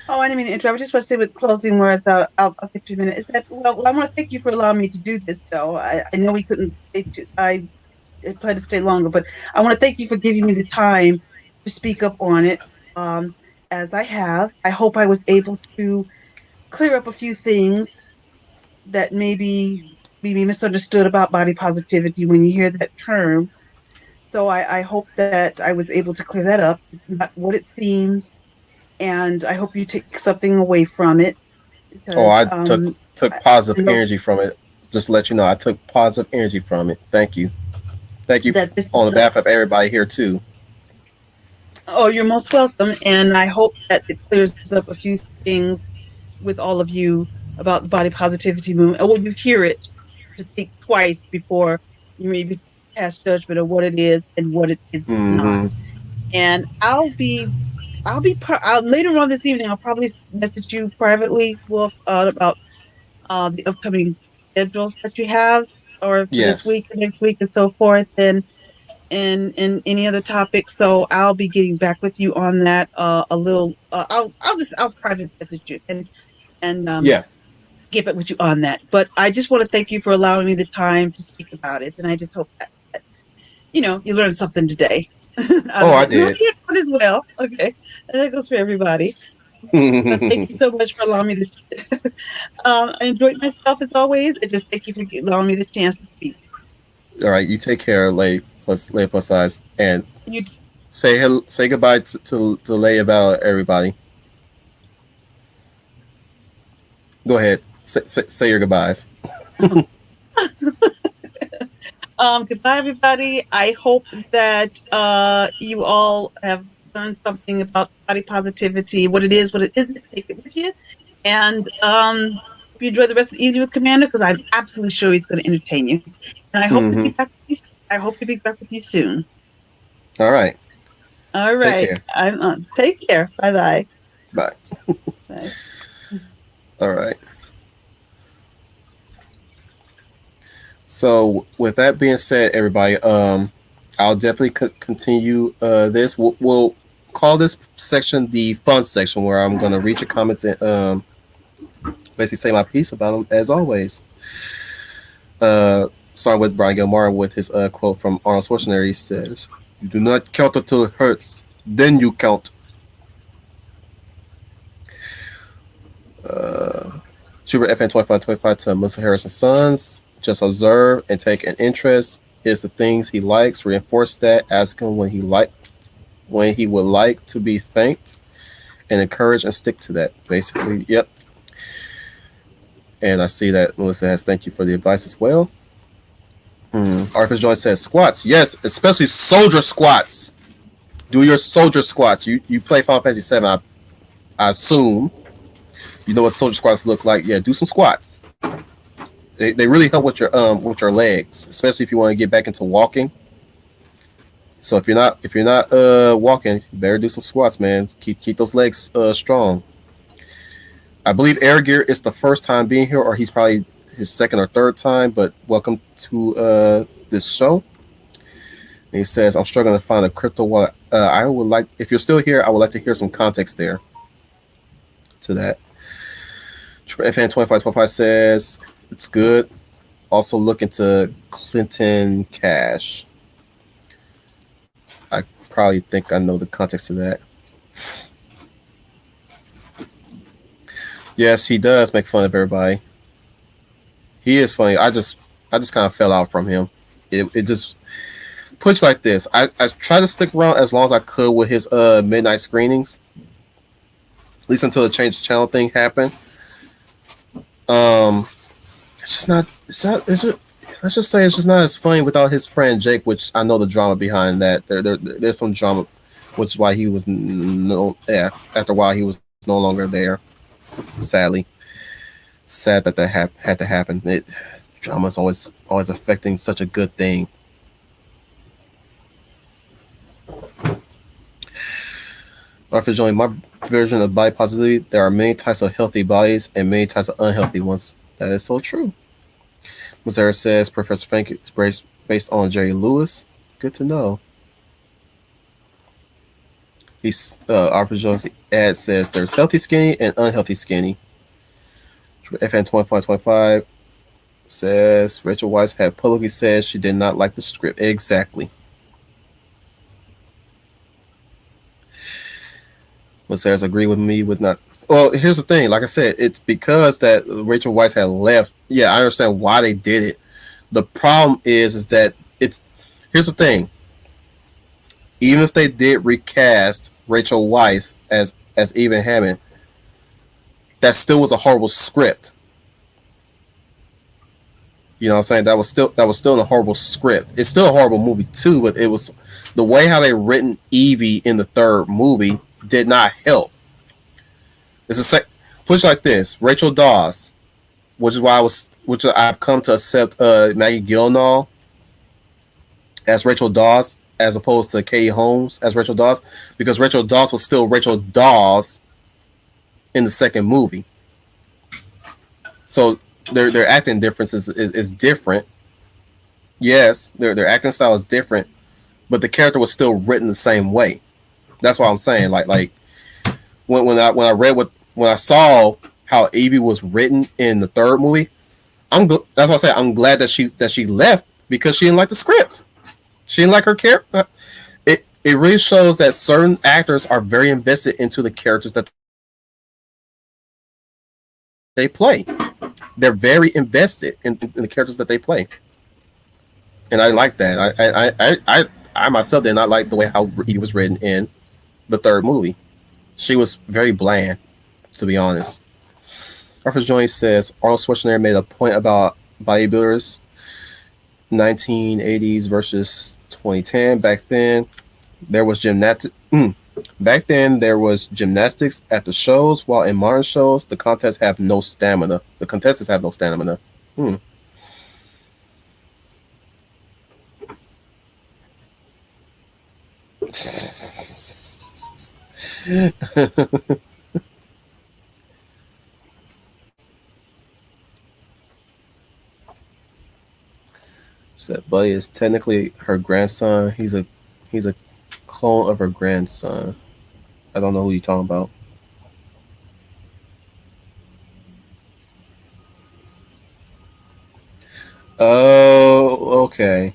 Oh, I didn't mean to interrupt. I just want to say with closing words, I'll get you a minute. Is that I want to thank you for allowing me to do this, though. I know we couldn't stay. I planned to stay longer, but I want to thank you for giving me the time to speak up on it. As I have, I hope I was able to clear up a few things that maybe be misunderstood about body positivity when you hear that term. So I hope that I was able to clear that up. It's not what it seems, and I hope you take something away from it. Because, I took positive energy from it. Just to let you know, I took positive energy from it. Thank you on the behalf of everybody here too. Oh, you're most welcome, and I hope that it clears up a few things with all of you about the body positivity movement. Or when you hear it, to think twice before you maybe pass judgment of what it is and what it is not. And I'll later on this evening. I'll probably message you privately, Wolf, about the upcoming schedules that you have, or this week or next week and so forth, and any other topics. So I'll be getting back with you on that a little. I'll private message you and get back with you on that. But I just want to thank you for allowing me the time to speak about it, and I just hope that you learned something today. I did. As well. Okay, and that goes for everybody. Thank you so much for allowing me to. I enjoyed myself as always. I just thank you for allowing me the chance to speak. All right, you take care, Leaiplussize, and You say goodbye to Leia about everybody. Go ahead, say your goodbyes. Goodbye, everybody. I hope that you all have learned something about body positivity, what it is, what it isn't. Take it with you. And hope you enjoy the rest of the evening with Commander, because I'm absolutely sure he's going to entertain you. And I hope to be back with you. I hope to be back with you soon. All right. All right. Take care. Bye-bye. Bye. Bye. All right. So with that being said, everybody, I'll definitely continue this. We'll call this section the fun section, where I'm going to read your comments and basically say my piece about them, as always. Starting with Brian Gilmore with his quote from Arnold Schwarzenegger. He says, "You do not count until it hurts, then you count." Schubert FN 2525 to Melissa Harrison Sons. Just observe and take an interest. Is the things he likes. Reinforce that. Ask him when he would like to be thanked, and encourage and stick to that. Basically, yep. And I see that Melissa has thank you for the advice as well. Arthur Joy says squats. Yes, especially soldier squats. Do your soldier squats. You play Final Fantasy VII, I assume. You know what soldier squats look like. Yeah, do some squats. They really help with your legs, especially if you want to get back into walking. So if you're not walking, you better do some squats, man. Keep those legs strong. I believe Air Gear is the first time being here, or he's probably his second or third time, but welcome to this show. And he says, I'm struggling to find a crypto wallet. I would like, if you're still here, I would like to hear some context there to that. FN2525 says, it's good. Also look into Clinton Cash. I probably think I know the context to that. Yes, he does make fun of everybody. He is funny. I just kind of fell out from him. It just puts like this. I tried to stick around as long as I could with his midnight screenings, at least until the change channel thing happened. It's just not. It's just, let's just say it's just not as funny without his friend Jake, which I know the drama behind that. There's some drama, which is why he was after a while he was no longer there. Sadly, sad that had to happen. Drama is always affecting such a good thing. After joining my version of body positivity, there are many types of healthy bodies and many types of unhealthy ones. That is so true. Mazera says Professor Frank is based on Jerry Lewis. Good to know. He's Arthur Jones ad says there's healthy skinny and unhealthy skinny. FN2525 says Rachel Weisz had publicly said she did not like the script. Exactly. Mazera's agree with me with not. Well, here's the thing. Like I said, it's because that Rachel Weisz had left. Yeah, I understand why they did it. The problem is that it's. Here's the thing. Even if they did recast Rachel Weisz as Eva Hammond, that still was a horrible script. You know what I'm saying? That was still a horrible script. It's still a horrible movie too, but it was the way how they written Evie in the third movie did not help. It's put it like this: Rachel Dawes, which I've come to accept Maggie Gyllenhaal as Rachel Dawes as opposed to Katie Holmes as Rachel Dawes, because Rachel Dawes was still Rachel Dawes in the second movie. So their acting difference is different. Yes, their acting style is different, but the character was still written the same way. That's what I'm saying. Like when I saw how Evie was written in the third movie, that's what I say. I'm glad that she left because she didn't like the script. She didn't like her character. It really shows that certain actors are very invested into the characters that they play. They're very invested in the characters that they play, and I like that. I myself did not like the way how he was written in the third movie. She was very bland, to be honest. Arthur Jones says Arnold Schwarzenegger made a point about bodybuilders 1980s versus 2010. Back then, there was gymnastics. Back then, there was gymnastics at the shows, while in modern shows, the contestants have no stamina. Said Buddy is technically her grandson. He's a clone of her grandson. I don't know who you're talking about. Oh, okay.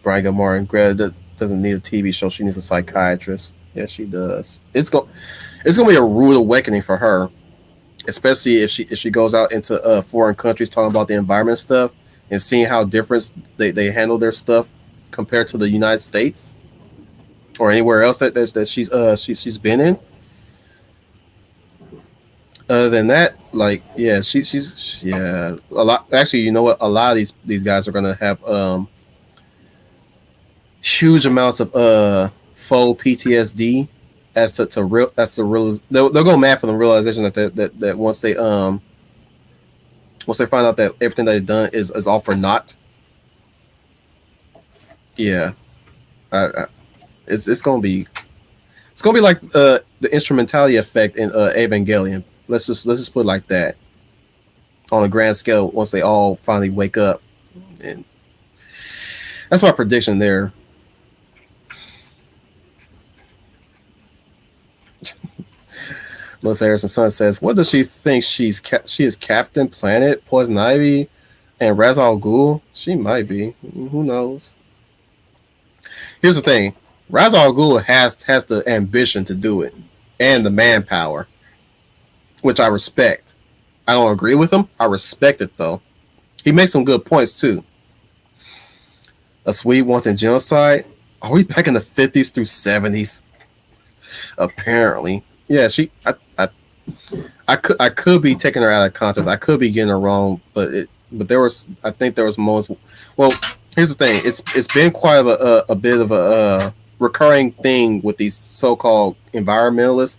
Brian Gilmore and Greta doesn't need a TV show. She needs a psychiatrist. Yeah, she does. It's gonna be a rude awakening for her, especially if she goes out into foreign countries talking about the environment stuff and seeing how different they handle their stuff compared to the United States or anywhere else that she's been in. Other than that, like she's a lot. Actually, you know what? A lot of these guys are gonna have huge amounts of faux PTSD as to real they'll go mad for the realization that once they find out that everything that they've done is all for naught. Yeah, it's gonna be like the instrumentality effect in Evangelion. Let's just put it like that. On a grand scale, once they all finally wake up, and that's my prediction there. Melissa Harrison Son says, "What does she think she is Captain Planet, Poison Ivy, and Ra's al Ghul? She might be. Who knows?" Here's the thing: Ra's al Ghul has the ambition to do it and the manpower, which I respect. I don't agree with him. I respect it though. He makes some good points too. A Swede wanting genocide. Are we back in the 50s through 70s? Apparently, yeah. I could be taking her out of context. I could be getting her wrong, but there was, I think there was moments. Well, here's the thing. It's been quite a bit of a recurring thing with these so-called environmentalists.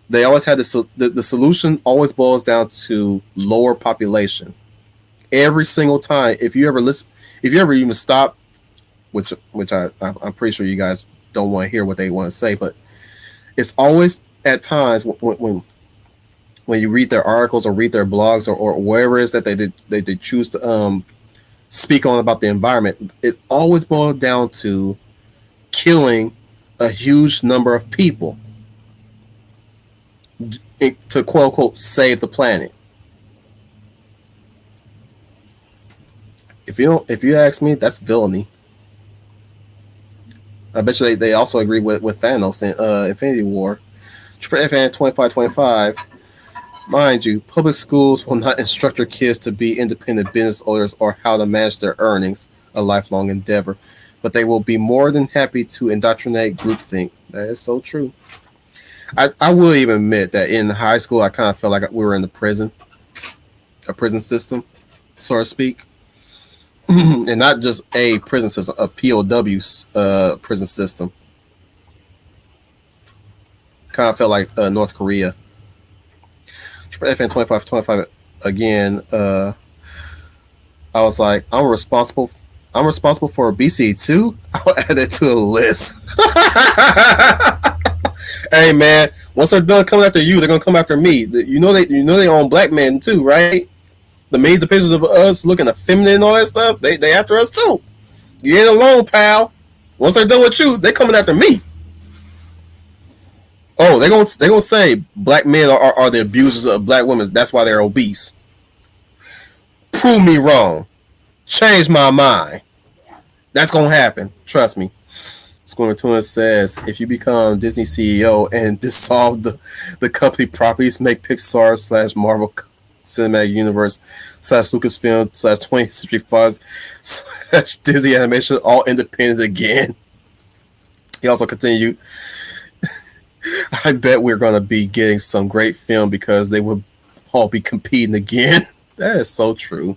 They always had the solution always boils down to lower population. Every single time, if you ever listen, if you ever even stop, which I'm pretty sure you guys don't want to hear what they want to say, but it's always at times when you read their articles or read their blogs or wherever it is that they choose to speak on about the environment, it always boils down to killing a huge number of people to quote unquote save the planet. If you ask me, that's villainy. I bet you they also agree with Thanos in Infinity War. FN 2525. Mind you, public schools will not instruct their kids to be independent business owners or how to manage their earnings, a lifelong endeavor. But they will be more than happy to indoctrinate groupthink. That is so true. I will even admit that in high school, I kind of felt like we were in a prison system, so to speak. And not just a prison system, a POW prison system. Kind of felt like North Korea. FN 2525 again. I was like, I'm responsible for BC too. I'll add it to the list. Hey man, once they're done coming after you, they're gonna come after me. You know they own black men too, right? The pictures of us looking effeminate and all that stuff. They after us too. You ain't alone, pal. Once they're done with you, they coming after me. Oh, they gonna say black men are the abusers of black women. That's why they're obese. Prove me wrong. Change my mind. That's gonna happen. Trust me. Scoring Tuna says, if you become Disney CEO and dissolve the company properties, make Pixar / Marvel Cinematic Universe / Lucasfilm / 20th Century Fox / Disney Animation all independent again. He also continued, I bet we're going to be getting some great film because they would all be competing again. That is so true.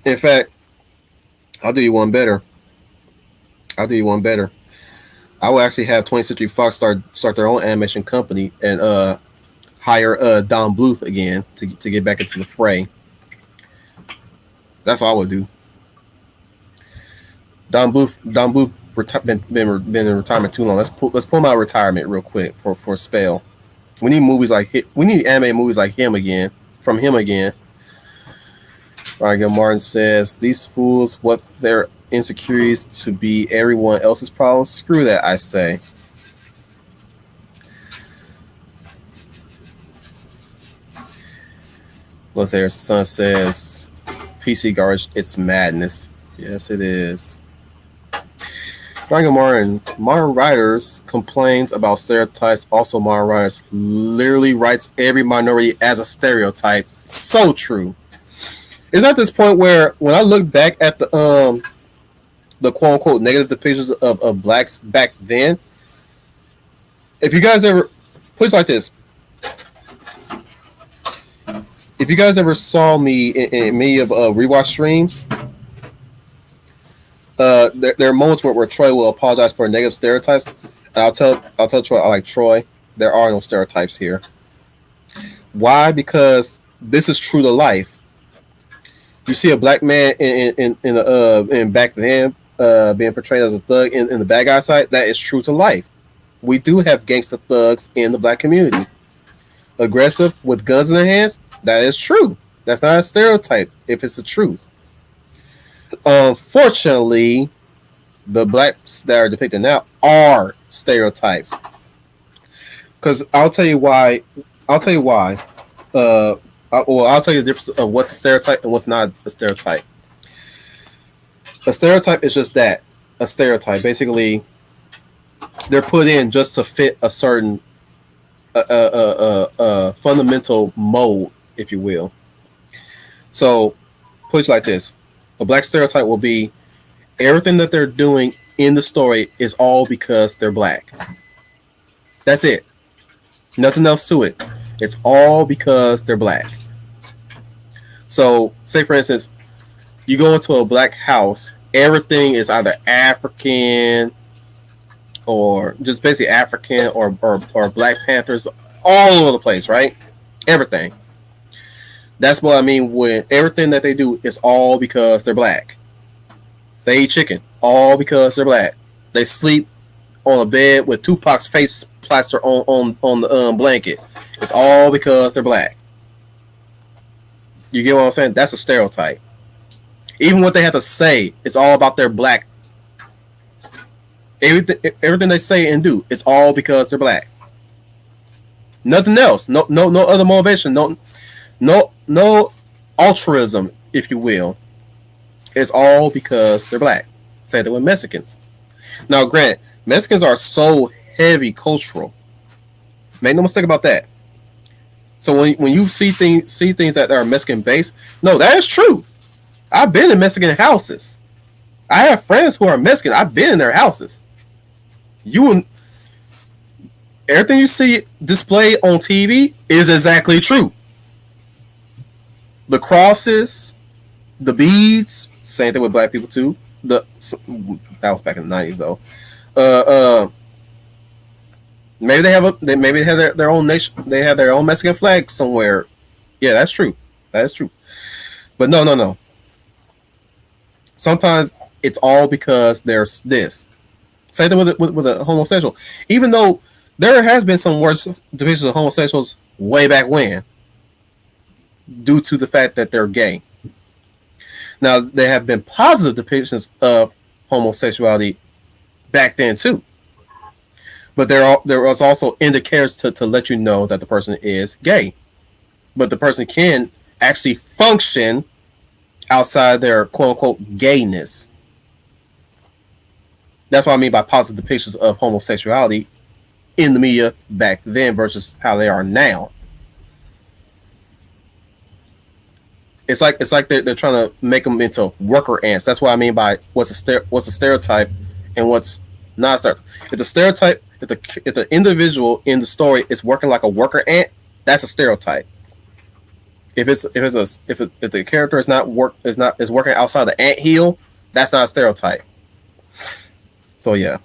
In fact, I'll do you one better. I will actually have 20th Century Fox start their own animation company and hire Don Bluth again to get back into the fray. That's all I would do. Don Bluth been in retirement too long. Let's pull him out of retirement real quick for a spell. We need anime movies like him again. From him again. Ryan Martin says, these fools what their insecurities to be everyone else's problem. Screw that, I say. Los Harris Son says, PC garbage, it's madness. Yes, it is. Ryan Martin, modern writers complains about stereotypes. Also, modern writers literally writes every minority as a stereotype. So true. It's at this point where when I look back at the quote unquote negative depictions of blacks back then, if you guys ever put it like this, if you guys ever saw me in many of rewatch streams, there are moments where Troy will apologize for negative stereotypes. And I'll tell Troy, I like Troy. There are no stereotypes here. Why? Because this is true to life. You see a black man in back then being portrayed as a thug in the bad guy side. That is true to life. We do have gangster thugs in the black community. aggressive with guns in their hands, that is true. That's not a stereotype if it's the truth. Unfortunately, the blacks that are depicted now are stereotypes. Because I'll tell you why. I'll tell you why. I'll tell you the difference of what's a stereotype and what's not a stereotype. A stereotype is just that, a stereotype. Basically, they're put in just to fit a certain fundamental mold, if you will. So, put it like this: a black stereotype will be everything that they're doing in the story is all because they're black. That's it. Nothing else to it. It's all because they're black. So, say for instance, you go into a black house, everything is either African or just basically African or Black Panthers all over the place, right? Everything. That's what I mean when everything that they do is all because they're black. They eat chicken, all because they're black. They sleep on a bed with Tupac's face plastered on the blanket. It's all because they're black. You get what I'm saying? That's a stereotype. Even what they have to say, it's all about their black. Everything they say and do, it's all because they're black. Nothing else. No other motivation. No altruism, if you will. It's all because they're black. Same thing with Mexicans. Now, granted, Mexicans are so heavy cultural. Make no mistake about that. So when you see things that are Mexican based, no, that is true. I've been in Mexican houses. I have friends who are Mexican. I've been in their houses. Everything you see displayed on TV is exactly true. The crosses, the beads, same thing with black people too. That was back in the 90s though. Maybe they have their own nation. They have their own Mexican flag somewhere. Yeah, that's true. That is true. But no. Sometimes it's all because there's this. Same thing with a homosexual. Even though there has been some worse depictions of homosexuals way back when, due to the fact that they're gay. Now there have been positive depictions of homosexuality back then too. But there was also indicators to let you know that the person is gay. But the person can actually function outside their quote unquote gayness. That's what I mean by positive depictions of homosexuality in the media back then versus how they are now. It's like they're trying to make them into worker ants. That's what I mean by what's a stereotype and what's not a stereotype. If the stereotype, if the individual in the story is working like a worker ant, that's a stereotype. If the character is working outside the ant hill, that's not a stereotype. So yeah.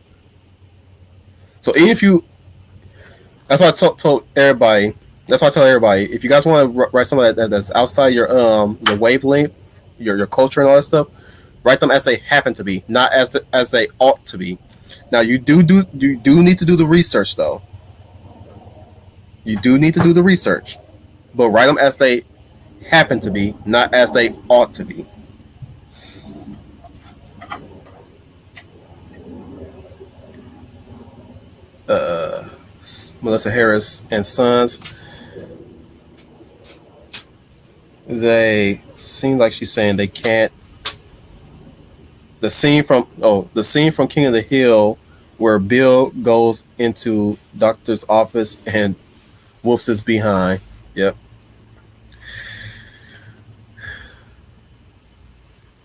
So if you, that's why I told everybody. That's why I tell everybody. If you guys want to write something that's outside your wavelength, your culture and all that stuff, write them as they happen to be, not as they ought to be. Now you do need to do the research though. You do need to do the research, but write them as they happen to be, not as they ought to be. Melissa Harris and Sons. They seem like she's saying they can't. The scene from King of the Hill where Bill goes into doctor's office and whoops his behind. Yep.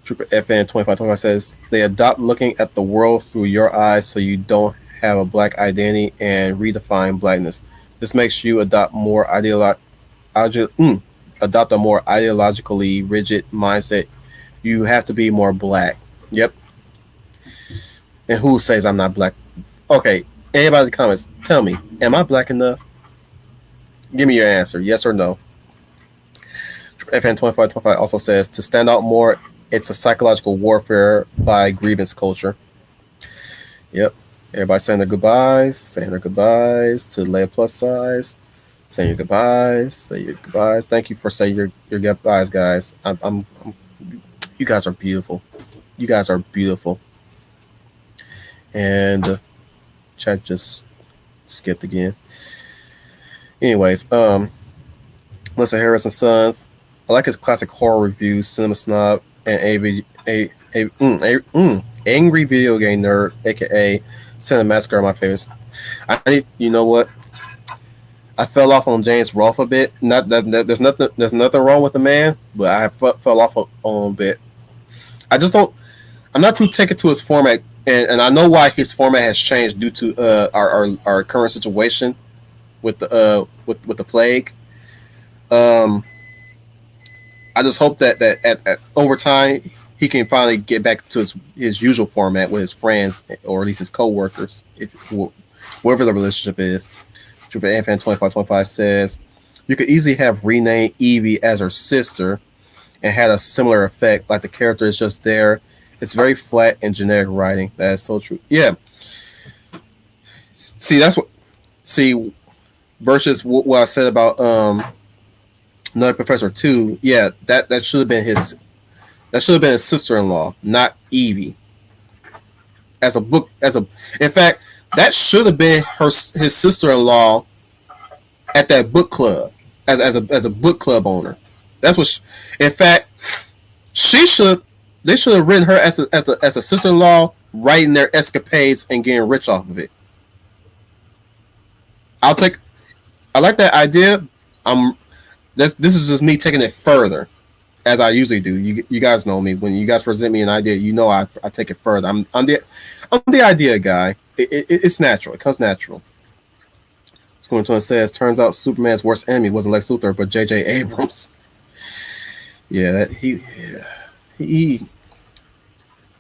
Trooper FN 2525 says they adopt looking at the world through your eyes so you don't have a black identity and redefine blackness. This makes you adopt a more ideologically rigid mindset. You have to be more black. Yep. And who says I'm not black? Okay, anybody in the comments, tell me, am I black enough? Give me your answer, yes or no. FN2525 also says to stand out more, it's a psychological warfare by grievance culture. Yep. Everybody saying their goodbyes to Leaiplussize. Say your goodbyes. Say your goodbyes. Thank you for saying your goodbyes, guys. You guys are beautiful. You guys are beautiful. And chat just skipped again. Anyways, Melissa Harris and Sons. I like his classic horror reviews, Cinema Snob, and Angry Video Game Nerd, aka Cinema Massacre, are my favorites. You know what? I fell off on James Rolfe a bit. Not that there's nothing wrong with the man, but I fell off on a bit. I just don't. I'm not too taken to his format, and I know why his format has changed due to our current situation with the with the plague. Um, I just hope that at over time he can finally get back to his usual format with his friends or at least his coworkers, if wherever the relationship is. Trooper Fan 2525 says you could easily have renamed Evie as her sister and had a similar effect, like the character is just there. It's very flat and generic writing. That is so true. Yeah. See, that's what. See, versus what I said about Another Professor 2. Yeah, that should have been his. That should have been his sister-in-law, not Evie. As a book, in fact, that should have been his sister-in-law at that book club as a book club owner. That's what. In fact, she should. They should have written her as a sister-in-law, writing their escapades and getting rich off of it. I'll take. I like that idea. This is just me taking it further, as I usually do. You guys know me. When you guys present me an idea, you know I take it further. I'm the idea guy. It's natural. It comes natural. Scorn says, turns out Superman's worst enemy wasn't Lex Luthor, but J.J. Abrams. Yeah, that he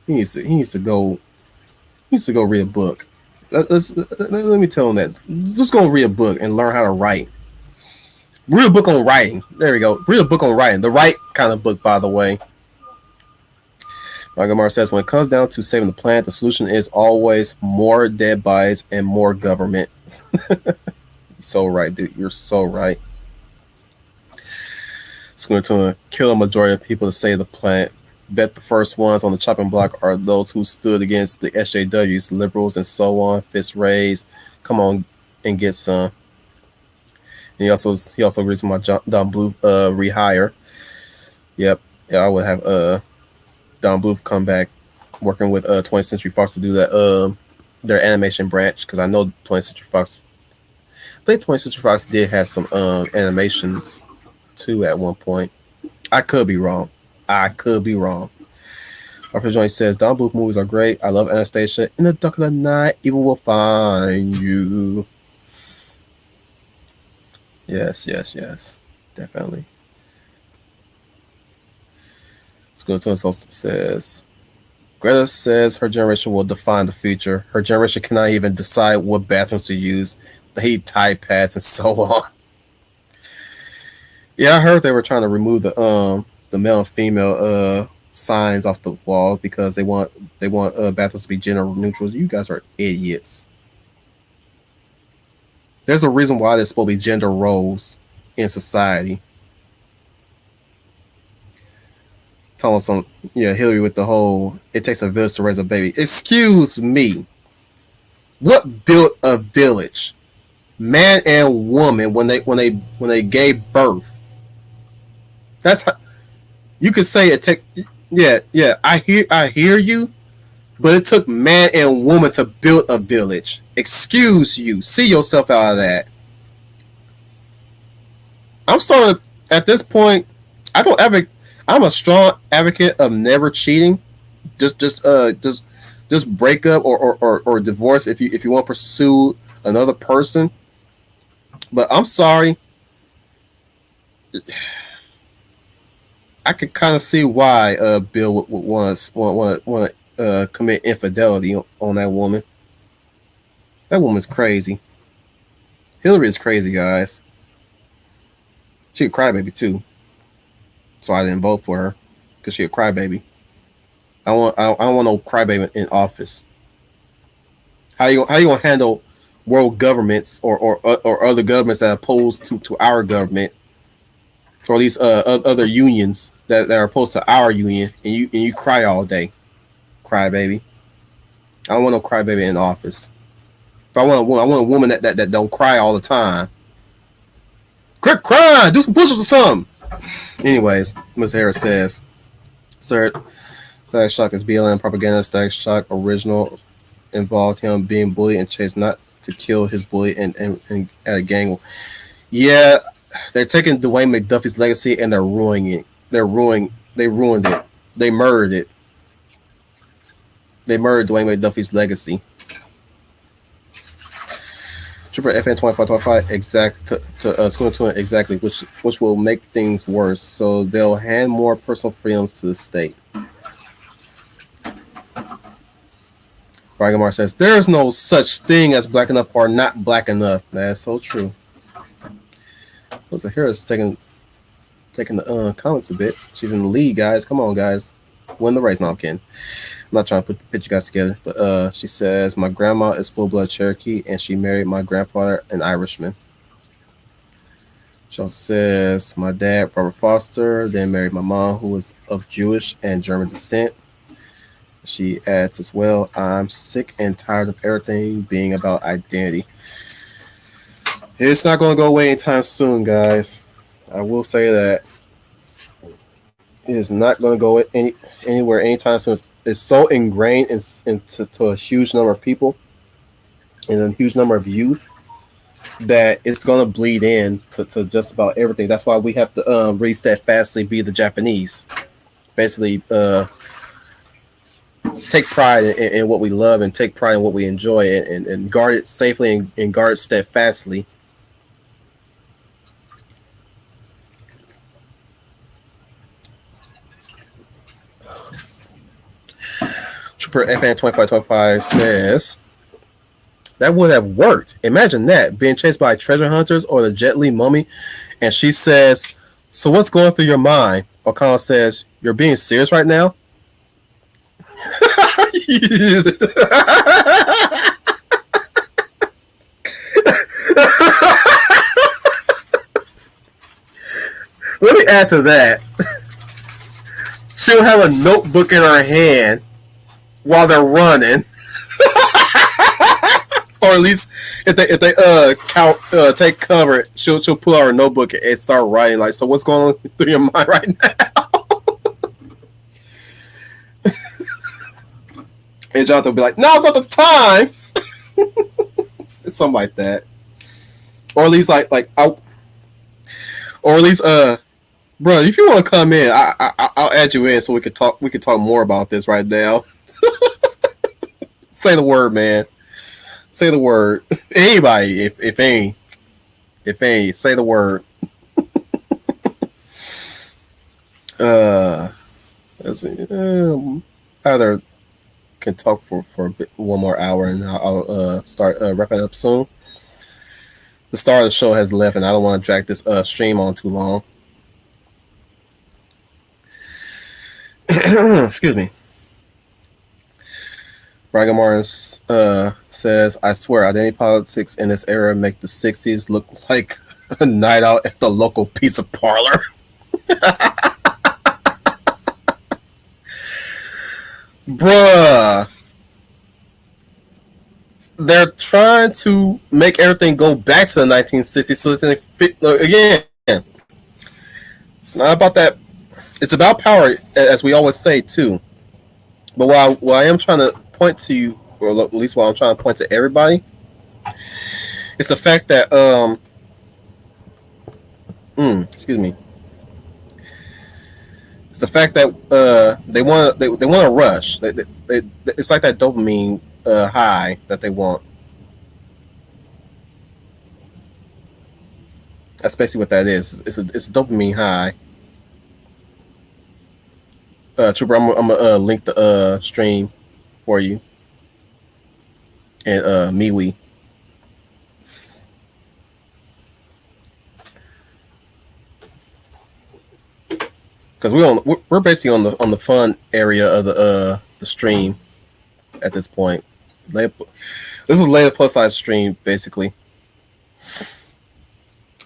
needs to go read a book. Let me tell him that. Just go read a book and learn how to write. Read a book on writing. There we go. Read a book on writing. The right kind of book, by the way. Magamar says, when it comes down to saving the planet, the solution is always more dead bodies and more government. You're so right, dude. You're so right. It's going to kill a majority of people to save the planet. Bet the first ones on the chopping block are those who stood against the SJWs, liberals, and so on. Fists raised. Come on and get some. And he also agrees with my Don Bluth rehire. Yep. Yeah, I would have Don Bluth come back working with 20th Century Fox to do that their animation branch, because I know 20th Century Fox. I think 20th Century Fox did have some animations too at one point. I could be wrong. Arthur Jones says, Don Bluth movies are great. I love Anastasia. In the dark of the night, evil will find you. Yes. Definitely. Skeleton says, Greta says her generation will define the future. Her generation cannot even decide what bathrooms to use. They hate Tide pads and so on. Yeah, I heard they were trying to remove the male and female signs off the wall because they want bathrooms to be gender neutral. You guys are idiots. There's a reason why there's supposed to be gender roles in society. Telling some, Hillary with the whole "it takes a village to raise a baby." Excuse me. What built a village? Man and woman when they gave birth. That's how you could say it take. Yeah. I hear you, but it took man and woman to build a village. Excuse you. See yourself out of that. I'm starting at this point. I'm a strong advocate of never cheating. Just break up or divorce if you want to pursue another person. But I'm sorry. I could kind of see why Bill would want to commit infidelity on that woman. That woman's crazy. Hillary is crazy, guys. She a crybaby too, so I didn't vote for her because she a crybaby. I don't want no crybaby in office. How you gonna handle world governments or other governments that are opposed to our government, or these other unions that are opposed to our union, and you cry all day, cry baby. I don't want no crybaby in office. If I want a woman that don't cry all the time. Quit crying. Do some push-ups or something. Anyways, Ms. Harris says, "Sir, Static Shock is BLM propaganda. Static Shock original involved him being bullied and chased not to kill his bully and at a gang. Yeah, they're taking Dwayne McDuffie's legacy and they're ruining it. They ruined it. They murdered it. They murdered Dwayne McDuffie's legacy." Trooper FN 2525 exact to school to exactly, which will make things worse. So they'll hand more personal freedoms to the state. Ragamar says there's no such thing as black enough or not black enough. That's so true. What's the Harris taking the comments a bit? She's in the lead, guys. Come on, guys. Win the race. No, I'm kidding. I'm not trying to put you guys together, but she says my grandma is full-blood Cherokee and she married my grandfather, an Irishman. She also says my dad, Robert Foster, then married my mom, who was of Jewish and German descent. She adds as well, I'm sick and tired of everything being about identity. It's not going to go away anytime soon, guys. I will say that it is not going to go anywhere anytime soon. It's so ingrained into a huge number of people and a huge number of youth that it's going to bleed in to just about everything. That's why we have to really steadfastly be the Japanese. Basically, take pride in what we love and take pride in what we enjoy and guard it safely and guard it steadfastly. Trooper FN 2525 says that would have worked. Imagine that, being chased by treasure hunters or the Jet Li mummy. And she says, so what's going through your mind? O'Connell says, you're being serious right now? Let me add to that. She'll have a notebook in her hand while they're running. Or at least if they take cover, she'll pull out her notebook and start writing like, so what's going on through your mind right now? And Jonathan will be like, now's not the time. It's something like that. Or at least or at least bro, if you want to come in, I'll add you in so we could talk more about this right now. Say the word, man. Say the word. Anybody, if ain't, say the word. Let's see. Either can talk for a bit, one more hour, and I'll start wrapping up soon. The star of the show has left, and I don't want to drag this stream on too long. Excuse me. Brian Morris says, I swear, identity politics in this era make the 60s look like a night out at the local pizza parlor. Bruh. They're trying to make everything go back to the 1960s so that they fit. Again, it's not about that. It's about power, as we always say, too. But while I am trying to point to you, or at least while I'm trying to point to everybody, it's the fact that excuse me. It's the fact that they want to rush. It's like that dopamine high that they want. That's basically what that is. It's a dopamine high. Trooper, I'm gonna link the stream for you and MeWe. Because we're basically on the fun area of the stream at this point. This was Layla plus size stream basically.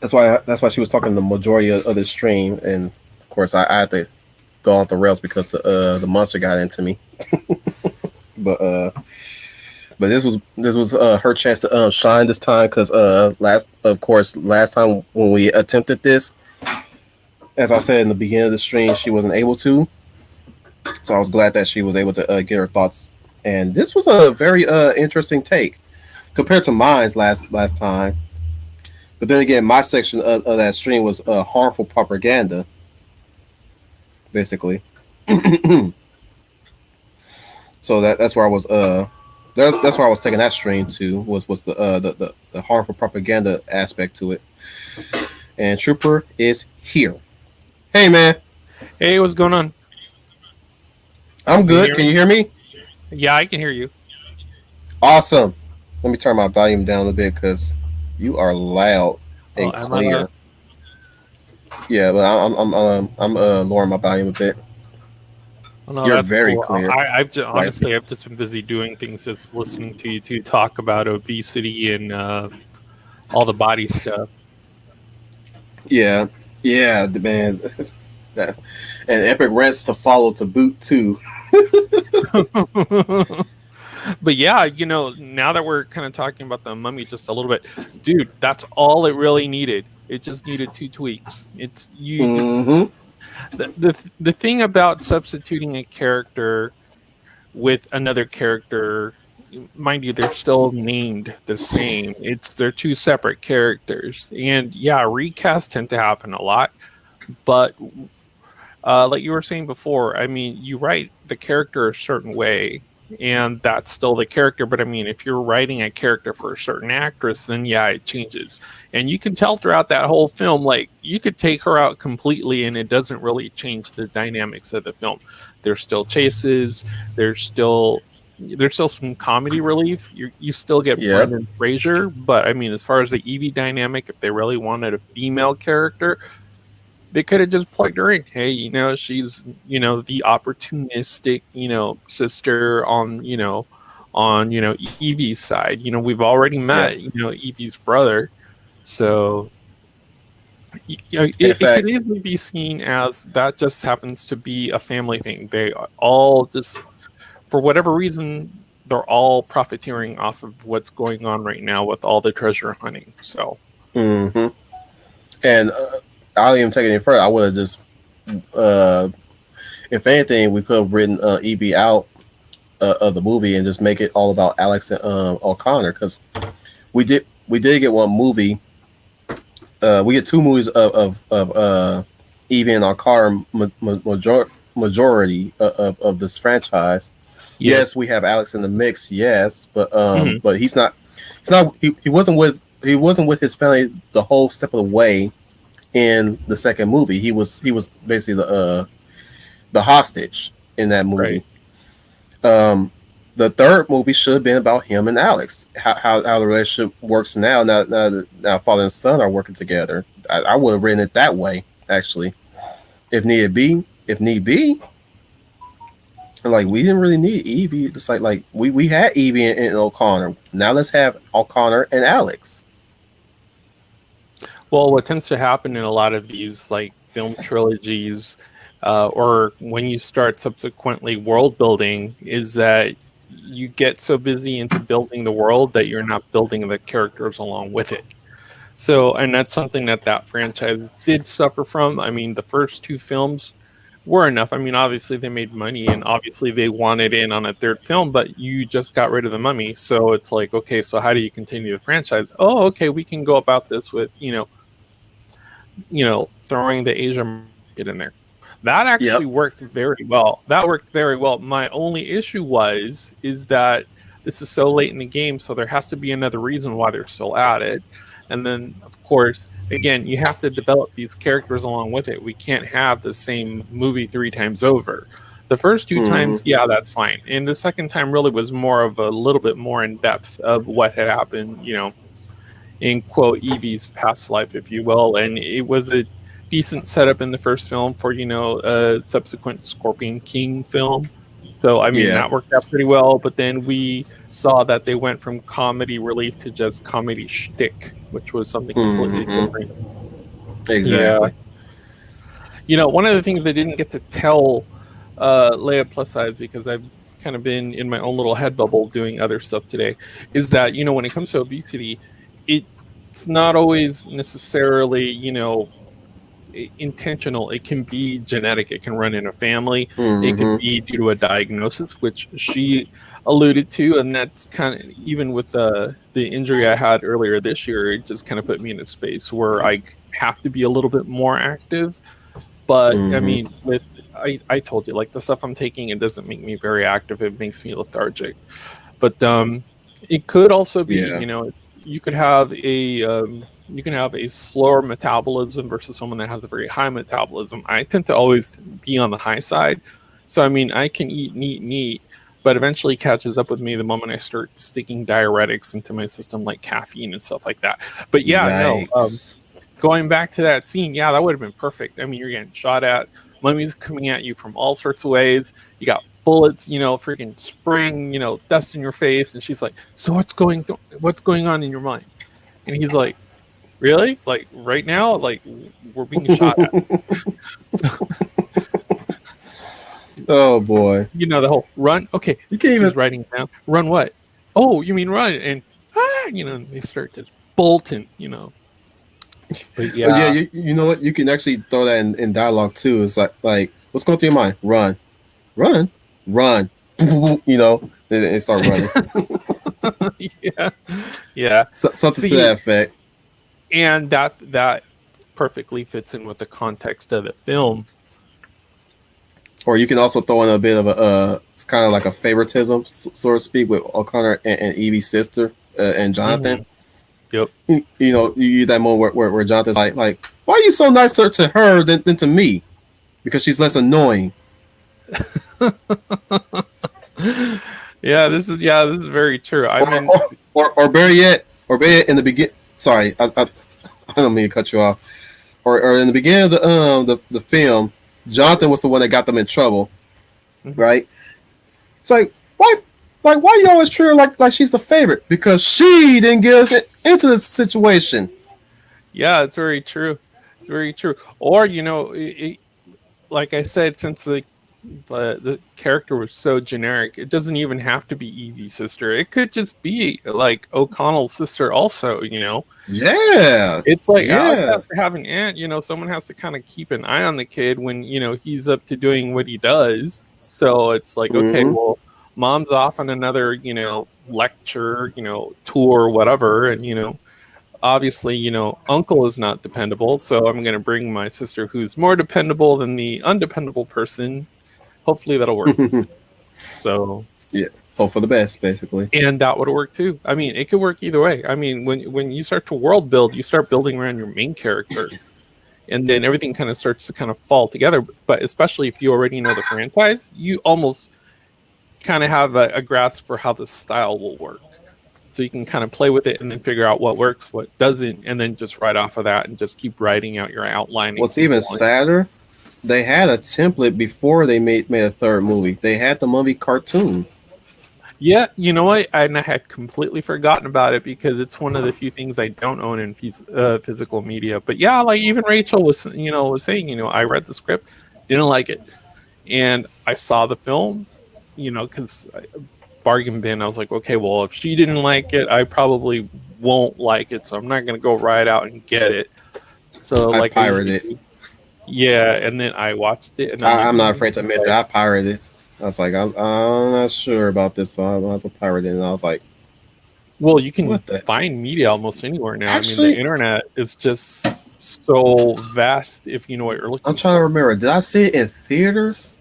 That's why she was talking the majority of the stream, and of course I had to go off the rails because the monster got into me. but but this was her chance to shine this time because last time when we attempted this, as I said in the beginning of the stream, she wasn't able to. So I was glad that she was able to get her thoughts, and this was a very interesting take compared to mine's last time. But then again, my section of that stream was harmful propaganda, basically. So that's where I was that's where I was taking that stream to was the harmful propaganda aspect to it. And Trooper is here. Hey man, Hey, what's going on? I'm Can you good. hear Can me? you hear me? Yeah, I can hear you. Awesome. Let me turn my volume down a bit because you are loud Oh, and am I loud? clear. Yeah, but I'm lowering my volume a bit. Oh, no, You're that's very cool. clear. Like Honestly, I've just been busy doing things, just listening to you two talk about obesity and all the body stuff. yeah, yeah, man. And epic rants to follow to boot too. But yeah, now that we're kind of talking about the mummy just a little bit, dude, that's all it really needed. It just needed two tweaks. It's you. Mm-hmm. The thing about substituting a character with another character, mind you, they're still named the same. They're two separate characters, and yeah, recasts tend to happen a lot. But like you were saying before, I mean, you write the character a certain way, and that's still the character. But I mean, if you're writing a character for a certain actress, then yeah, it changes. And you can tell throughout that whole film, like you could take her out completely, and it doesn't really change the dynamics of the film. There's still chases. There's still some comedy relief. You still get Yeah. Brendan Fraser, but I mean, as far as the Evie dynamic, if they really wanted a female character, they could have just plugged her in. Hey, she's the opportunistic sister on Evie's side. We've already met Evie's brother, so In it fact, could easily be seen as that just happens to be a family thing. They all just, for whatever reason, they're all profiteering off of what's going on right now with all the treasure hunting. So, mm-hmm. And I don't even take it any further. I would have just, if anything, we could have written EB out of the movie and just make it all about Alex and O'Connor because we did get one movie. We get two movies of Evie and O'Connor majority of this franchise. yeah. Yes, we have Alex in the mix. Yes, but Mhm. but he's not. He wasn't with his family the whole step of the way in the second movie. He was basically the hostage in that movie. Right. The third movie should have been about him and Alex. How the relationship works now. Now father and son are working together. I would have written it that way actually, if need be. Like we didn't really need Evie. It's like we had Evie and O'Connor. Now let's have O'Connor and Alex. Well, what tends to happen in a lot of these like film trilogies, or when you start subsequently world building, is that you get so busy into building the world that you're not building the characters along with it. So, and that's something that franchise did suffer from. I mean, the first two films were enough. I mean, obviously they made money, and obviously they wanted in on a third film, but you just got rid of the mummy. So it's like, okay, so how do you continue the franchise? Oh, okay, we can go about this with throwing the Asian market in there. That actually Yep. worked very well. That worked very well. My only issue is that this is so late in the game, so there has to be another reason why they're still at it. And then, of course, again, you have to develop these characters along with it. We can't have the same movie three times over. The first two times, yeah, that's fine. And the second time really was more of a little bit more in depth of what had happened, in quote Evie's past life, if you will, and it was a decent setup in the first film for a subsequent Scorpion King film. So I mean Yeah. that worked out pretty well. But then we saw that they went from comedy relief to just comedy shtick, which was something completely different. Yeah. Exactly. One of the things I didn't get to tell Leaiplussize, because I've kind of been in my own little head bubble doing other stuff today, is that when it comes to obesity, it's not always necessarily intentional. It can be genetic. It can run in a family. It could be due to a diagnosis, which she alluded to, and that's kind of, even with the injury I had earlier this year, it just kind of put me in a space where I have to be a little bit more active. But I mean, I told you, like, the stuff I'm taking, it doesn't make me very active. It makes me lethargic. But it could also be, you could have a slower metabolism versus someone that has a very high metabolism. I tend to always be on the high side, so I mean, I can eat neat, but eventually catches up with me the moment I start sticking diuretics into my system, like caffeine and stuff like that. But yeah, Yikes. going back to that scene, yeah, that would have been perfect. I mean, you're getting shot at, mummies coming at you from all sorts of ways. You got bullets, freaking spraying, dust in your face, and she's like, "So what's going on in your mind?" And he's like, "Really? Like right now? Like we're being shot at." So, Oh boy. the whole run. Okay, You can't even he's writing down. Run what? Oh, you mean run? And they start just bolting. But yeah, yeah, you know what? You can actually throw that in dialogue too. It's like what's going through your mind? Run, run, run. And start running. yeah. Something to that effect. And that perfectly fits in with the context of the film. Or you can also throw in a bit of it's kind of like a favoritism, so to speak, with O'Connor and Evie's sister and Jonathan. Yep. You that moment where Jonathan's like, why are you so nicer to her than to me? Because she's less annoying. This is very true. Or better yet, in the beginning. Sorry, I don't mean to cut you off. Or in the beginning of the film, Jonathan was the one that got them in trouble, right? It's like, why you always treat her like she's the favorite? Because she didn't get us into this situation. Yeah, it's very true. It's very true. Or like I said, since the character was so generic, it doesn't even have to be Evie's sister. It could just be like O'Connell's sister also, Yeah. It's like, after having an aunt, someone has to kind of keep an eye on the kid when, he's up to doing what he does. So it's like, okay, well, mom's off on another, lecture, tour, whatever. And, obviously, uncle is not dependable. So I'm going to bring my sister who's more dependable than the undependable person. Hopefully that'll work. So yeah, hope for the best, basically. And that would work too. I mean, it could work either way. I mean, when you start to world build, you start building around your main character, and then everything kind of starts to kind of fall together. But especially if you already know the franchise, you almost kind of have a grasp for how the style will work. So you can kind of play with it and then figure out what works, what doesn't, and then just write off of that and just keep writing out your outline. What's even sadder, they had a template before they made a third movie. They had the movie cartoon. Yeah, you know what? I had completely forgotten about it because it's one of the few things I don't own in physical media. But yeah, like even Rachel was saying, I read the script, didn't like it, and I saw the film, because bargain bin. I was like, okay, well, if she didn't like it, I probably won't like it, so I'm not gonna go right out and get it. So I pirated it. Yeah, and then I watched it, and I'm not afraid to admit that I pirated it. I was like, I'm not sure about this, so I might as well pirate it. And I was like, well, you can find media almost anywhere now. Actually, I mean, the internet is just so vast if you know what you're looking for. I'm trying to remember. Did I see it in theaters?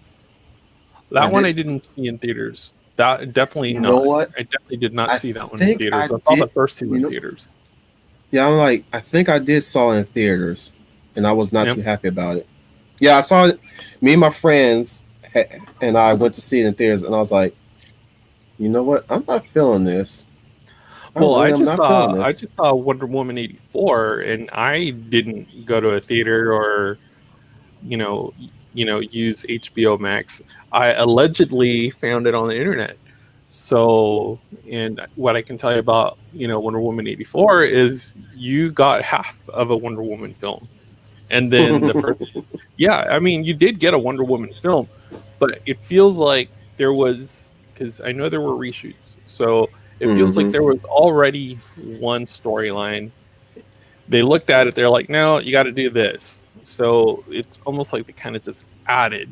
That one I didn't see in theaters. That definitely not. Know what? I definitely did not see that one in theaters. I saw the first two in theaters. Yeah, I think I did saw it in theaters, and I was not too happy about it. Yeah, I saw it. Me and my friends and I went to see it in theaters, and I was like, you know what? I'm not feeling this. Well, I just saw Wonder Woman 84, and I didn't go to a theater or, use HBO Max. I allegedly found it on the internet. So, and what I can tell you about Wonder Woman 84 is you got half of a Wonder Woman film, and then the first. Yeah, I mean, you did get a Wonder Woman film, but it feels like there was, because I know there were reshoots, so it feels like there was already one storyline. They looked at it, they're like, no, you got to do this. So it's almost like they kind of just added.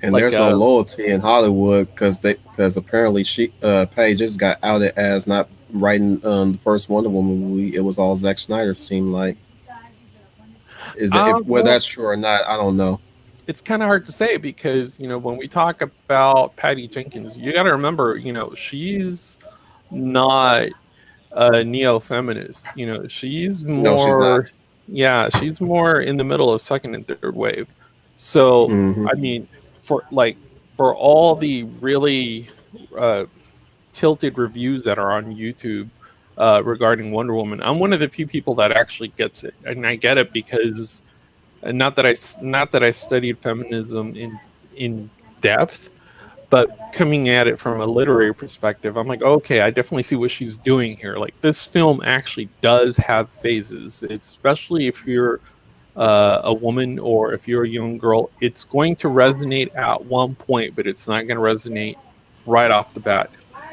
And Like, there's no loyalty in Hollywood because apparently Paige just got outed as not writing the first Wonder Woman movie. It was all Zack Snyder. Seemed like whether that's true or not, I don't know. It's kind of hard to say because when we talk about Patty Jenkins, you got to remember, she's not a neo-feminist. She's more. No, she's not. Yeah, she's more in the middle of second and third wave. So I mean, for all the really tilted reviews that are on YouTube regarding Wonder Woman, I'm one of the few people that actually gets it, and I get it because not that I studied feminism in depth, but coming at it from a literary perspective, I'm like, okay, I definitely see what she's doing here. Like, this film actually does have phases, especially if you're a woman or if you're a young girl. It's going to resonate at one point, but it's not going to resonate right off the bat.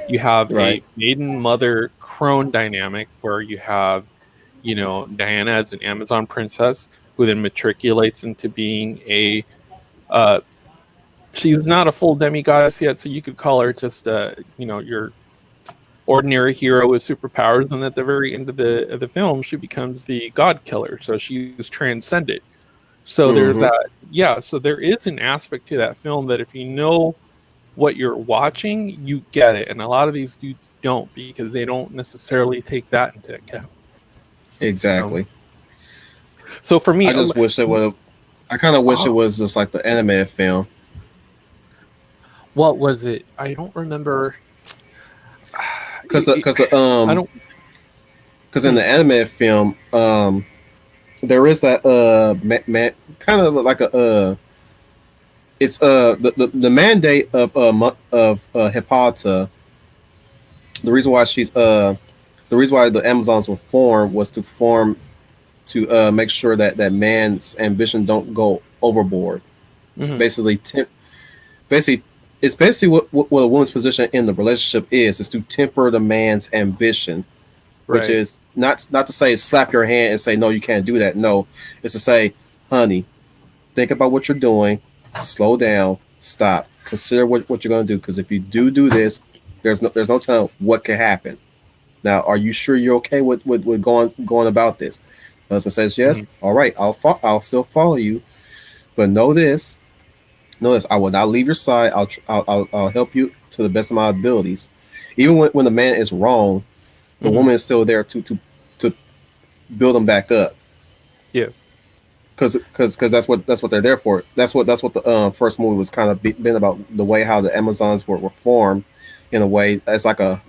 You have a maiden mother crone dynamic where you have, Diana as an Amazon princess who then matriculates into being a she's not a full demigoddess yet, so you could call her just your ordinary hero with superpowers, and at the very end of the film she becomes the god killer, so she's transcended. So there's that. Yeah, so there is an aspect to that film that if you know what you're watching, you get it, and a lot of these dudes don't because they don't necessarily take that into account. Exactly. So for me, I just wish it would. I kind of wish it was just like the animated film. What was it? I don't remember. Because in the animated film, there is that kind of like it's the mandate of Hippolyta. The reason why the Amazons were formed was to make sure that man's ambition don't go overboard. Basically, it's basically what a woman's position in the relationship is to temper the man's ambition, which is not to say slap your hand and say no, you can't do that. No, it's to say, honey, think about what you're doing, slow down, stop, consider what you're going to do, because if you do this, there's no telling what can happen. Now, are you sure you're okay with going about this? The husband says yes. All right, I'll still follow you, but know this. I will not leave your side. I'll help you to the best of my abilities. Even when the man is wrong, the woman is still there to build him back up. Yeah, because that's what they're there for. That's what the first movie was kind of been about, the way how the Amazons were formed. In a way, it's like a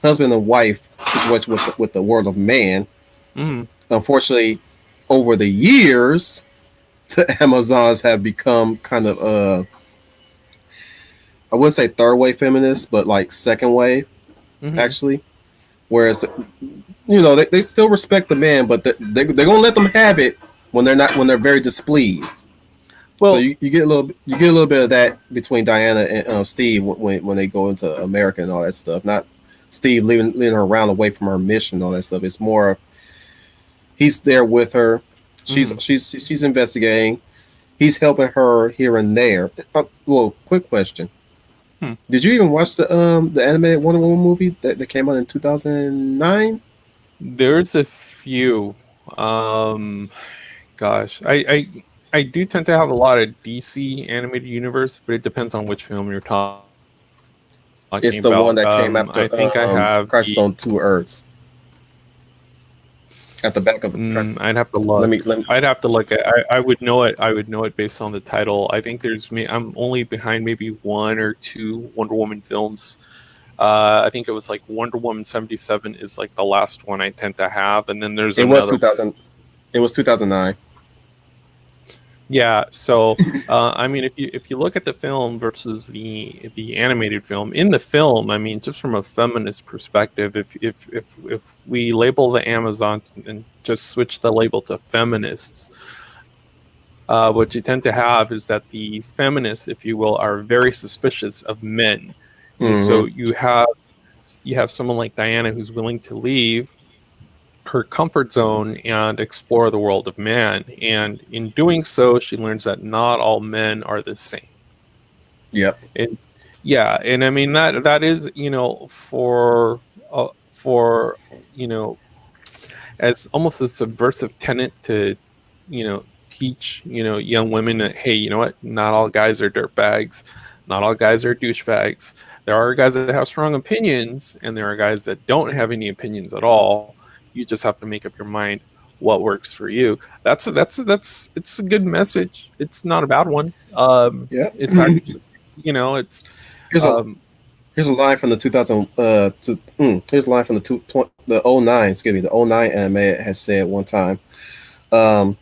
husband and wife situation with the world of man. Unfortunately, over the years, the Amazons have become kind of I wouldn't say third wave feminists, but like second wave actually. Whereas they still respect the man, but they're gonna let them have it when they're very displeased. Well, so you get a little bit of that between Diana and Steve when they go into America and all that stuff. Not Steve leaving her around away from her mission and all that stuff. It's more he's there with her. She's investigating. He's helping her here and there. Well, quick question: did you even watch the animated Wonder Woman movie that came out in 2009? There's a few. Gosh, I do tend to have a lot of DC animated universe, but it depends on which film you're talking about. It's the one that came after. I think I have Crisis on Two Earths. At the back of I'd have to look. I'd have to look at. I would know it. I would know it based on the title. I think I'm only behind maybe one or two Wonder Woman films. I think it was like Wonder Woman 77 is like the last one I tend to have, and then there's It was 2009. Yeah, so I mean, if you look at the film versus the animated film, in the film, I mean, just from a feminist perspective, if we label the Amazons and just switch the label to feminists, what you tend to have is that the feminists, if you will, are very suspicious of men. So Mm-hmm. you have someone like Diana who's willing to leave her comfort zone and explore the world of man. And in doing so, she learns that not all men are the same. Yep. And yeah, and I mean that is, for you know as almost a subversive tenet to, teach, young women that, hey, you know what, not all guys are dirtbags, not all guys are douchebags. There are guys that have strong opinions, and there are guys that don't have any opinions at all. You just have to make up your mind what works for you. That's it's a good message. It's not a bad one. Yep. It's actually, it's Here's a um, here's a line from the 2000 here's a line from the '09, excuse me, the '09 anime has said one time. Um,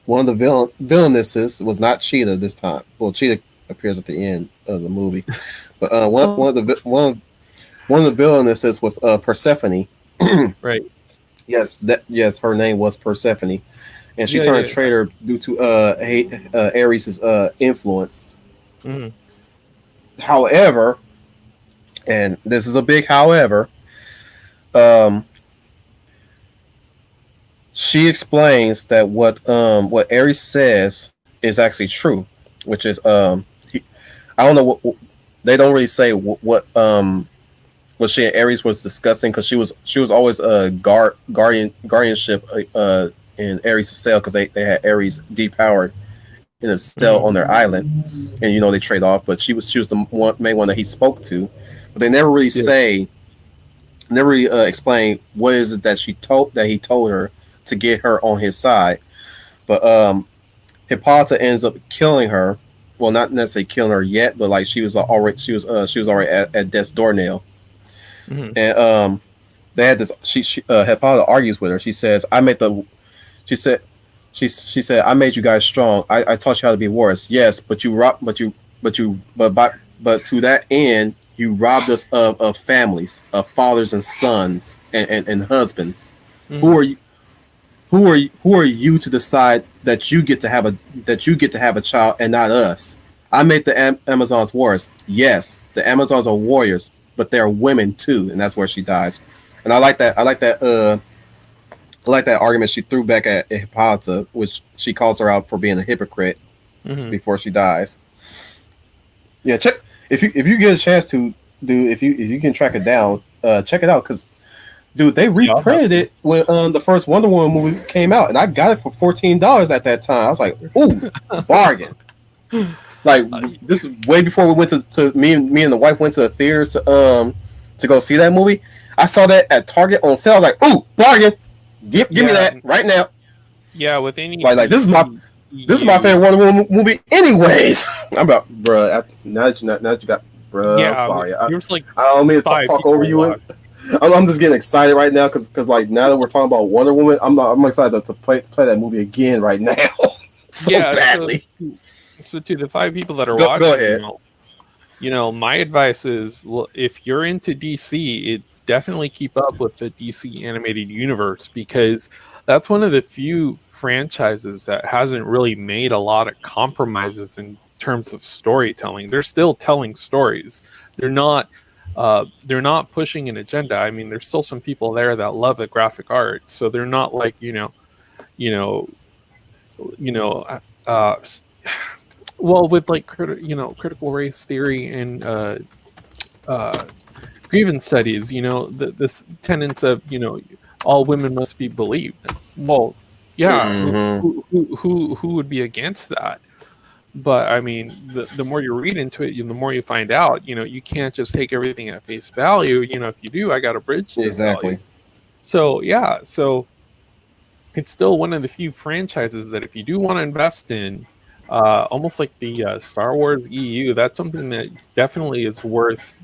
one of the villainesses was not Cheetah this time. Well, Cheetah appears at the end of the movie, but one of the villainesses was Persephone. right. Yes, her name was Persephone, and she Yeah, turned yeah. traitor due to Ares' influence. Mhm. However, and this is a big however, um, she explains that what Ares says is actually true, which is I don't know they don't really say what she and Ares was discussing, because she was always a guardianship in Ares' cell, because they had Ares depowered in a cell on Mhm. their island, and they trade off. But she was the main one that he spoke to, but they never really Yeah. never really explain what is it that he told her to get her on his side. But Hippolyta ends up killing her. Well, not necessarily killing her yet, but like she was already at death's doornail. Mhm. And they had this. She Hippolyta argues with her. She said she said, I made you guys strong. I taught you how to be warriors. Yes, but you rob but to that end you robbed us of families, of fathers and sons, and husbands. Who Mhm. are you? Who are you to decide that you get to have a child and not us? I made the Amazons warriors. Yes, the Amazons are warriors, but they're women too, and that's where she dies. And I like that. I like that argument she threw back at Hippolyta, which she calls her out for being a hypocrite Mhm. before she dies. Yeah, check if you get a chance to do if you can track it down, check it out, because dude, they Yeah, I'll have reprinted to. it when the first Wonder Woman movie came out, and I got it for $14 at that time. I was like, "Ooh, bargain!" Like, this is way before we went to me and the wife went to the theaters to go see that movie. I saw that at Target on sale. I was like, "Ooh, bargain! Give me Yeah, that right now!" yeah. With any Like this is my DC this is my EU, favorite Wonder Woman movie, anyways. I'm about, bruh. Now that you got, bruh. I'm yeah, sorry. there's like I don't mean to five talk over people you. watch. I'm just getting excited right now, because like now that we're talking about Wonder Woman, I'm excited to play that movie again right now, so Yeah, badly. so to the five people that are Go watching, ahead. my advice is, if you're into DC, definitely keep up with the DC animated universe, because that's one of the few franchises that hasn't really made a lot of compromises in terms of storytelling. They're still telling stories. They're not they're not pushing an agenda. I mean, there's still some people there that love the graphic art, so they're not like, you know, you know, uh, well, with like critical race theory and uh, grievance studies, this tenets of, all women must be believed. Well, yeah, Mm-hmm. who would be against that? But I mean, the more you read into it, the more you find out. You can't just take everything at face value. If you do, I got a bridge to sell you. Exactly. So yeah, so it's still one of the few franchises that if you do want to invest in, almost like the Star Wars EU, that's something that definitely is worth,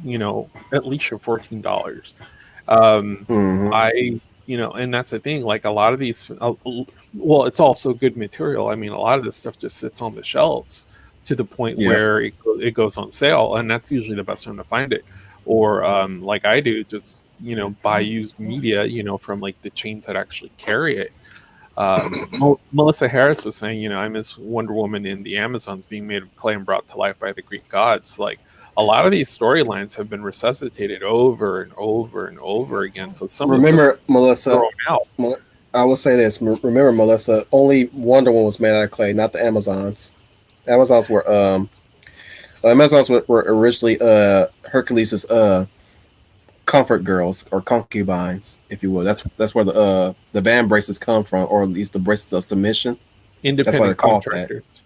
at least your $14. Um, Mm-hmm. I, and that's the thing. Like a lot of these, well, it's also good material. I mean, a lot of this stuff just sits on the shelves to the point Yeah. where it goes on sale, and that's usually the best time to find it. Or like I do, just buy used media, from like the chains that actually carry it. Melissa Harris was saying, I miss Wonder Woman in the Amazons being made of clay and brought to life by the Greek gods. Like a lot of these storylines have been resuscitated over and over and over again. So some remember, Melissa, thrown out. I will say this. Remember, Melissa, only Wonder Woman was made out of clay, not the Amazons. Amazons were originally Hercules' comfort girls or concubines, if you will. That's where the band braces come from, or at least the braces of submission. Independent contractors.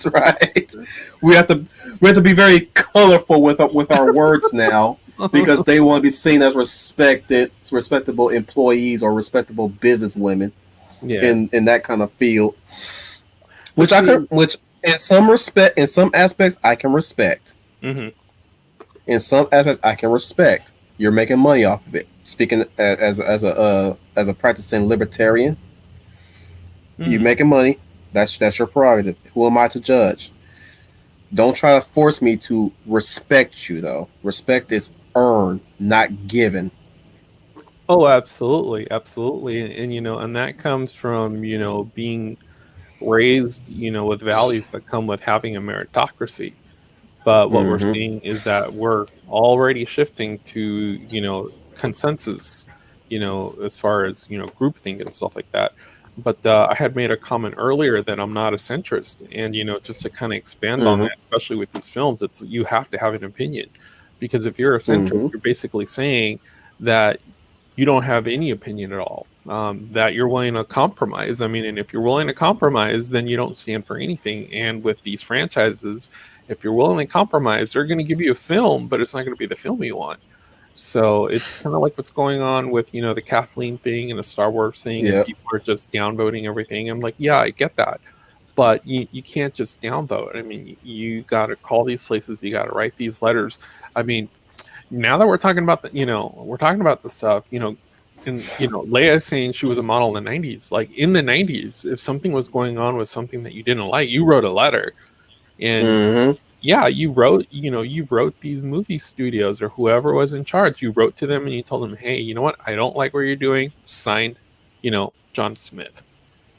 Right. We have to be very colorful with our words now, because they want to be seen as respectable employees or respectable business women in that kind of field. Which in some aspects I can respect. Mm-hmm. In some aspects I can respect. You're making money off of it. Speaking as a practicing libertarian, you're making money. That's your prerogative. Who am I to judge? Don't try to force me to respect you, though. Respect is earned, not given. Oh, absolutely. And and that comes from, being raised, with values that come with having a meritocracy. But what we're seeing is that we're already shifting to, consensus, as far as, groupthink and stuff like that. But I had made a comment earlier that I'm not a centrist. And, just to kind of expand on that, especially with these films, it's you have to have an opinion. Because if you're a centrist, you're basically saying that you don't have any opinion at all, that you're willing to compromise. I mean, and if you're willing to compromise, then you don't stand for anything. And with these franchises, if you're willing to compromise, they're going to give you a film, but it's not going to be the film you want. So it's kind of like what's going on with, the Kathleen thing and the Star Wars thing, and people are just downvoting everything. I'm like, yeah, I get that. But you can't just downvote. I mean, you got to call these places. You got to write these letters. I mean, now that we're talking about the stuff, and Leia is saying she was a model in the 90s. Like in the 90s, if something was going on with something that you didn't like, you wrote a letter. And you wrote these movie studios or whoever was in charge. You wrote to them and you told them, hey, you know what? I don't like what you're doing. Signed, John Smith.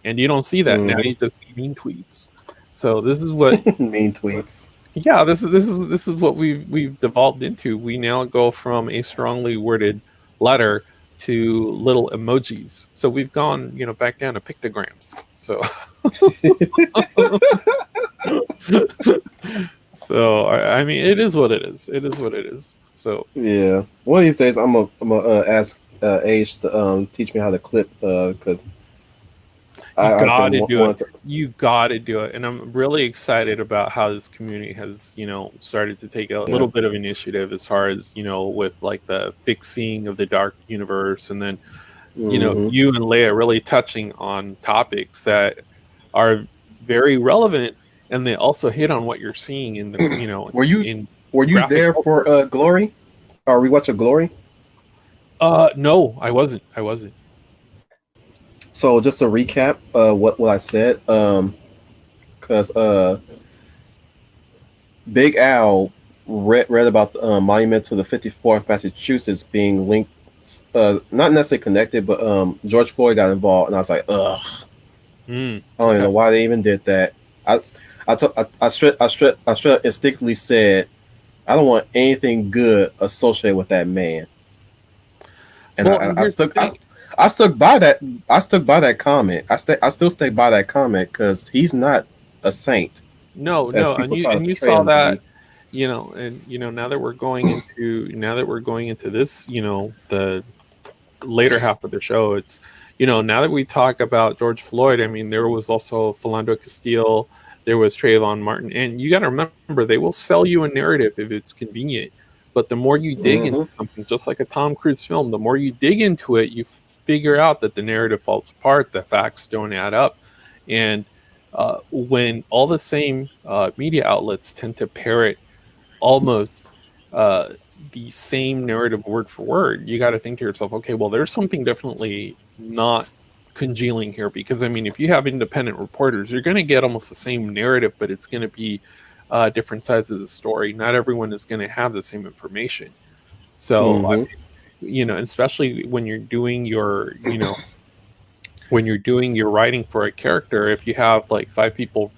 And you don't see that now. You just see mean tweets. So this is what mean tweets. Yeah, this is what we've devolved into. We now go from a strongly worded letter to little emojis. So we've gone, back down to pictograms. So so I mean, it is what it is. It is what it is. So yeah, one of these days I'm gonna ask Age to teach me how to clip, because you gotta do it. And I'm really excited about how this community has, started to take a little bit of initiative as far as, with like the fixing of the dark universe. And then, you and Leia really touching on topics that are very relevant, and they also hit on what you're seeing in the, were you there for Glory? Or we watching Glory? No, I wasn't. So just to recap, what I said, because Big Al read about the monument to the 54th Massachusetts being linked, not necessarily connected, but George Floyd got involved, and I was like, ugh, I don't even know why they even did that. I straight instinctively said, I don't want anything good associated with that man, and I stuck by that. I stuck by that comment. I still stay by that comment because he's not a saint. No, and you saw that, now that we're going into this, the later half of the show, it's, now that we talk about George Floyd, I mean, there was also Philando Castile, there was Trayvon Martin, and you got to remember, they will sell you a narrative if it's convenient. But the more you dig into something, just like a Tom Cruise film, the more you dig into it, you figure out that the narrative falls apart, the facts don't add up. And when all the same media outlets tend to parrot almost uh, the same narrative word for word, you got to think to yourself, okay, well, there's something definitely not congealing here, because I mean, if you have independent reporters, you're going to get almost the same narrative, but it's going to be different sides of the story. Not everyone is going to have the same information. So, I Mm-hmm. mean, and especially when you're doing your, when you're doing your writing for a character, if you have like five people,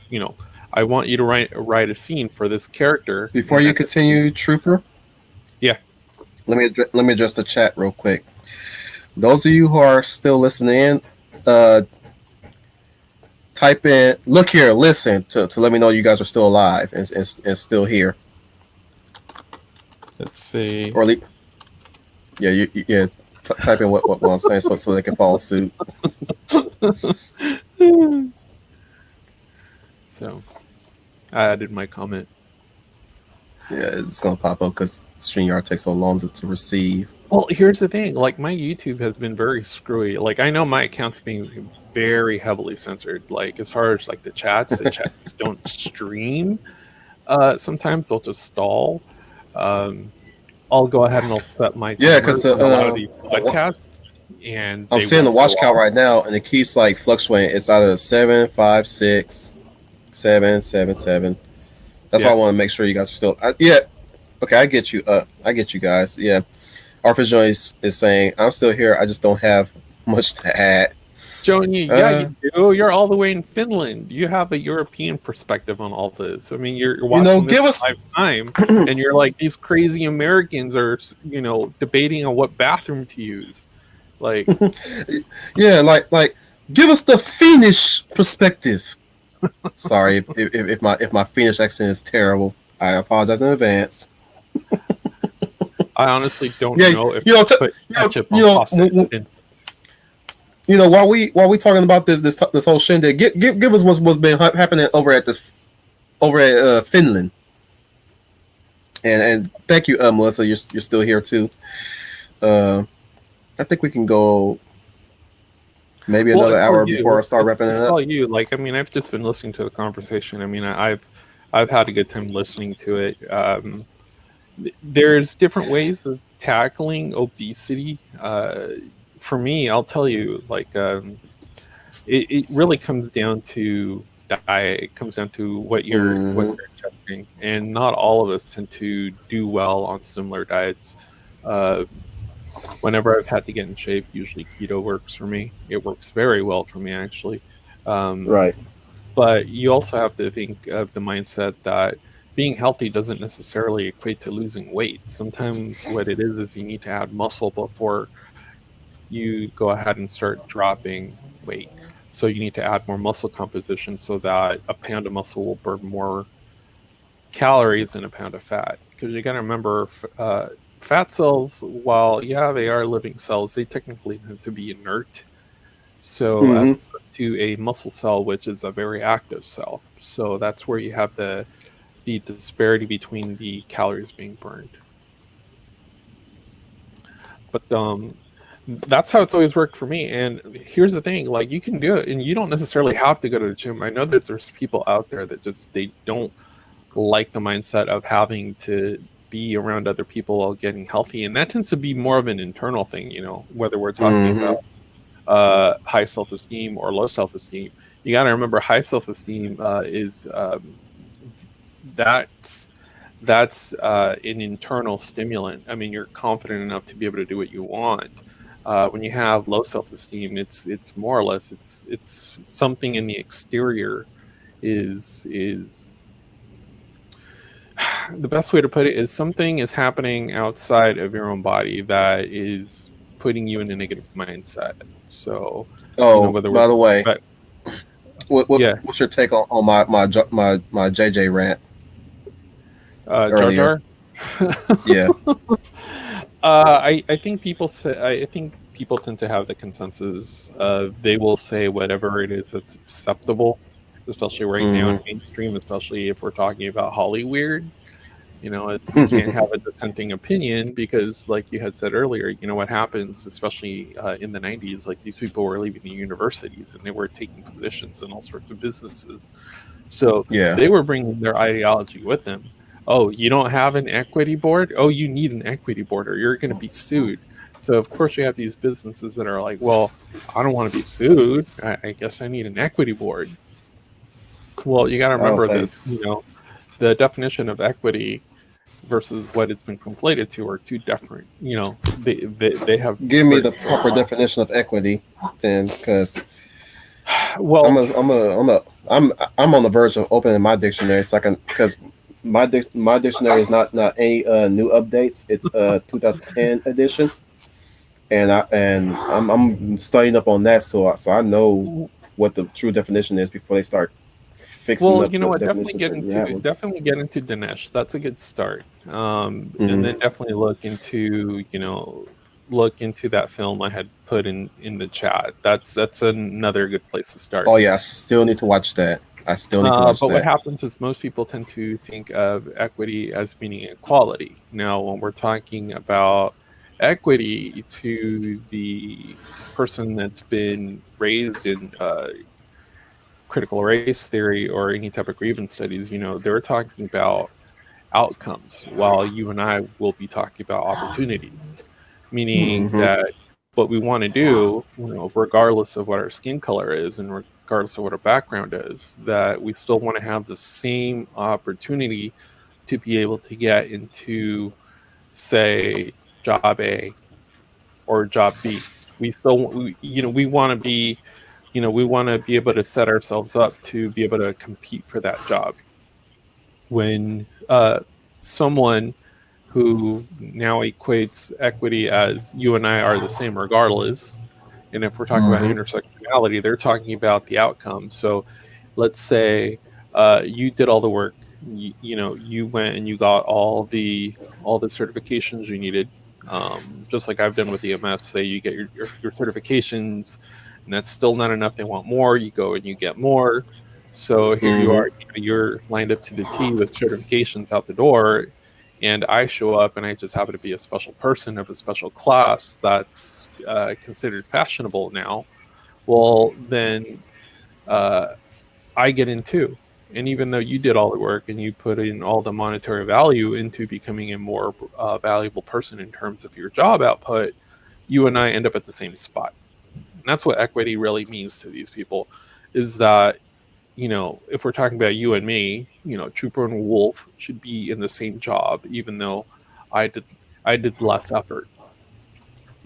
I want you to write a scene for this character, Before and you then continue, Trooper, yeah. let me address the chat real quick. Those of you who are still listening in, uh, type in "look here, listen" to let me know you guys are still alive and still here. Let's see. Or yeah, yeah. Type in what I'm saying so they can follow suit. So I added my comment. Yeah, it's gonna pop up because StreamYard takes so long to receive. Well, here's the thing. Like, my YouTube has been very screwy. Like, I know my account's being very heavily censored. Like, as far as like the chats don't stream. Sometimes they'll just stall. Um, I'll go ahead and I'll set my Yeah, timer because to allow the podcast, and I'm they seeing the won't go watch count off. right now, and it keeps like fluctuating. It's either 7, 5, 6, 7, 7, 7. That's why Yeah. I want to make sure you guys are still. Yeah, okay, I get you. I get you guys. Yeah, Arthur Joyce is saying I'm still here. I just don't have much to add. Joni, yeah, you Uh, do. You're all the way in Finland. You have a European perspective on all this. I mean, you're watching this give us. live time, and you're like, these crazy Americans are, debating on what bathroom to use. Like, Yeah, like give us the Finnish perspective. Sorry if my Finnish accent is terrible. I apologize in advance. I honestly don't Yeah, know if you know, you put ketchup you on know, pasta. while we talking about this whole shindig, give us what's been happening over at Finland. And thank you, Melissa. You're still here too. I think we can go maybe Well, another it's all hour you. before I start wrapping it It's up. all you. Like, I mean, I've just been listening to the conversation. I mean, I've had a good time listening to it. There's different ways of tackling obesity. For me, I'll tell you, like, it really comes down to diet. It comes down to what Mm-hmm. you're testing, and not all of us tend to do well on similar diets. Uh, Whenever I've had to get in shape, usually keto works for me. It works very well for me, actually. Um, Right. but you also have to think of the mindset that being healthy doesn't necessarily equate to losing weight. Sometimes what it is you need to add muscle before you go ahead and start dropping weight. So you need to add more muscle composition so that a pound of muscle will burn more calories than a pound of fat. Because you got to remember, fat cells, while yeah, they are living cells, they technically tend to be inert. So as Mm-hmm. opposed to a muscle cell, which is a very active cell. So that's where you have the disparity between the calories being burned. But that's how it's always worked for me. And here's the thing, like, you can do it and you don't necessarily have to go to the gym. I know that there's people out there that just they don't like the mindset of having to be around other people while getting healthy, and that tends to be more of an internal thing, whether we're talking Mm-hmm. about high self-esteem or low self-esteem. You got to remember, high self-esteem is that's an internal stimulant. I mean, you're confident enough to be able to do what you want. When you have low self-esteem, it's more or less it's something in the exterior is the best way to put it is something is happening outside of your own body that is putting you in a negative mindset. So, Oh, whether we're by the way, but yeah, what's your take on my JJ rant Jar earlier? Jar. Yeah. I think people say I think people tend to have the consensus of they will say whatever it is that's acceptable, especially right now in Mm-hmm. mainstream, especially if we're talking about Hollyweird. It's you can't have a dissenting opinion because, like you had said earlier, what happens, especially in the 90s, like these people were leaving the universities and they were taking positions in all sorts of businesses. So Yeah. they were bringing their ideology with them. Oh, you don't have an equity board? Oh, you need an equity board or you're going to be sued. So, of course, you have these businesses that are like, well, I don't want to be sued. I guess I need an equity board. Well, you got to I don't remember say. that, the definition of equity versus what it's been conflated to are two different. They have Give me very the similar. proper definition of equity, then, because Well, I'm on the verge of opening my dictionary so I can, because my dictionary is not any new updates. It's 2010 edition, and I'm studying up on that, so I know what the true definition is before they start fixing well, up you know the what? definitions that we have. Definitely get into Dinesh. That's a good start. And Mm-hmm. then definitely look into that film I had put in the chat. That's another good place to start. Oh yeah, I still need to watch that. I still need to watch But what that. happens is most people tend to think of equity as meaning equality. Now, when we're talking about equity to the person that's been raised in critical race theory or any type of grievance studies, they're talking about outcomes, while you and I will be talking about opportunities, meaning Mm-hmm. that what we want to do, regardless of what our skin color is and regardless of what our background is, that we still want to have the same opportunity to be able to get into, say, job A or job B. We still, we want to be, we want to be able to set ourselves up to be able to compete for that job. When someone who now equates equity as you and I are the same regardless, and if we're talking about Mm-hmm. intersectionality, they're talking about the outcome. So let's say you did all the work, you went and you got all the certifications you needed, just like I've done with EMS. Say you get your certifications, and that's still not enough. They want more. You go and you get more. So here you Mm-hmm. are, you're lined up to the T with certifications out the door, and I show up and I just happen to be a special person of a special class that's considered fashionable now. Well, then uh, I get in too. And even though you did all the work and you put in all the monetary value into becoming a more valuable person in terms of your job output, you and I end up at the same spot. And that's what equity really means to these people, is that, if we're talking about you and me, Trooper and Wolf should be in the same job, even though I did I did less effort.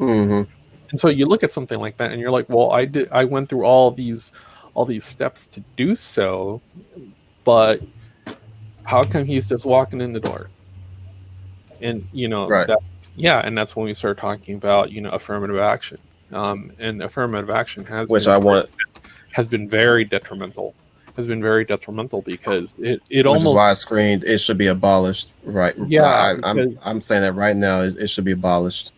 Mm-hmm. And so you look at something like that and you're like, well, I went through all these steps to do so, but how come he's just walking in the door? And Right. that's when we start talking about affirmative action. And affirmative action Which I want, has been very detrimental. Has been very detrimental because it which is why almost, I screamed it should be abolished. Right. yeah, I'm saying that right now. It should be abolished.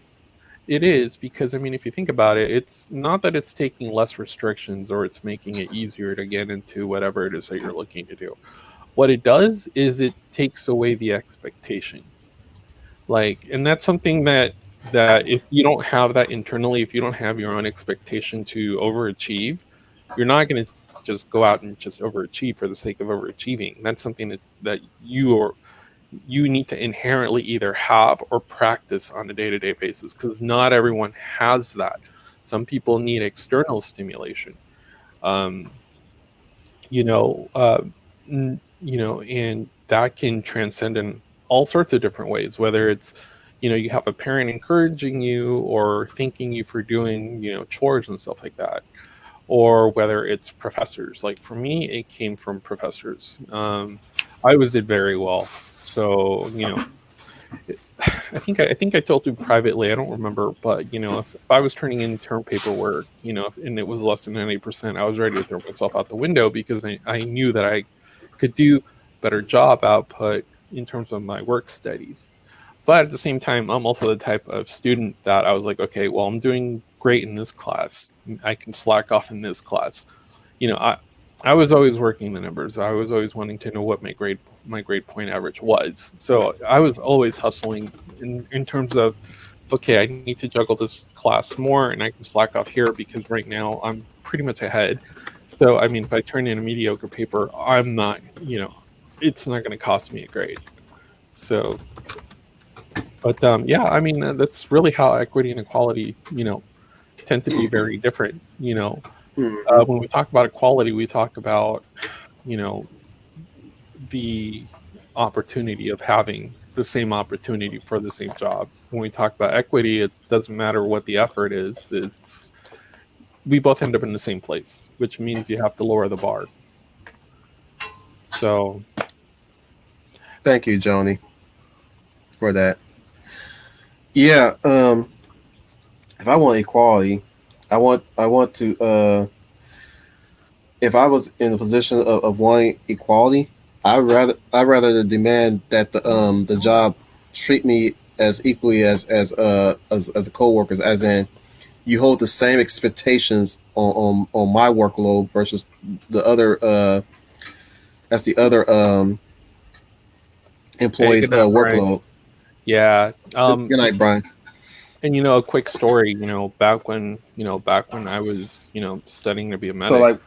it is, because I mean, if you think about it, it's not that it's taking less restrictions or it's making it easier to get into whatever it is that you're looking to do. What it does is it takes away the expectation. Like, and that's something that if you don't have that internally, if you don't have your own expectation to overachieve, you're not going to just go out and just overachieve for the sake of overachieving. That's something that you need to inherently either have or practice on a day-to-day basis, because not everyone has that. Some people need external stimulation. Um, you know, and that can transcend in all sorts of different ways. Whether it's, you have a parent encouraging you or thanking you for doing, chores and stuff like that, or whether it's professors. Like for me, it came from professors. I always did very well, so I think I told you privately. I don't remember, but if I was turning in term paperwork, and it was less than 90%, I was ready to throw myself out the window because I knew that I could do better job output in terms of my work studies. But at the same time, I'm also the type of student that I was like, okay, well, I'm doing great in this class. I can slack off in this class. I was always working the numbers. I was always wanting to know what my grade my grade point average was. So I was always hustling in terms of, okay, I need to juggle this class more and I can slack off here because right now I'm pretty much ahead. So, I mean, if I turn in a mediocre paper, I'm not, it's not going to cost me a grade. So, but yeah, I mean, that's really how equity and equality, tend to be very different. Mhm. When we talk about equality, we talk about, you know, the opportunity of having the same opportunity for the same job. When we talk about equity, it doesn't matter what the effort is. It's we both end up in the same place, which means you have to lower the bar. So Thank you, Joni, for that. Yeah. If I want equality, I want to. If I was in a position of wanting equality, I rather to demand that the job treat me as equally as a coworkers, as in you hold the same expectations on my workload versus the other that's the other yeah, employees good night, Brian. workload. Yeah. Good night, Brian. And a quick story, back when I was, studying to be a So medic.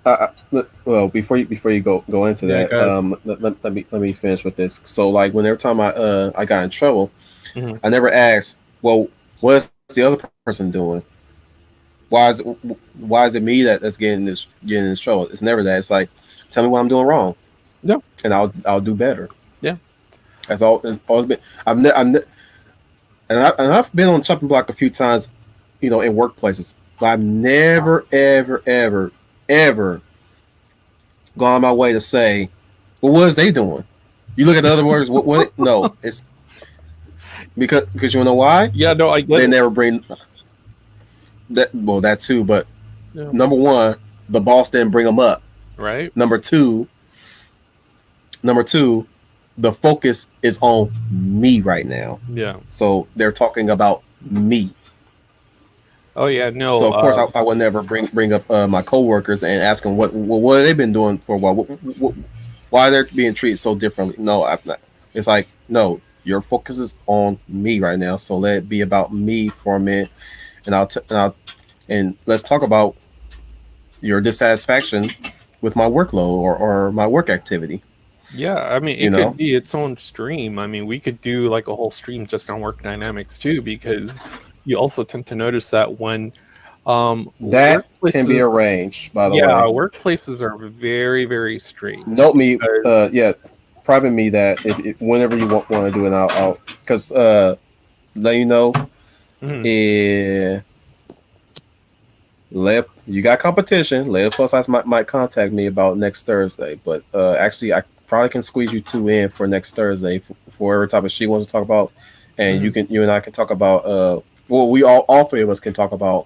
like, well, before you go into Yeah, that, guys. let me finish with this. So like, whenever time I got in trouble, Hmm. I never asked, well, what's the other person doing? Why is it me that's getting this trouble? It's never that. It's like, tell me what I'm doing wrong, Yeah, and I'll do better. yeah. That's all. It's always been. I've been on the chopping block a few times, in workplaces, but I've never, ever, ever, ever gone my way to say, well, what is they doing? You look at the other workers. What? No, it's because you know why? Yeah, no, I get They it. never bring that. Well, that too. But Yeah. number one, the boss didn't bring them up. Right? Number two, number two, the focus is on me right now. Yeah. So they're talking about me. Oh yeah, So no. of course I would never bring up my coworkers and ask them what have they been doing for a while. Why they're being treated so differently? No, I'm not. It's like, no, your focus is on me right now. So let it be about me for a minute, and and let's talk about your dissatisfaction with my workload or my work activity. Yeah, I mean, You it could know be its own stream. I mean, we could do like a whole stream just on work dynamics too, because you also tend to notice that when that can be workplaces, arranged. By the yeah, way, workplaces are very, very strange note me. because, Yeah, private me that if whenever you want to do it, I'll because let you know. mhm. Eh, you got competition. Leaiplussize might contact me about next Thursday, but actually, I probably can squeeze you two in for next Thursday for whatever topic she wants to talk about, and Mhm. you and I can talk about well, we all three of us can talk about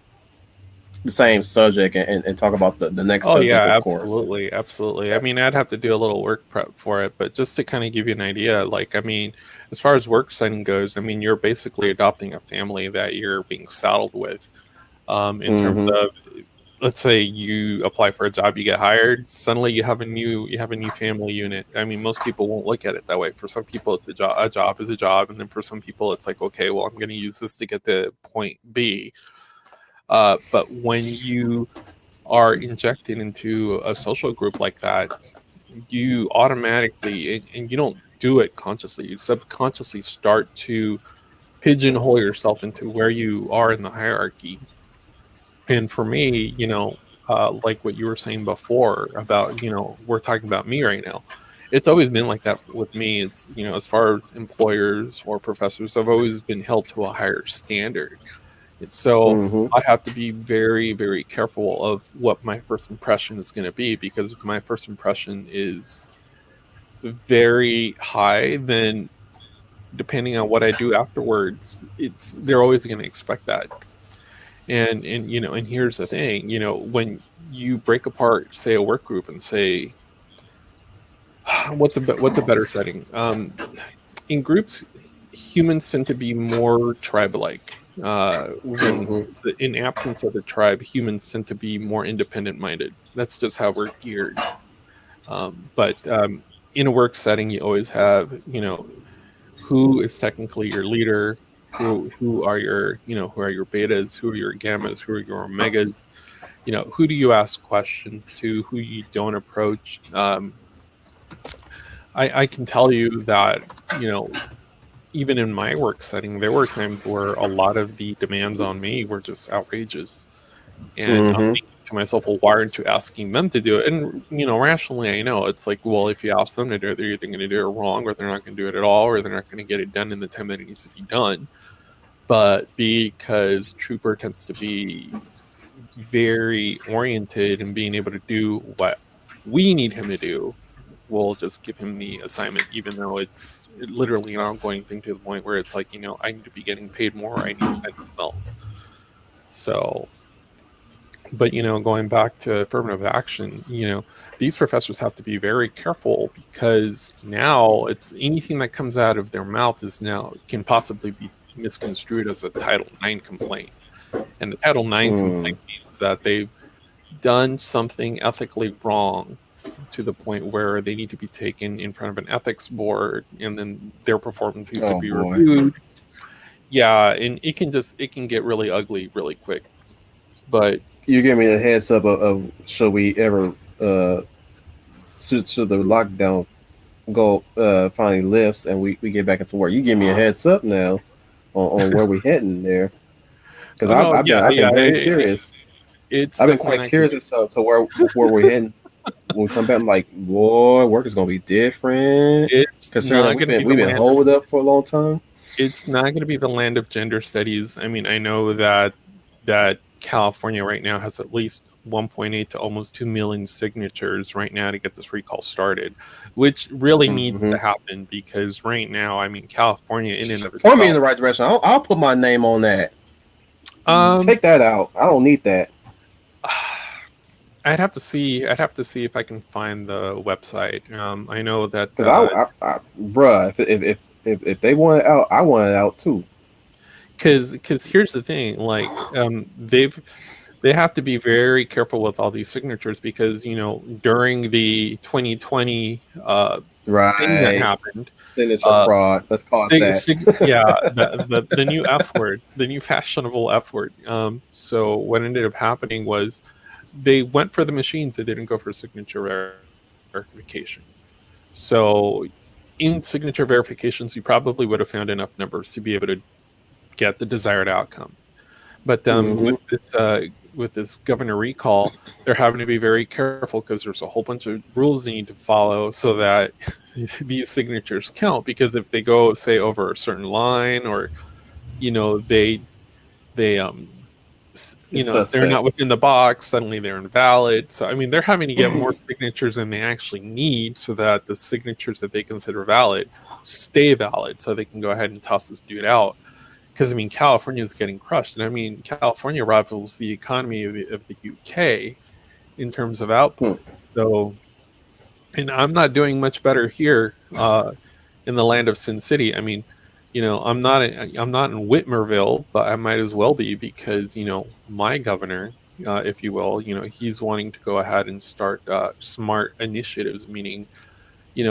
the same subject and talk about the next Oh yeah, subject, of course. absolutely, absolutely. I mean, I'd have to do a little work prep for it, but just to kind of give you an idea, like, I mean, as far as work setting goes, I mean, you're basically adopting a family that you're being saddled with. In terms Mm-hmm. of, let's say you apply for a job, you get hired, suddenly you have a new family unit. I mean, most people won't look at it that way. For some people, it's a job is a job, and then for some people, it's like, okay, well, I'm going to use this to get to point B. But when you are injected into a social group like that, you automatically, and you don't do it consciously, you subconsciously start to pigeonhole yourself into where you are in the hierarchy. And for me, like what you were saying before about, we're talking about me right now. It's always been like that with me. It's, as far as employers or professors, I've always been held to a higher standard. And so Mm-hmm. I have to be very, very careful of what my first impression is going to be, because if my first impression is very high, then depending on what I do afterwards, they're always going to expect that. And and here's the thing, when you break apart, say, a work group and say, what's a better setting? In groups, humans tend to be more tribe-like. When Mm-hmm. in absence of a tribe, humans tend to be more independent-minded. That's just how we're geared. But in a work setting, you always have, who is technically your leader, who are your, who are your betas, who are your gammas, who are your omegas, who do you ask questions to, who you don't approach. I can tell you that, even in my work setting, there were times where a lot of the demands on me were just outrageous. And I'm Mm-hmm. thinking to myself, well, why aren't you asking them to do it? And, rationally, I know it's like, well, if you ask them to do it, they're either going to do it wrong, or they're not going to do it at all, or they're not going to get it done in the time that it needs to be done. But because Trooper tends to be very oriented and being able to do what we need him to do, we'll just give him the assignment, even though it's literally an ongoing thing, to the point where it's like, I need to be getting paid more, I need to find something else. So, but going back to affirmative action, these professors have to be very careful, because now it's anything that comes out of their mouth is now can possibly be misconstrued as a Title IX complaint. And the Title IX complaint means that they've done something ethically wrong, to the point where they need to be taken in front of an ethics board, and then their performance needs to be reviewed. Yeah, and it can get really ugly really quick. But you give me a heads up of should we ever should the lockdown go finally lifts and we get back into work. You give me a heads up now on where we heading there, because oh no, I've been very curious. It's I've been definitely quite curious as to where we're heading when we come back. I'm like, boy, work is gonna be different. It's Considering not going to be we've the been land. holed up for a long time. It's not going to be the land of gender studies. I mean, I know that California right now has at least 1.8 to almost 2 million signatures right now to get this recall started, which really needs to happen, because right now, I mean, California in and of itself. Point me in the right direction. I'll put my name on that. Take that out. I don't need that. I'd have to see if I can find the website. I know that because bruh, if they want it out, I want it out too. Because here's the thing, like they have to be very careful with all these signatures, because during the 2020 thing that happened, signature fraud. Let's call it that. The new F word, the new fashionable F word. So what ended up happening was they went for the machines, they didn't go for signature verification. So in signature verifications, you probably would have found enough numbers to be able to get the desired outcome. But with this governor recall, they're having to be very careful, because there's a whole bunch of rules they need to follow so that these signatures count. Because if they go, say, over a certain line, or they if they're not within the box, suddenly they're invalid. So I mean, they're having to get more signatures than they actually need, so that the signatures that they consider valid stay valid, so they can go ahead and toss this dude out. Because I mean, California is getting crushed, and I mean, California rivals the economy of the UK in terms of output. So, and I'm not doing much better here in the land of Sin City. I mean, I'm not in Whitmerville, but I might as well be, because my governor, if you will, he's wanting to go ahead and start smart initiatives, meaning,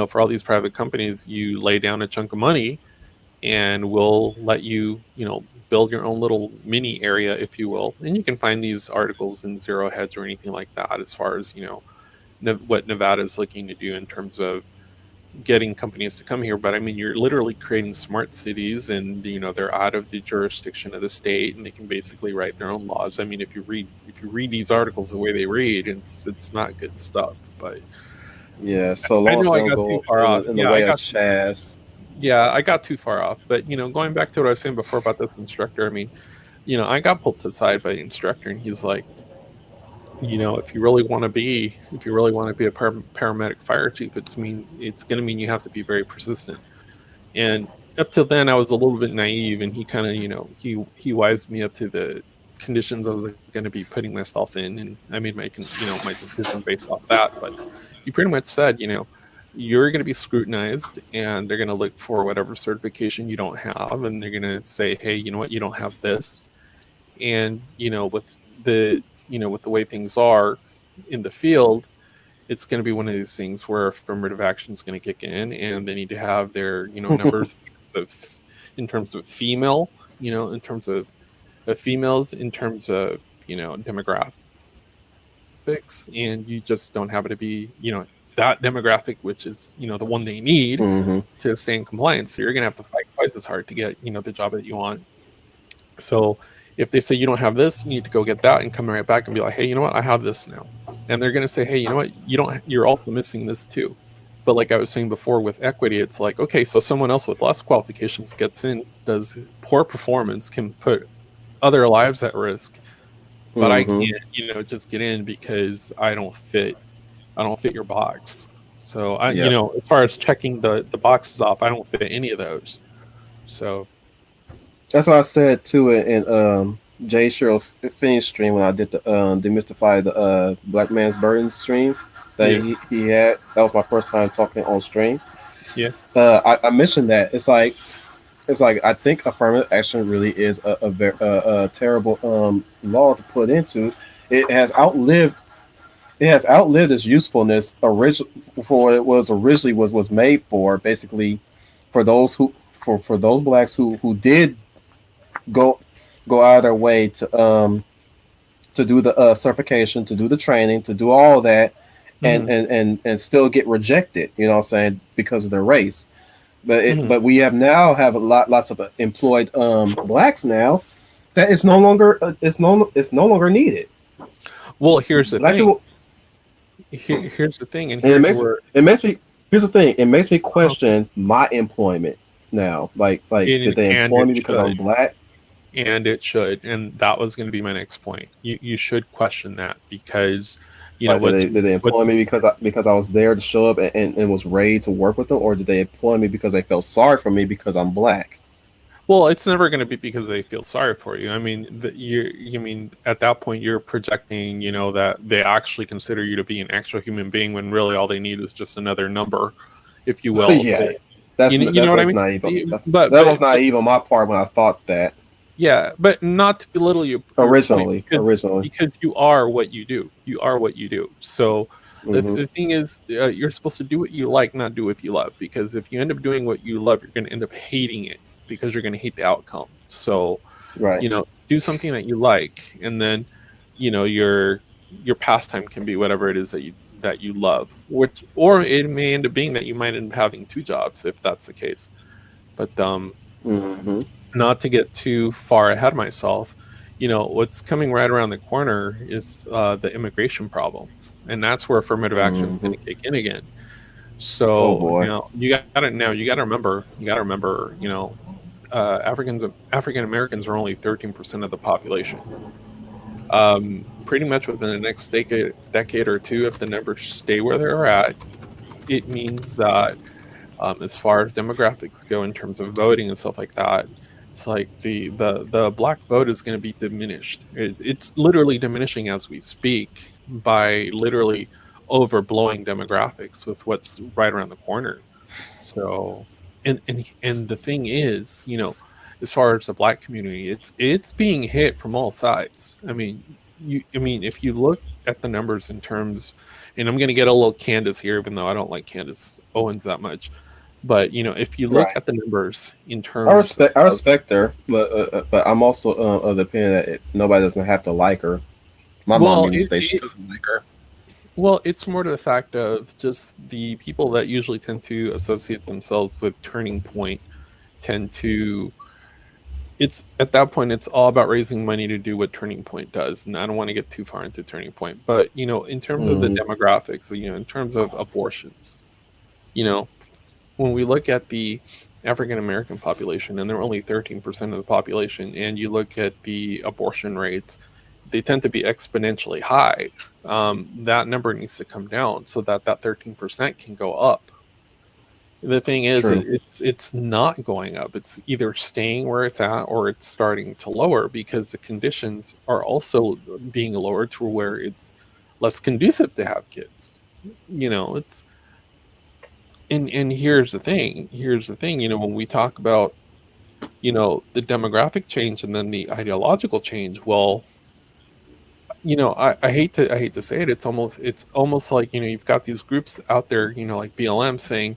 for all these private companies, you lay down a chunk of money, and we'll let you, build your own little mini area, if you will. And you can find these articles in Zero Hedge or anything like that, as far as what Nevada is looking to do in terms of getting companies to come here. But I mean, you're literally creating smart cities, and they're out of the jurisdiction of the state, and they can basically write their own laws. I mean, if you read these articles the way they read, it's not good stuff. But yeah, so long I know I got too far off in the way of Chaz. Yeah, I got too far off. But going back to what I was saying before about this instructor, I mean, I got pulled aside by the instructor, and he's like, if you really want to be a paramedic fire chief, it's going to mean you have to be very persistent. And up till then, I was a little bit naive, and he kind of, he wised me up to the conditions I was going to be putting myself in, and I made my decision based off that. But he pretty much said, you're going to be scrutinized, and they're going to look for whatever certification you don't have, and they're going to say, hey, you know what, you don't have this. And with the way things are in the field, it's going to be one of these things where affirmative action is going to kick in, and they need to have their numbers in terms of female, in terms of females, in terms of demographics, and you just don't happen to be that demographic, which is the one they need Mm-hmm. to stay in compliance. So you're going to have to fight twice as hard to get the job that you want. So if they say you don't have this, you need to go get that and come right back and be like, hey, you know what, I have this now. And they're going to say, hey, you know what, you're also missing this too. But like I was saying before with equity, it's like, okay, so someone else with less qualifications gets in, does poor performance, can put other lives at risk, but I Mm-hmm. can't, just get in because I don't fit your box. So Yep. as far as checking the boxes off, I don't fit any of those. So That's what I said too in Jay Sherrill Finney's stream when I did the demystify the Black Man's Burden stream that yeah, he had. That was my first time talking on stream. yeah. I mentioned that it's like I think affirmative action really is a terrible law to put into. It has outlived its usefulness for it was originally was made for, basically for those for those blacks who did go out of their way to do the certification, to do the training, to do all that, and Mm-hmm. and still get rejected. You know what I'm saying, because of their race. Mm-hmm. But we have lots of employed blacks now that it's no longer it's no longer needed. Well, here's the Black thing. people, Here's the thing, and and here's where it makes me here's the thing, it makes me question my employment now. Like did they and employ it me because I'm should, black? and that was going to be my next point. You should question that, because Like what's did they what employ me because I was there to show up and was ready to work with them, or did they employ me because they felt sorry for me because I'm black? well, it's never going to be because they feel sorry for you. I mean, you mean at that point you're projecting, that they actually consider you to be an actual human being, when really all they need is just another number, if you will. Yeah, that's You know what I that's mean? not even But that was not even my part when I thought that yeah, but not to belittle your point, originally. because you are what you do. You are what you do. So Hmm. the thing is, you're supposed to do what you like, not do what you love. Because if you end up doing what you love, you're going to end up hating it, because you're going to hate the outcome. So Right. do something that you like, and then your pastime can be whatever it is that you love. Which, or it may end up being that you might end up having two jobs if that's the case. But Hmm. not to get too far ahead of myself, what's coming right around the corner is the immigration problem, and that's where affirmative action is going Hmm. to kick in again. Oh So boy. you got to remember, African Americans are only 13% of the population. Pretty much within the next decade or two, if the numbers stay where they're at, it means that, as far as demographics go in terms of voting and stuff like that, it's like the black vote is going to be diminished. It's literally diminishing as we speak, by literally overblowing demographics with what's right around the corner. So, and the thing is, as far as the black community, it's being hit from all sides. I mean, if you look at the numbers in terms, and I'm going to get a little Candace here, even though I don't like Candace Owens that much. But if you look Right. at the numbers in terms I of, respect her, but I'm also of the opinion that nobody doesn't have to like her. My mom well, even states she doesn't like her. it's more to the fact of just the people that usually tend to associate themselves with Turning Point tend to. It's at that point, it's all about raising money to do what Turning Point does, and I don't want to get too far into Turning Point, but in terms of the Hmm. demographics, in terms of abortions, you know, when we look at the African American population, and they're only 13% of the population, and you look at the abortion rates, they tend to be exponentially high. That number needs to come down so that 13% can go up. The thing is, True. it's not going up. It's either staying where it's at, or it's starting to lower, because the conditions are also being lowered to where it's less conducive to have kids. It's, and here's the thing, when we talk about the demographic change and then the ideological change, well, I hate to say it. It's almost like you've got these groups out there, like BLM saying,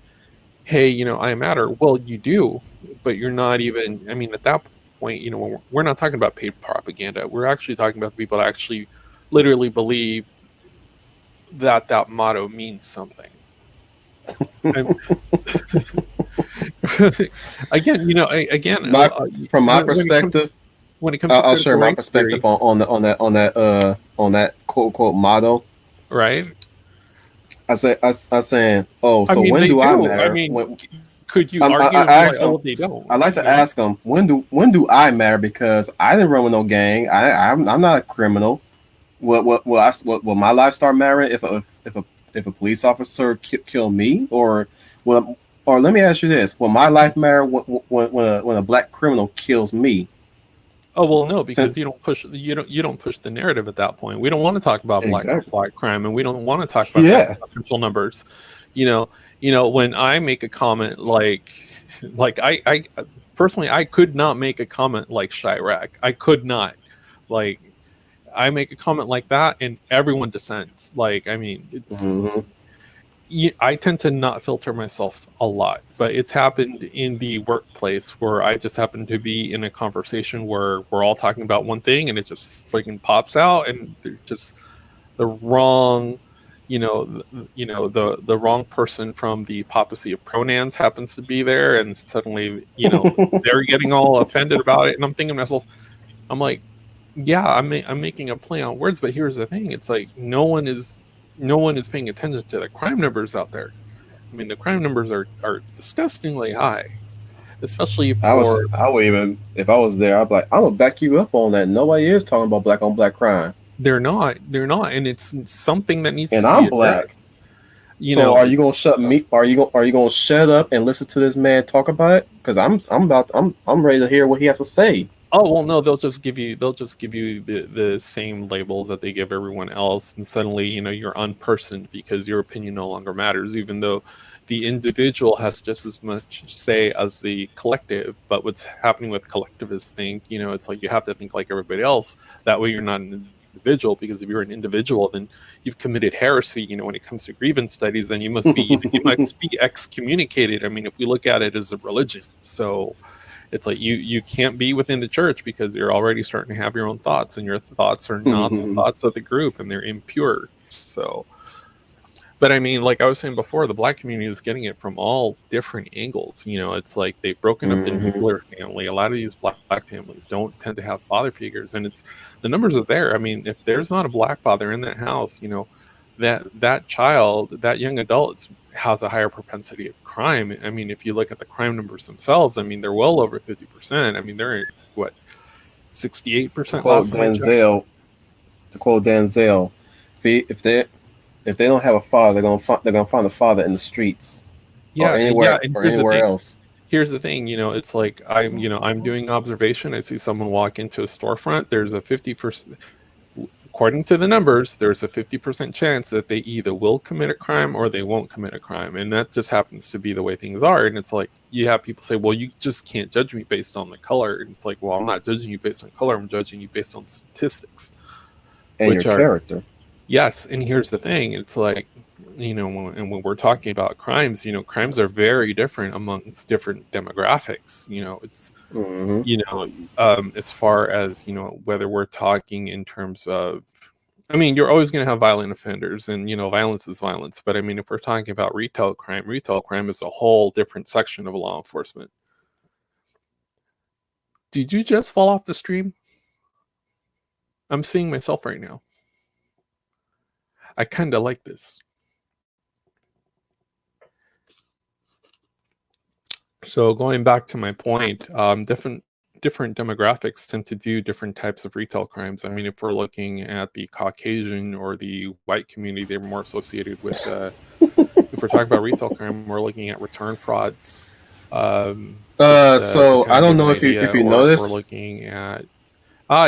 "Hey, I matter." Well, you do, but you're not even. I mean, at that point, when we're not talking about paid propaganda. We're actually talking about the people that actually, literally believe that motto means something. And again, My from my perspective, when it comes to I'll share critical my race perspective theory, on that quote unquote motto. right? I saying, oh, I so mean, when they do I do. I matter? mean, When could you argue and I be like, ask "Oh, them, well, they don't," I like to ask them, when do I matter? Because I didn't run with no gang. I'm not a criminal. Will my life start mattering if a police officer kill me, or let me ask you this: will my life matter when a black criminal kills me? Oh well, no, because Since you don't push the narrative at that point. We don't want to talk about black on exactly, black crime, and we don't want to talk about the yeah. exponential numbers. You know, when I make a comment like I personally, I could not make a comment like Chirac. I could not. Like, I make a comment like that, and everyone dissents. Like, I mean, Hmm. I tend to not filter myself a lot, but it's happened in the workplace where I just happen to be in a conversation where we're all talking about one thing and it just freaking pops out, and they're just the wrong, the wrong person from the papacy of pronouns happens to be there, and suddenly, they're getting all offended about it, and I'm thinking to myself, I'm like, yeah, I'm making a play on words, but here's the thing: it's like no one is paying attention to the crime numbers out there. I mean, the crime numbers are disgustingly high, especially for I would even if I was there, I'd be like, I'm gonna back you up on that. Nobody is talking about black on black crime, they're not, and it's something that needs to and be I'm black. addressed. You So know, are you gonna shut me? Are you gonna shut up and listen to this man talk about it? Because I'm ready to hear what he has to say. oh well, no, they'll just give you the same labels that they give everyone else, and suddenly you're unpersoned because your opinion no longer matters, even though the individual has just as much say as the collective. But what's happening with collectivists think, it's like you have to think like everybody else. That way, you're not an individual, because if you're an individual, then you've committed heresy. When it comes to grievance studies, then you must be excommunicated. I mean, if we look at it as a religion, so it's like you can't be within the church because you're already starting to have your own thoughts, and your thoughts are not the thoughts of the group, and they're impure. So, but I mean, like I was saying before, the black community is getting it from all different angles. It's like they've broken up the Hmm. nuclear family. A lot of these black families don't tend to have father figures, and it's the numbers are there. I mean, if there's not a black father in that house, that child, that young adult has a higher propensity of crime. I mean, if you look at the crime numbers themselves, I mean, they're well over 50%. I mean, they're at, what, To 68% quote last time I checked. Denzel, to quote Denzel, if they don't have a father, they're gonna find a father in the streets Yeah, yeah, and or here's the anywhere thing. else. It's like I'm doing observation. I see someone walk into a storefront. There's a 50%, according to the numbers, there's a 50% chance that they either will commit a crime or they won't commit a crime. And that just happens to be the way things are. And it's like, you have people say, well, you just can't judge me based on the color. And it's like, well, I'm not judging you based on color. I'm judging you based on statistics, And your which are, character. yes. And here's the thing. It's like, when we're talking about crimes, crimes are very different amongst different demographics. Hmm. You know, as far as, whether we're talking in terms of, I mean, you're always going to have violent offenders, and, violence is violence. But I mean, if we're talking about retail crime is a whole different section of law enforcement. Did you just fall off the stream? I'm seeing myself right now. I kind of like this. So going back to my point, different demographics tend to do different types of retail crimes. I mean, if we're looking at the Caucasian or the white community, they're more associated with. If we're talking about retail crime, we're looking at return frauds. Just to So kind I of don't give an know if idea, you or if we're noticed. looking at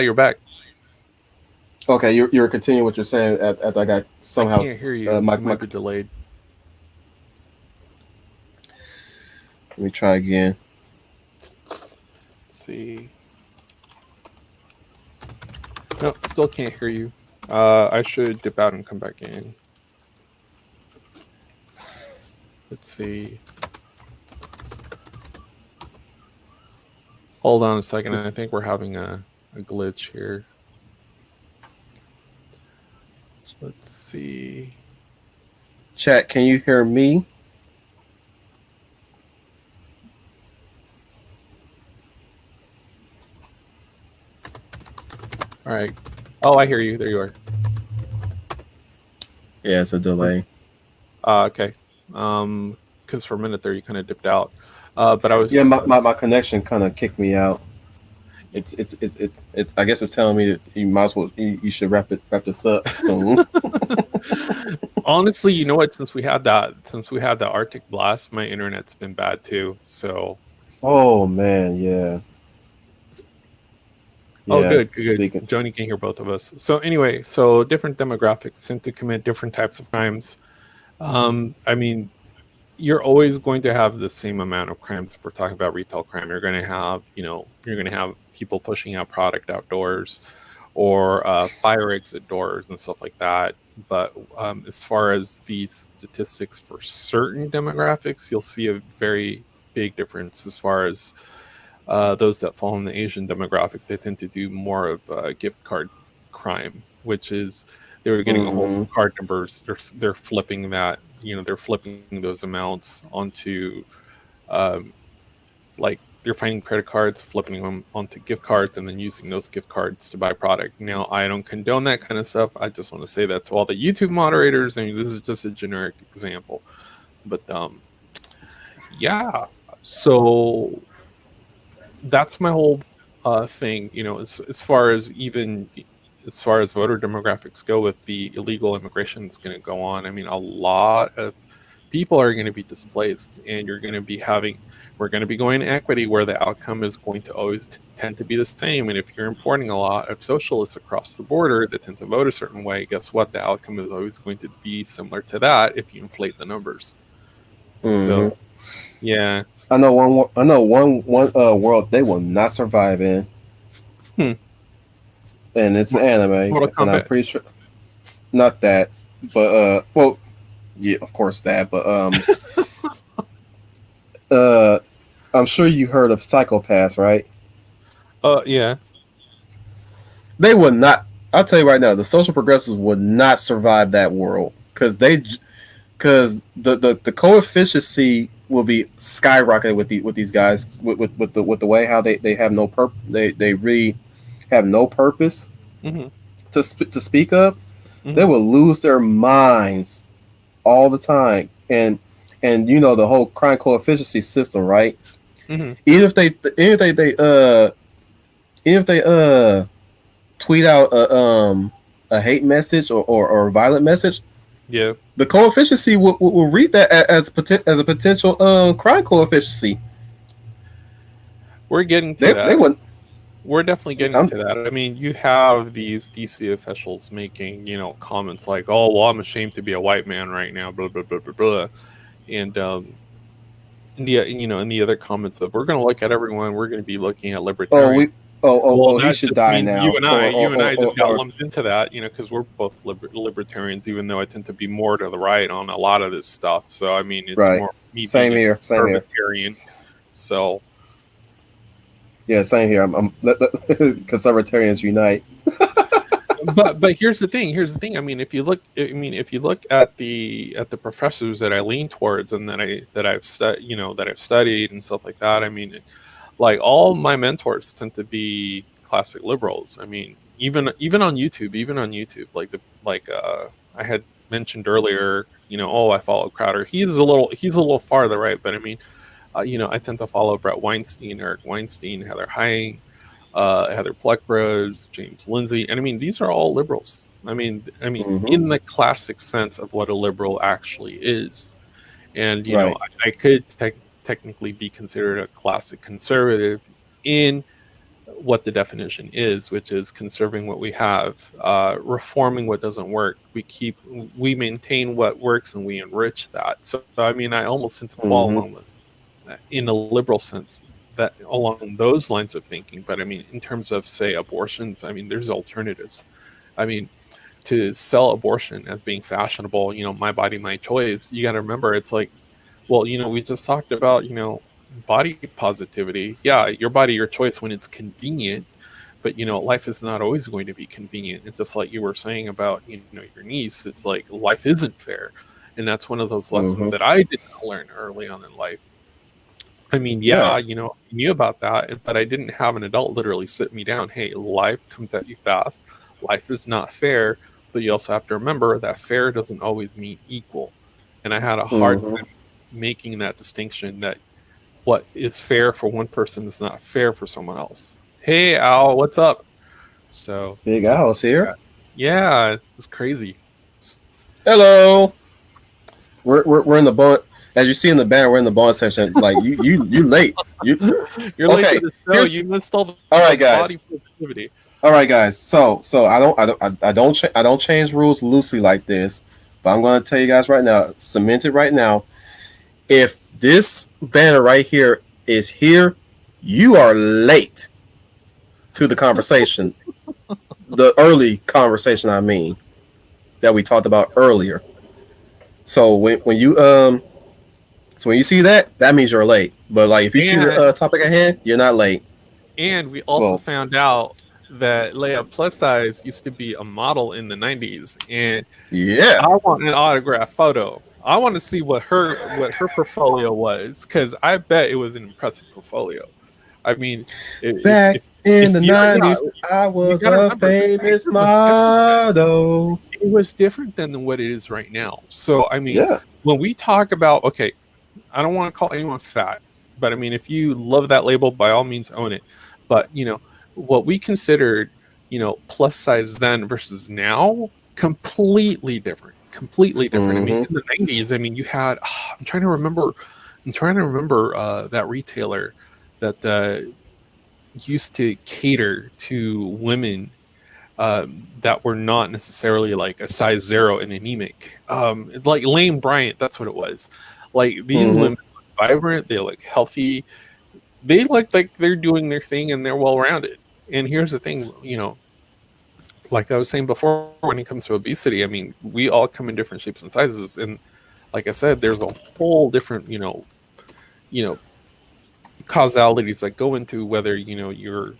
you're back. Okay, you're continuing what you're saying. After I got I somehow can't hear you. my It might be delayed. let me try again. Let's see. No, still can't hear you. I should dip out and come back in. Let's see. Hold on a second. I think we're having a glitch here. Let's see. Chat, can you hear me? All right. Oh, I hear you. There you are. Yeah, it's a delay. Okay. Because for a minute there you kind of dipped out. But I was. Yeah, my connection kind of kicked me out. It's I guess it's telling me that you might as well you should wrap this up soon. Honestly, you know what? Since we had the Arctic blast, my internet's been bad too. So. Oh man, yeah. Oh, Yeah, good. speaking. Joni can hear both of us. So anyway, so different demographics tend to commit different types of crimes. I mean, you're always going to have the same amount of crimes. If we're talking about retail crime, you're going to have, you're going to have people pushing out product outdoors, or fire exit doors and stuff like that. But as far as the statistics for certain demographics, you'll see a very big difference as far as those that fall in the Asian demographic. They tend to do more of gift card crime, which is they were getting a whole card numbers. They're flipping that. They're flipping those amounts onto, like they're finding credit cards, flipping them onto gift cards, and then using those gift cards to buy product. Now, I don't condone that kind of stuff. I just want to say that to all the YouTube moderators. I mean, this is just a generic example, but yeah. So that's my whole thing. As far as voter demographics go, with the illegal immigration that's going to go on, I mean, a lot of people are going to be displaced, and we're going to be going to equity, where the outcome is going to always tend to be the same. And if you're importing a lot of socialists across the border that tend to vote a certain way, guess what? The outcome is always going to be similar to that if you inflate the numbers. So yeah, I know one world they will not survive in, and it's an anime, and I'm pretty sure not that, but well, yeah, of course that, but I'm sure you heard of Psychopaths, right? Yeah. They would not. I'll tell you right now, the social progressives would not survive that world, because the coefficiency will be skyrocketed with these guys, with the way how they have no purpose. They really have no purpose to speak of. They will lose their minds all the time, and the whole crime coefficiency system, right? Even if they tweet out a hate message or a violent message, yeah, the coefficiency will read that as a potential crime coefficiency. We're getting to that. We're definitely getting to that. I mean, you have these DC officials making, comments like, "Oh, well, I'm ashamed to be a white man right now," blah blah blah blah blah, and in the other comments of, "We're going to look at everyone. We're going to be looking at libertarians." He should die now. You and I just got lumped into that, because we're both libertarians, even though I tend to be more to the right on a lot of this stuff. So I mean, it's more me being a conservatarian. So. Yeah, same here. I'm conservatarians unite. but here's the thing. I mean, if you look at the professors that I lean towards and that I've studied and stuff like that. I mean, like, all my mentors tend to be classic liberals. I mean, even on YouTube, like I had mentioned earlier, I follow Crowder. He's a little far to the right, but I mean, I tend to follow Brett Weinstein, Eric Weinstein, Heather Heying, Heather Pluckrose, James Lindsay, and I mean, these are all liberals. I mean, in the classic sense of what a liberal actually is. And I could technically be considered a classic conservative in what the definition is, which is conserving what we have, reforming what doesn't work. We maintain what works, and we enrich that. So I mean, I almost tend to fall along with, in a liberal sense, that along those lines of thinking. But I mean, in terms of, say, abortions, I mean, there's alternatives. I mean, to sell abortion as being fashionable, my body, my choice, you got to remember it's like, well, we just talked about, body positivity. Yeah, your body, your choice when it's convenient, but life is not always going to be convenient. And just like you were saying about, your niece, it's like life isn't fair. And that's one of those lessons that I did not learn early on in life. I mean, yeah, I knew about that, but I didn't have an adult literally sit me down. Hey, life comes at you fast. Life is not fair, but you also have to remember that fair doesn't always mean equal. And I had a hard time making that distinction that what is fair for one person is not fair for someone else. Hey, Al, what's up? So Big Al's here. Yeah, it's crazy. Hello. We're in the bone. As you see in the banner, we're in the bonus section. Like you late. You're late to the show. You missed all right, guys. Body positivity. All right, guys. So I don't change rules loosely like this, but I'm going to tell you guys right now, cement it right now. If this banner right here is here, you are late to the conversation, the early conversation. I mean, that we talked about earlier. So when you see that, that means you're late. But like if you see the topic at hand, you're not late. And we also found out that Leaiplussize used to be a model in the 90s, and I want an autograph photo. I want to see what her portfolio was, because I bet it was an impressive portfolio. I mean, back in the 90s, I was a famous model. It was different than what it is right now. So I mean, when we talk about, okay, I don't want to call anyone fat, but I mean, if you love that label, by all means own it. But what we considered, plus size then versus now, completely different. I mean, in the 90s, I mean, you had, I'm trying to remember that retailer that used to cater to women that were not necessarily like a size 0 and anemic. Like Lane Bryant, that's what it was. Like these women look vibrant, they look healthy, they look like they're doing their thing and they're well rounded. And here's the thing, like I was saying before, when it comes to obesity, I mean, we all come in different shapes and sizes. And like I said, there's a whole different, causalities that go into whether, you're,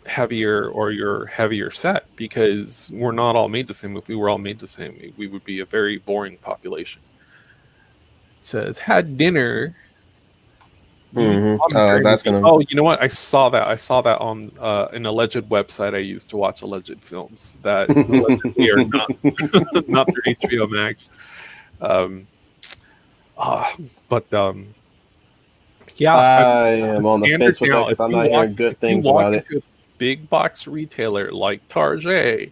heavier or you're heavier set, because we're not all made the same. If we were all made the same, we would be a very boring population. It says, had dinner. Oh, you know what? I saw that on an alleged website I used to watch alleged films that allegedly are not through HBO Max. Yeah, I am on the fence with that because I'm not hearing good things about it. Into a big box retailer like Target,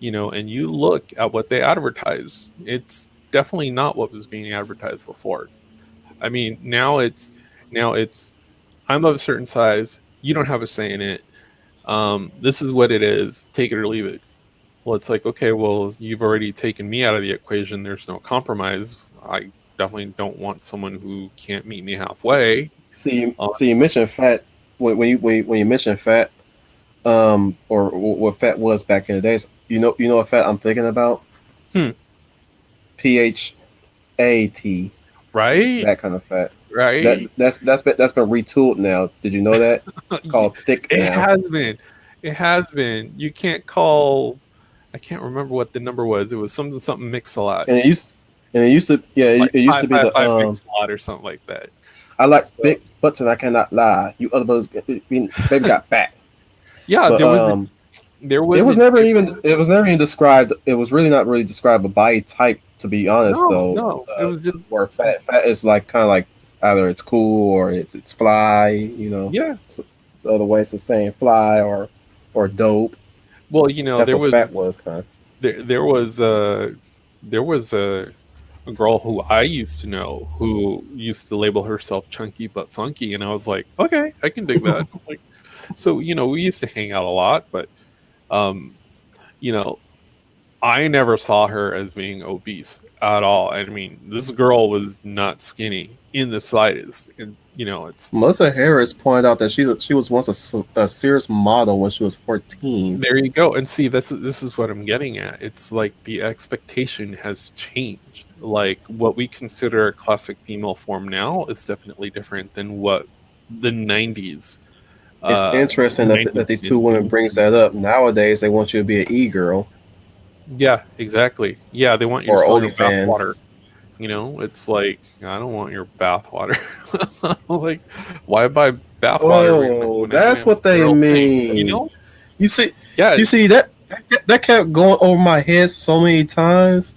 and you look at what they advertise, it's definitely not what was being advertised before. I mean, now it's I'm of a certain size, you don't have a say in it. This is what it is, take it or leave it. Well, it's like, okay, well, you've already taken me out of the equation, there's no compromise. I definitely don't want someone who can't meet me halfway. See, you mentioned fat when you mentioned fat, or what fat was back in the days. You know what fat I'm thinking about? PHAT. Right. That kind of fat. Right. That's been retooled now. Did you know that? It's called thick. It has been. You can't call. I can't remember what the number was. It was something mix a lot. And it used to. Yeah, like it used to be the mix a lot or something like that. I like thick butts and I cannot lie. You other brothers, baby got fat. Yeah, but, there was. It was never even described. It was really not really described a body type, to be honest. No, it was just where fat is like kind of like either it's cool or it's fly. Yeah. It's other ways of saying fly or dope. Well, that's there what was fat was kind of. There was a girl who I used to know who used to label herself chunky but funky, and I was like, okay, I can dig that. Like, so we used to hang out a lot, but I never saw her as being obese at all. I mean, this girl was not skinny in the slightest, and It's Melissa Harris pointed out that she was once a serious model when she was 14. there you go. And see, this is what I'm getting at. It's like the expectation has changed. Like what we consider a classic female form now is definitely different than what the 90s It's interesting that these two women brings that up. Nowadays, they want you to be an e-girl Yeah, exactly. Yeah, they want you to or sell your bathwater. OnlyFans. It's like I don't want your bathwater. Like, why buy bathwater Oh, when I can that's have a what they girl thing? mean. You see, Yeah, you see that kept going over my head so many times,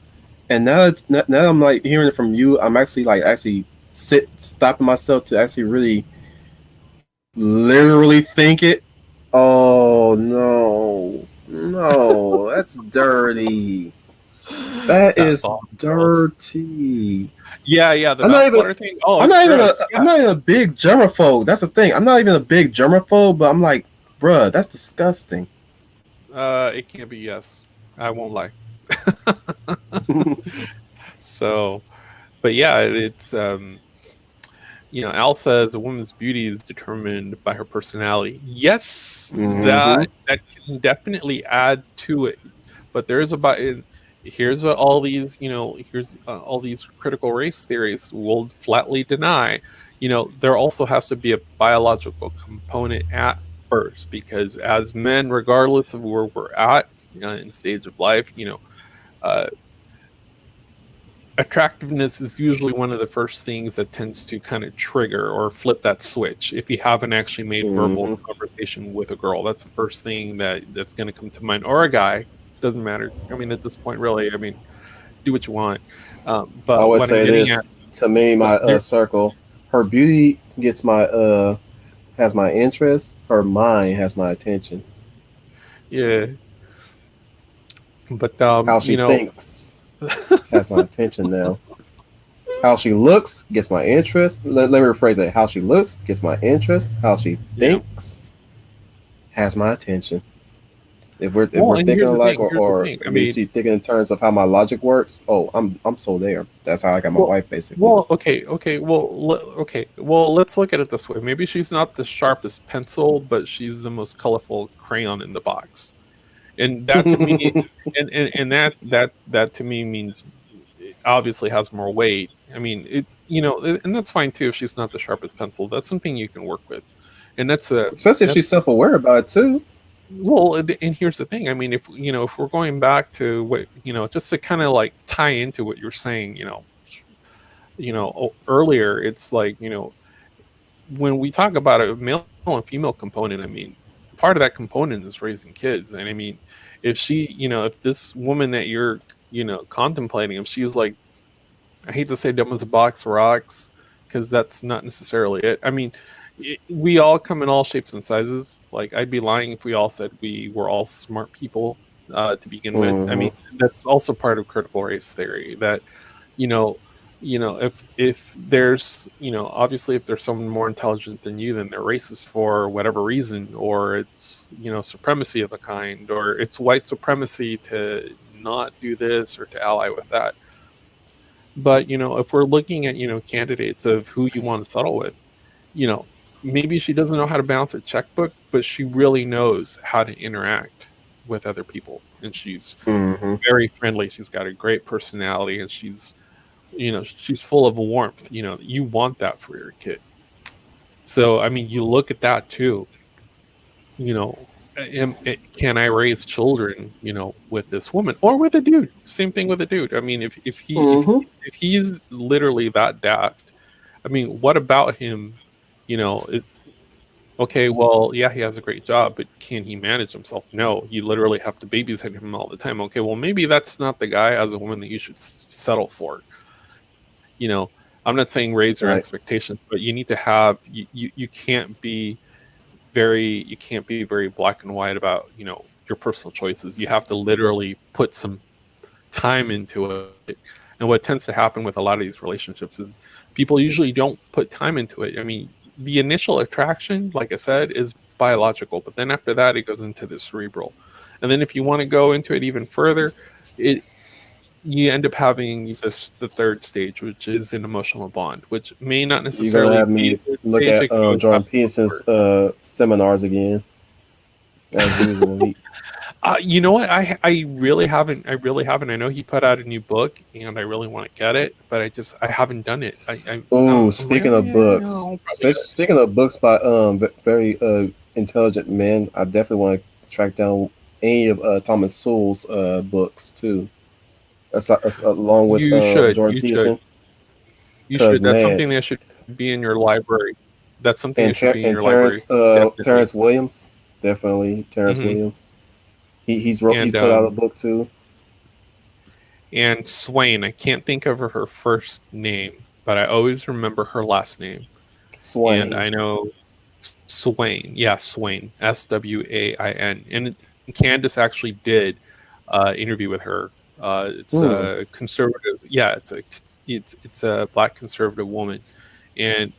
and now I'm like hearing it from you. I'm actually stopping myself to actually really literally think it. Oh no, no, that's dirty. That that's is all gross. dirty. Yeah, the I'm not even. bathwater thing. Oh, I'm it's not even gross. I'm Yeah, not even a big germaphobe. That's the thing. I'm not even a big germaphobe, but I'm like, bruh, that's disgusting. it can't be yes. I won't lie. So, but yeah, it's Al says a woman's beauty is determined by her personality. Yes, Mm-hmm. that can definitely add to it, but there's about here's what all these here's all these critical race theories will flatly deny. There also has to be a biological component at first, because as men, regardless of where we're at in stage of life, uh, attractiveness is usually one of the first things that tends to kind of trigger or flip that switch. If you haven't actually made verbal Mm-hmm. conversation with a girl, that's the first thing that's going to come to mind. Or a guy, doesn't matter. I mean, at this point, really, I mean, do what you want. I But always what I'm say getting at, this to me, what my there, circle. Her beauty gets my has my interest. Her mind has my attention. yeah, but How she thinks has my attention now. How she looks gets my interest. Let me rephrase that. How she looks gets my interest. How she yeah. thinks has my attention. If we're Well, and thinking here's the alike, thing. or, Here's the or thing. I maybe mean, she's thinking in terms of how my logic works. Oh, I'm so there. That's how I got my well, wife basically. okay. Well, let's look at it this way. Maybe she's not the sharpest pencil, but she's the most colorful crayon in the box. And that to me, and that to me means it obviously has more weight. I mean, it's and that's fine too if she's not the sharpest pencil. That's something you can work with, and Especially if that's she's self-aware about it too. well. And here's the thing. I mean, if we're going back to what just to kind of like tie into what you're saying, earlier, it's like when we talk about a male and female component, I mean, part of that component is raising kids. And I mean, if this woman that you're, contemplating, if she's like, I hate to say dumb as a box of rocks, because that's not necessarily it. I mean, we all come in all shapes and sizes. Like, I'd be lying if we all said we were all smart people to begin with. I Mm-hmm. mean, that's also part of critical race theory that you know if there's obviously if there's someone more intelligent than you, then they're racist for whatever reason, or it's supremacy of a kind, or it's white supremacy to not do this or to ally with that. But if we're looking at candidates of who you want to settle with, you know maybe she doesn't know how to balance a checkbook, but she really knows how to interact with other people, and she's Mm-hmm. very friendly. She's got a great personality, and she's full of warmth. You want that for your kid. So I mean, you look at that too. you know can I raise children with this woman or with a dude? Same thing with a dude. I mean, Mm-hmm. if he's literally that daft, I mean, what about him? Okay, well, yeah, he has a great job, but can he manage himself? No, you literally have to babysit him all the time. Okay, well, maybe that's not the guy as a woman that you should settle for. you know I'm not saying raise your Right. expectations, but you need to have you can't be very black and white about your personal choices. You have to literally put some time into it. And what tends to happen with a lot of these relationships is people usually don't put time into it. I mean, the initial attraction, like I said, is biological, but then after that it goes into the cerebral. And then if you want to go into it even further, it you end up having the third stage, which is an emotional bond, which may not You're gonna necessarily have be me the third look stage. at It can go Jordan back and Peterson's forth. seminars again, as usual. You know what? I really haven't. I really haven't. I know he put out a new book, and I really want to get it, but I haven't done it. Oh, I'm like, oh speaking of yeah, books, I'll probably get it. speaking of books by very intelligent men, I definitely want to track down any of Thomas Sowell's books too. That's along with You should. Jordan You should. Peterson, You because should. That's man, something that should be in your library. That's something that should be in your And library. Definitely. Terrence Williams, definitely Terrence Hmm. Williams. He's And put out a book too. Swain. I can't think of her first name, but I always remember her last name. And Swain. I know Swain. Yeah, Swain. Swain. And Candace actually did interview with her. It's Hmm. a conservative. Yeah, it's a black conservative woman, and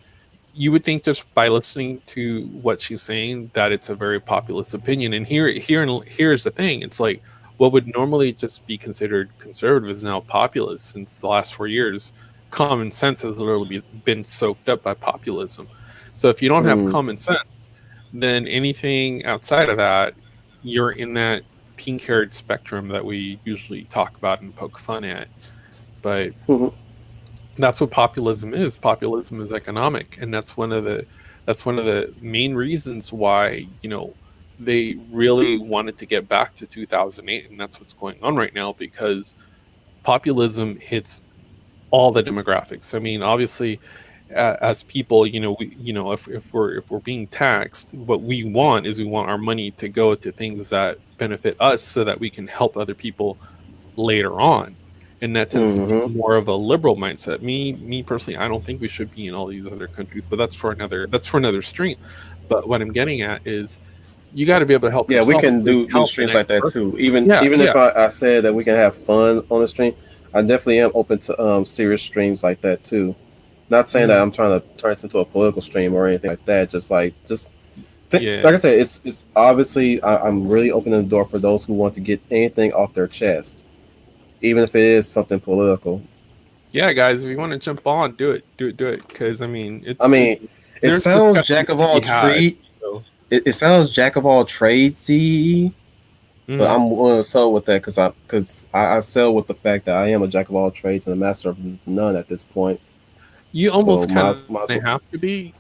you would think just by listening to what she's saying that it's a very populist opinion. And here's the thing: it's like what would normally just be considered conservative is now populist. Since the last 4 years, common sense has literally been soaked up by populism. So if you don't have Hmm. common sense, then anything outside of that, you're in that pink-haired spectrum that we usually talk about and poke fun at. But Hmm. that's what populism is. Populism is economic, and that's one of the main reasons why they really wanted to get back to 2008, and that's what's going on right now because populism hits all the demographics. I mean, obviously, as people, if we're being taxed, what we want our money to go to things that benefit us, so that we can help other people later on. And that tends to be Hmm. more of a liberal mindset. Me personally, I don't think we should be in all these other countries, but that's for another stream. But what I'm getting at is you got to be able to help Yeah, we yourself can before you can do help the streams like next that person. too. Yeah, Even yeah. if I said that we can have fun on the stream, I definitely am open to serious streams like that too. Not saying that Mhm. I'm trying to turn this into a political stream or anything like that. Like I Yeah. said, it's obviously I'm really opening the door for those who want to get anything off their chest, even if it is something political. Yeah, guys, if you want to jump on, do it. Do it because I mean, I mean, it there's sounds discussions jack of to all be had. trade. So, It sounds jack of all trades, but mhm. I'm willing to sell with that I sell with the fact that I am a jack of all trades and a master of none at this point. You So almost kind of might as have well. to be.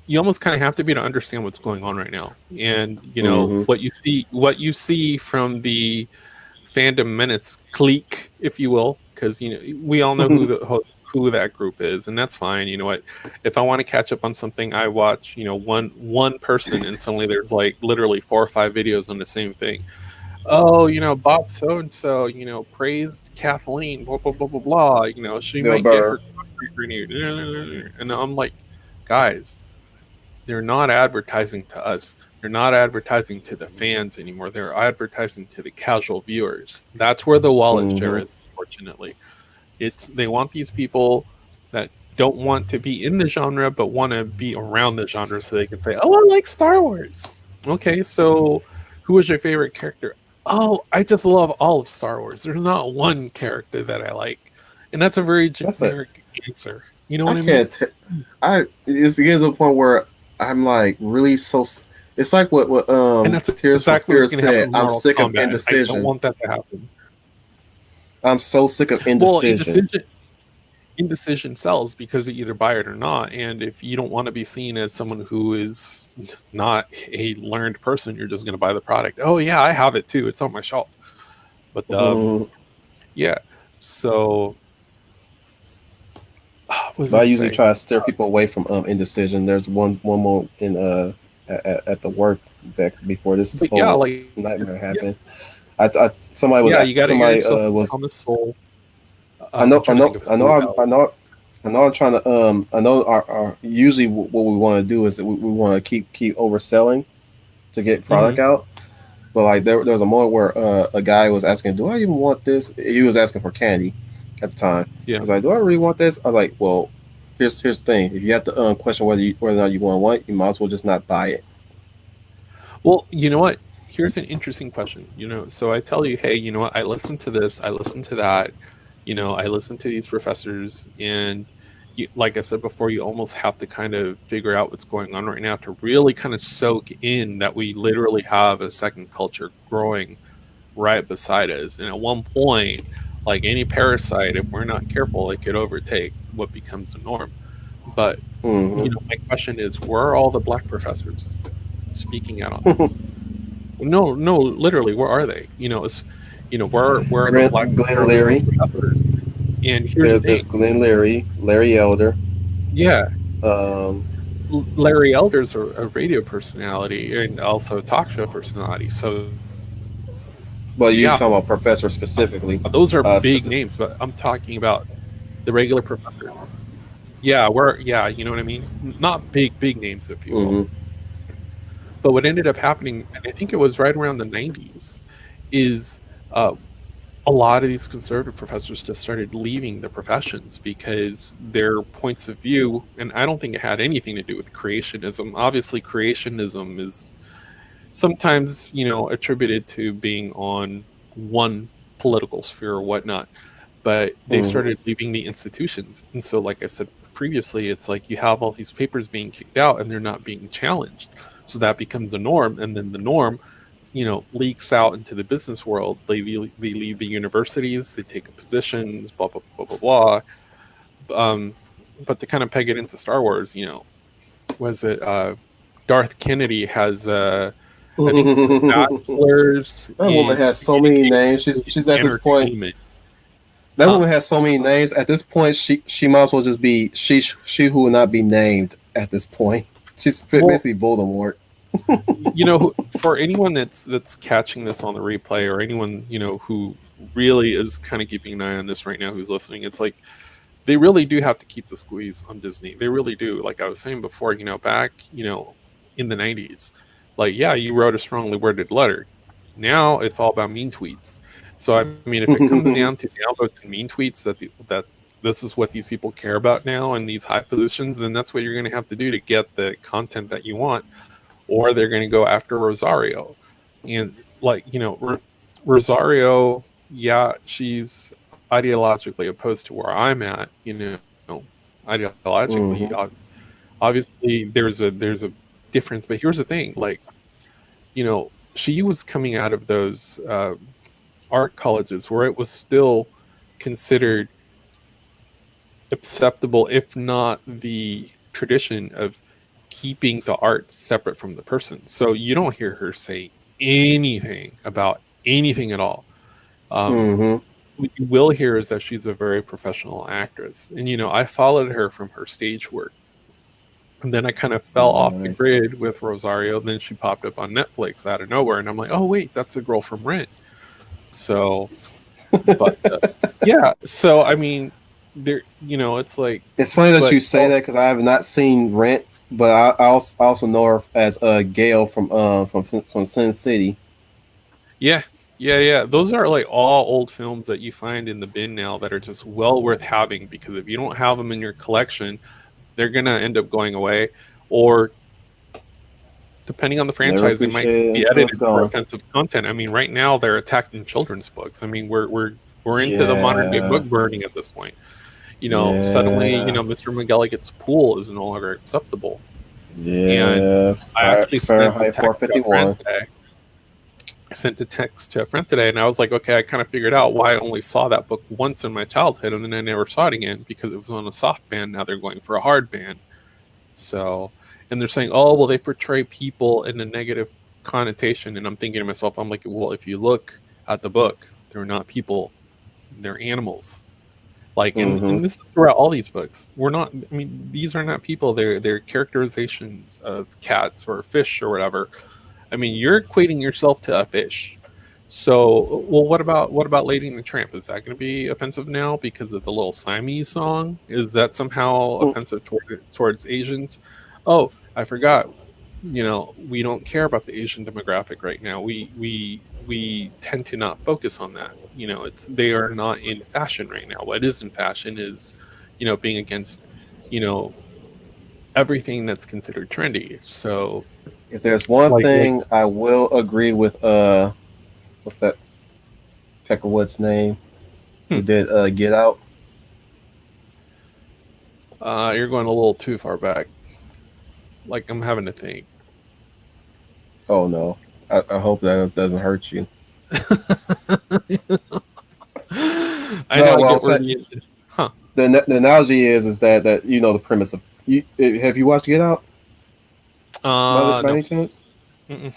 You almost kind of have to be to understand what's going on right now. And Hmm. what you see from the fandom menace clique, if you will, because we all know who that group is, and that's fine. You know what? If I want to catch up on something, I watch one person, and suddenly there's like literally 4 or 5 videos on the same thing. Oh, Bob so and so, praised Kathleen, blah blah blah blah blah. She Bill might get her Burr. concrete renewed, and I'm like, guys, they're not advertising to us. They're not advertising to the fans anymore. They're advertising to the casual viewers. That's where the wallet share Hmm. is, unfortunately. They want these people that don't want to be in the genre but want to be around the genre so they can say, "Oh, I like Star Wars." Okay, so who was your favorite character? Oh, I just love all of Star Wars. There's not one character that I like. And that's a very That's it. generic answer. You know I what I mean? can't. It's getting to the point where I'm like really It's like what And that's Tears for exactly what's Fears going to happen said. with I'm Mortal sick of Kombat. I don't indecision. want that to happen. I'm so sick of Well, indecision. indecision sells because you either buy it or not. And if you don't want to be seen as someone who is not a learned person, you're just going to buy the product. Oh yeah, I have it too. It's on my shelf. But Mhm. yeah. So what was I But I going to usually say? try to steer people away from indecision. There's one more in at the work back before this But yeah, whole like nightmare yeah, happened. I somebody was yeah, you got to get somebody yourself was on the soul. I I'm know I trying to think know of I know who that was. I know I'm trying to I know our usually what we want to do is that we want to keep overselling to get product Hmm. out. But like there was a moment where a guy was asking, "Do I even want this?" He was asking for candy at the time. Yeah. He's like, "Do I really want this?" I was like, "Well, here's the thing. If you have to question whether or not you want it, you might as well just not buy it." Well, you know what? here's an interesting question. So I tell you, hey, you know what? I listen to this, I listen to that. I listen to these professors, and like I said before, you almost have to kind of figure out what's going on right now to really kind of soak in that we literally have a second culture growing right beside us. And at one point, like any parasite, if we're not careful, it could overtake what becomes the norm. But Mm-hmm. my question is, where are all the black professors speaking out on this? No, no, literally, where are they? Where are the black Glenn paralegals Leary. professors? And here's the There's thing, Glenn Leary, Larry Elder. yeah, Um, Larry Elder's a radio personality and also a talk show personality. So well, yeah, you talking about professor specifically? those are big Specific. names, but I'm talking about the regular professors. Yeah, you know what I mean? Not big names, if you will. Mm-hmm. But what ended up happening, and I think it was right around the 90s, is uh, a lot of these conservative professors just started leaving the professions because their points of view, and I don't think it had anything to do with creationism. Obviously, creationism is sometimes, attributed to being on one political sphere or whatnot, but they Mm-hmm. started leaving the institutions. And so, like I said previously, it's like you have all these papers being kicked out and they're not being challenged. So that becomes the norm. And then the norm, leaks out into the business world. They leave the universities, they take up positions, blah, blah, blah, blah, blah. But to kind of peg it into Star Wars, was it Darth Kennedy has, I think it's a That bachelor's woman in has so many communication names. She's at and this point. entertainment. That Huh? woman has so many names. At this point, she might as well just be she who will not be named. At this point, she's Well, basically Voldemort. for anyone that's catching this on the replay, or anyone who really is kind of keeping an eye on this right now, who's listening, it's like they really do have to keep the squeeze on Disney. They really do. Like I was saying before, back in the 90s, like, yeah, you wrote a strongly worded letter. Now it's all about mean tweets. So I mean, if it comes down to downvotes and mean tweets, that this is what these people care about now in these high positions, then that's what you're going to have to do to get the content that you want, or they're going to go after Rosario. And like, Rosario, yeah, she's ideologically opposed to where I'm at, ideologically. Hmm. Obviously there's a difference, but here's the thing, like, she was coming out of those art colleges where it was still considered acceptable, if not the tradition of keeping the art separate from the person. So you don't hear her say anything about anything at all. Um, Hmm. what you will hear is that she's a very professional actress. And, I followed her from her stage work. And then I kind of fell off the Nice. grid with Rosario. Then she popped up on Netflix out of nowhere. And I'm like, oh, wait, that's a girl from Rent. So, but yeah. So, I mean, there, it's like, It's funny that but you say that because I have not seen Rent, but I also know her as Gail from Sin City. yeah, yeah. Those are like all old films that you find in the bin now that are just well worth having, because if you don't have them in your collection, they're gonna end up going away, or depending on the Never franchise, it might appreciate it be until it's edited for gone. offensive content. I mean, right now they're attacking children's books. I mean, we're into the modern day Yeah, book burning at this point. Suddenly, yeah, Mr. McGillicud's pool is no longer acceptable. And yeah. I actually sent a Fahrenheit text to a friend 451. today. I sent a text to a friend today, and I was like, okay, I kind of figured out why I only saw that book once in my childhood, and then I never saw it again, because it was on a soft ban. Now they're going for a hard ban. So, and they're saying, oh, well, they portray people in a negative connotation. And I'm thinking to myself, I'm like, well, if you look at the book, they're not people, they're animals. Like, Hmm. and this is throughout all these books. We're not, I mean, these are not people. They're characterizations of cats or fish or whatever. I mean, you're equating yourself to a fish. So, well, what about Lady and the Tramp? Is that going to be offensive now because of the little Siamese song? Is that somehow offensive towards Asians? Oh, I forgot. We don't care about the Asian demographic right now. We tend to not focus on that. They are not in fashion right now. What is in fashion is, being against, you know, everything that's considered trendy. So If there's one Like thing I will agree with, what's that Peckerwood's name who hmm, did Get Out? you're going a little too far back. Like I'm having to think. Oh no, I hope that doesn't hurt you. I know No, I well, get where you. Huh? the analogy is that you know the premise of you. Have you watched Get Out by No. any chance? Mm-mm.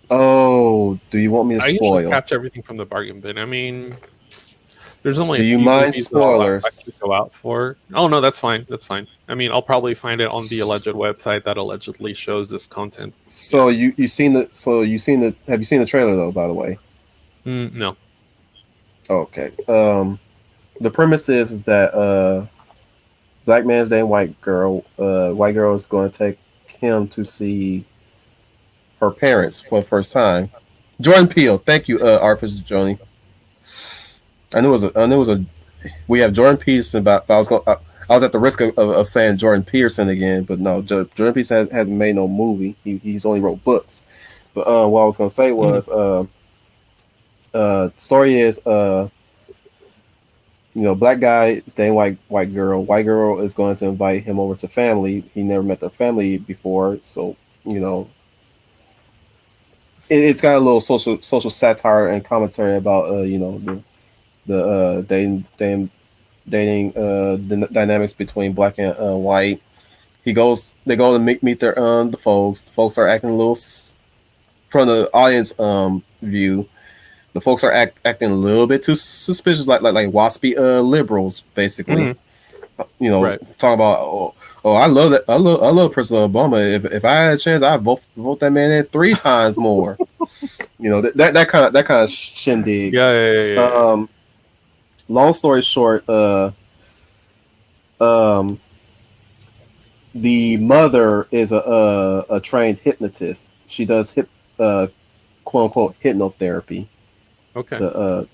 Oh, do you want me to I usually spoil? catch everything from the bargain bin. I mean, there's only Do a you few mind movies that I'll actually spoilers? go out for. Oh no, that's fine. That's fine. I mean, I'll probably find it on the alleged website that allegedly shows this content. Yeah. So you seen the have you seen the trailer though? By the way, No. okay. The premise is that black man's dating white girl is going to take him to see her parents for the first time. Jordan Peele, thank you, Arthur's Joni. I knew it was a. We have Jordan Peterson, but I was at the risk of saying Jordan Peterson again, but no, Jordan Peterson hasn't made no movie. He's only wrote books. But what I was gonna say Mhm. was, story is, black guy staying white girl. White girl is going to invite him over to family. He never met their family before, so you know it's got a little social satire and commentary about the dating the dynamics between black and white. They go to meet their the folks. The folks are acting a little from the audience view. The folks are acting a little bit too suspicious, like waspy liberals, basically. Mhm. Right. Talking about I love that I love President Obama. If I had a chance, I'd vote that man in 3 times more. That kind of shindig. Yeah. Yeah. Yeah. Yeah. Yeah. Um, long story short, um, the mother is a trained hypnotist. She does quote unquote hypnotherapy Okay. to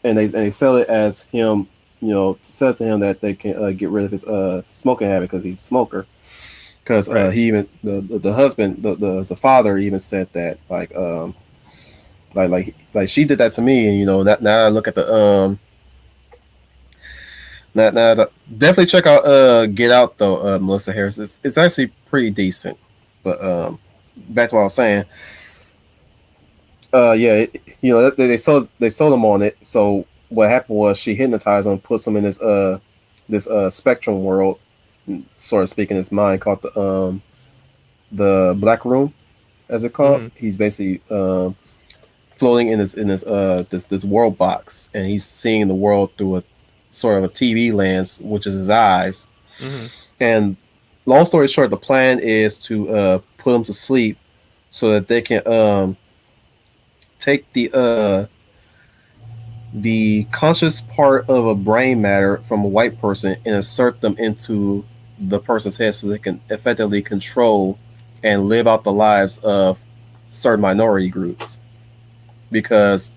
and they sell it as him, sell it to him that they can get rid of his smoking habit because he's a smoker. Because Right. he even the husband the father even said that like she did that to me, and now I look at the definitely check out Get Out though, Melissa Harris. It's actually pretty decent. But back to what I was saying. Yeah, they sold him on it. So what happened was she hypnotized him, puts him in this spectrum world, sort of speaking his mind, called the black room, as it called. Mhm. He's basically floating in this world box, and he's seeing the world through a sort of a TV lens, which is his eyes. Mhm. And long story short, the plan is to put him to sleep so that they can take the conscious part of a brain matter from a white person and insert them into the person's head so they can effectively control and live out the lives of certain minority groups, because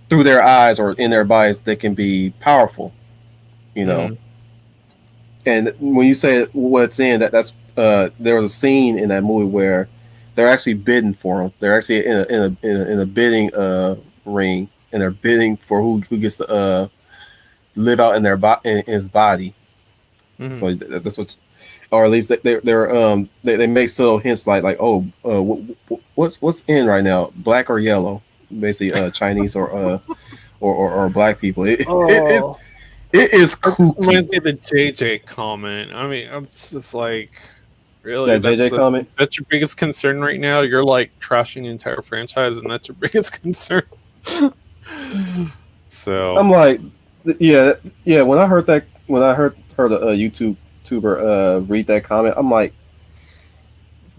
through their eyes or in their bodies they can be powerful, you know. Mhm. And when you say what's in that's there was a scene in that movie where they're actually bidding for him. They're actually in a bidding ring, and they're bidding for who gets to live out in in his body. Mhm. So that's what, or at least they make subtle hints like what's in right now, black or yellow, basically Chinese or black people. Oh, It is that kooky. reminds me of the JJ comment. I mean, I'm just like, really, That JJ comment. that's your biggest concern right now. You're like trashing the entire franchise, and that's your biggest concern. So, I'm like, yeah, yeah. When I heard a YouTuber read that comment, I'm like,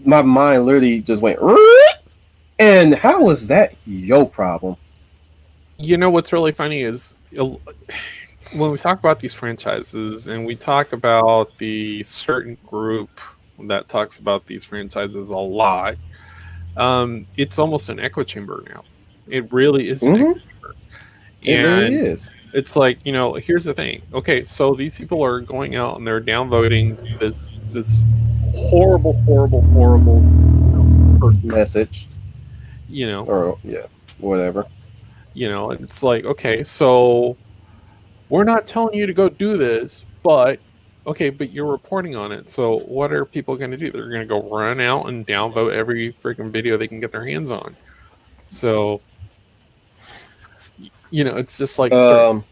my mind literally just went. And how is that your problem? you know what's really funny is when we talk about these franchises and we talk about the certain group that talks about these franchises a lot, it's almost an echo chamber now. It really is an echo Mm-hmm. chamber. It really And is. it's like, here's the thing. Okay, so these people are going out and they're downvoting this horrible, horrible, horrible message You know, or yeah, whatever. and it's like, okay, so we're not telling you to go do this, but okay, but you're reporting on it. So what are people going to do? They're going to go run out and downvote every freaking video they can get their hands on. So it's just like certain. Um,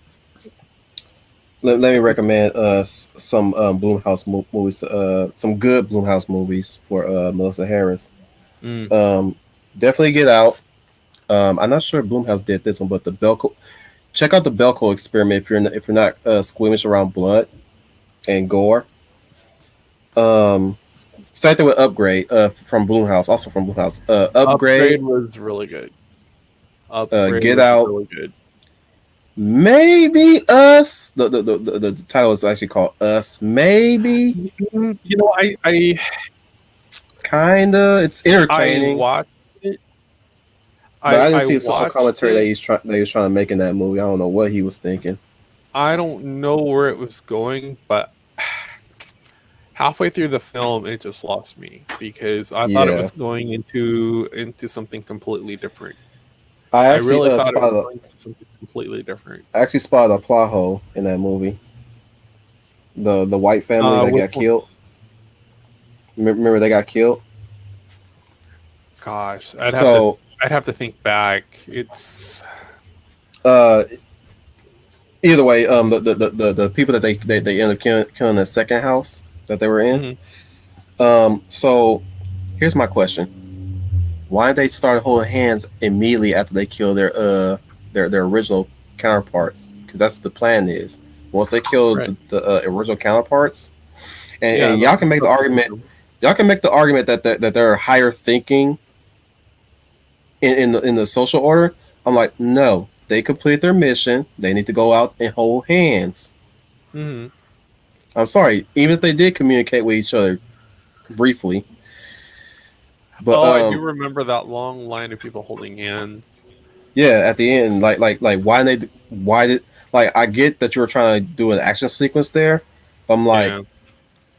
let me recommend some Bloomhouse movies, some good Bloomhouse movies for Melissa Harris. Mm, Definitely Get Out. I'm not sure if Bloomhouse did this one, but the Belko. Check out the Belko Experiment if you're not squeamish around blood and gore. Um, Same thing with Upgrade from Bloomhouse, also from Bloomhouse. Upgrade, Upgrade was really good. Upgrade Get was Out, really good. maybe Us. The title is actually called Us. Maybe, I kinda. It's I entertaining, watched it. but I didn't I see a social watched commentary that it. he was trying to make in that movie. I don't know what he was thinking. I don't know where it was going, but halfway through the film, it just lost me because I thought it Yeah, was going into something completely different. I I actually really thought it was spotted. going into something completely different. I actually spotted a plot hole in that movie. The white family that Which got one? killed. Remember they got killed. Gosh, So I'd have to think back. It's uh, either way, the people that they ended up killing the second house that they were in. mhm, So here's my question: why did they start holding hands immediately after they kill their original counterparts? Because that's what the plan is. Once they kill right. the original counterparts, Yeah, and y'all can make the argument. Y'all can make the argument that they're higher thinking in the social order. I'm like, no, they complete their mission. They need to go out and hold hands. Mhm. I'm sorry, even if they did communicate with each other briefly, but Oh, I do remember that long line of people holding hands. yeah, at the end, like why did like I get that you were trying to do an action sequence there. I'm like, Yeah.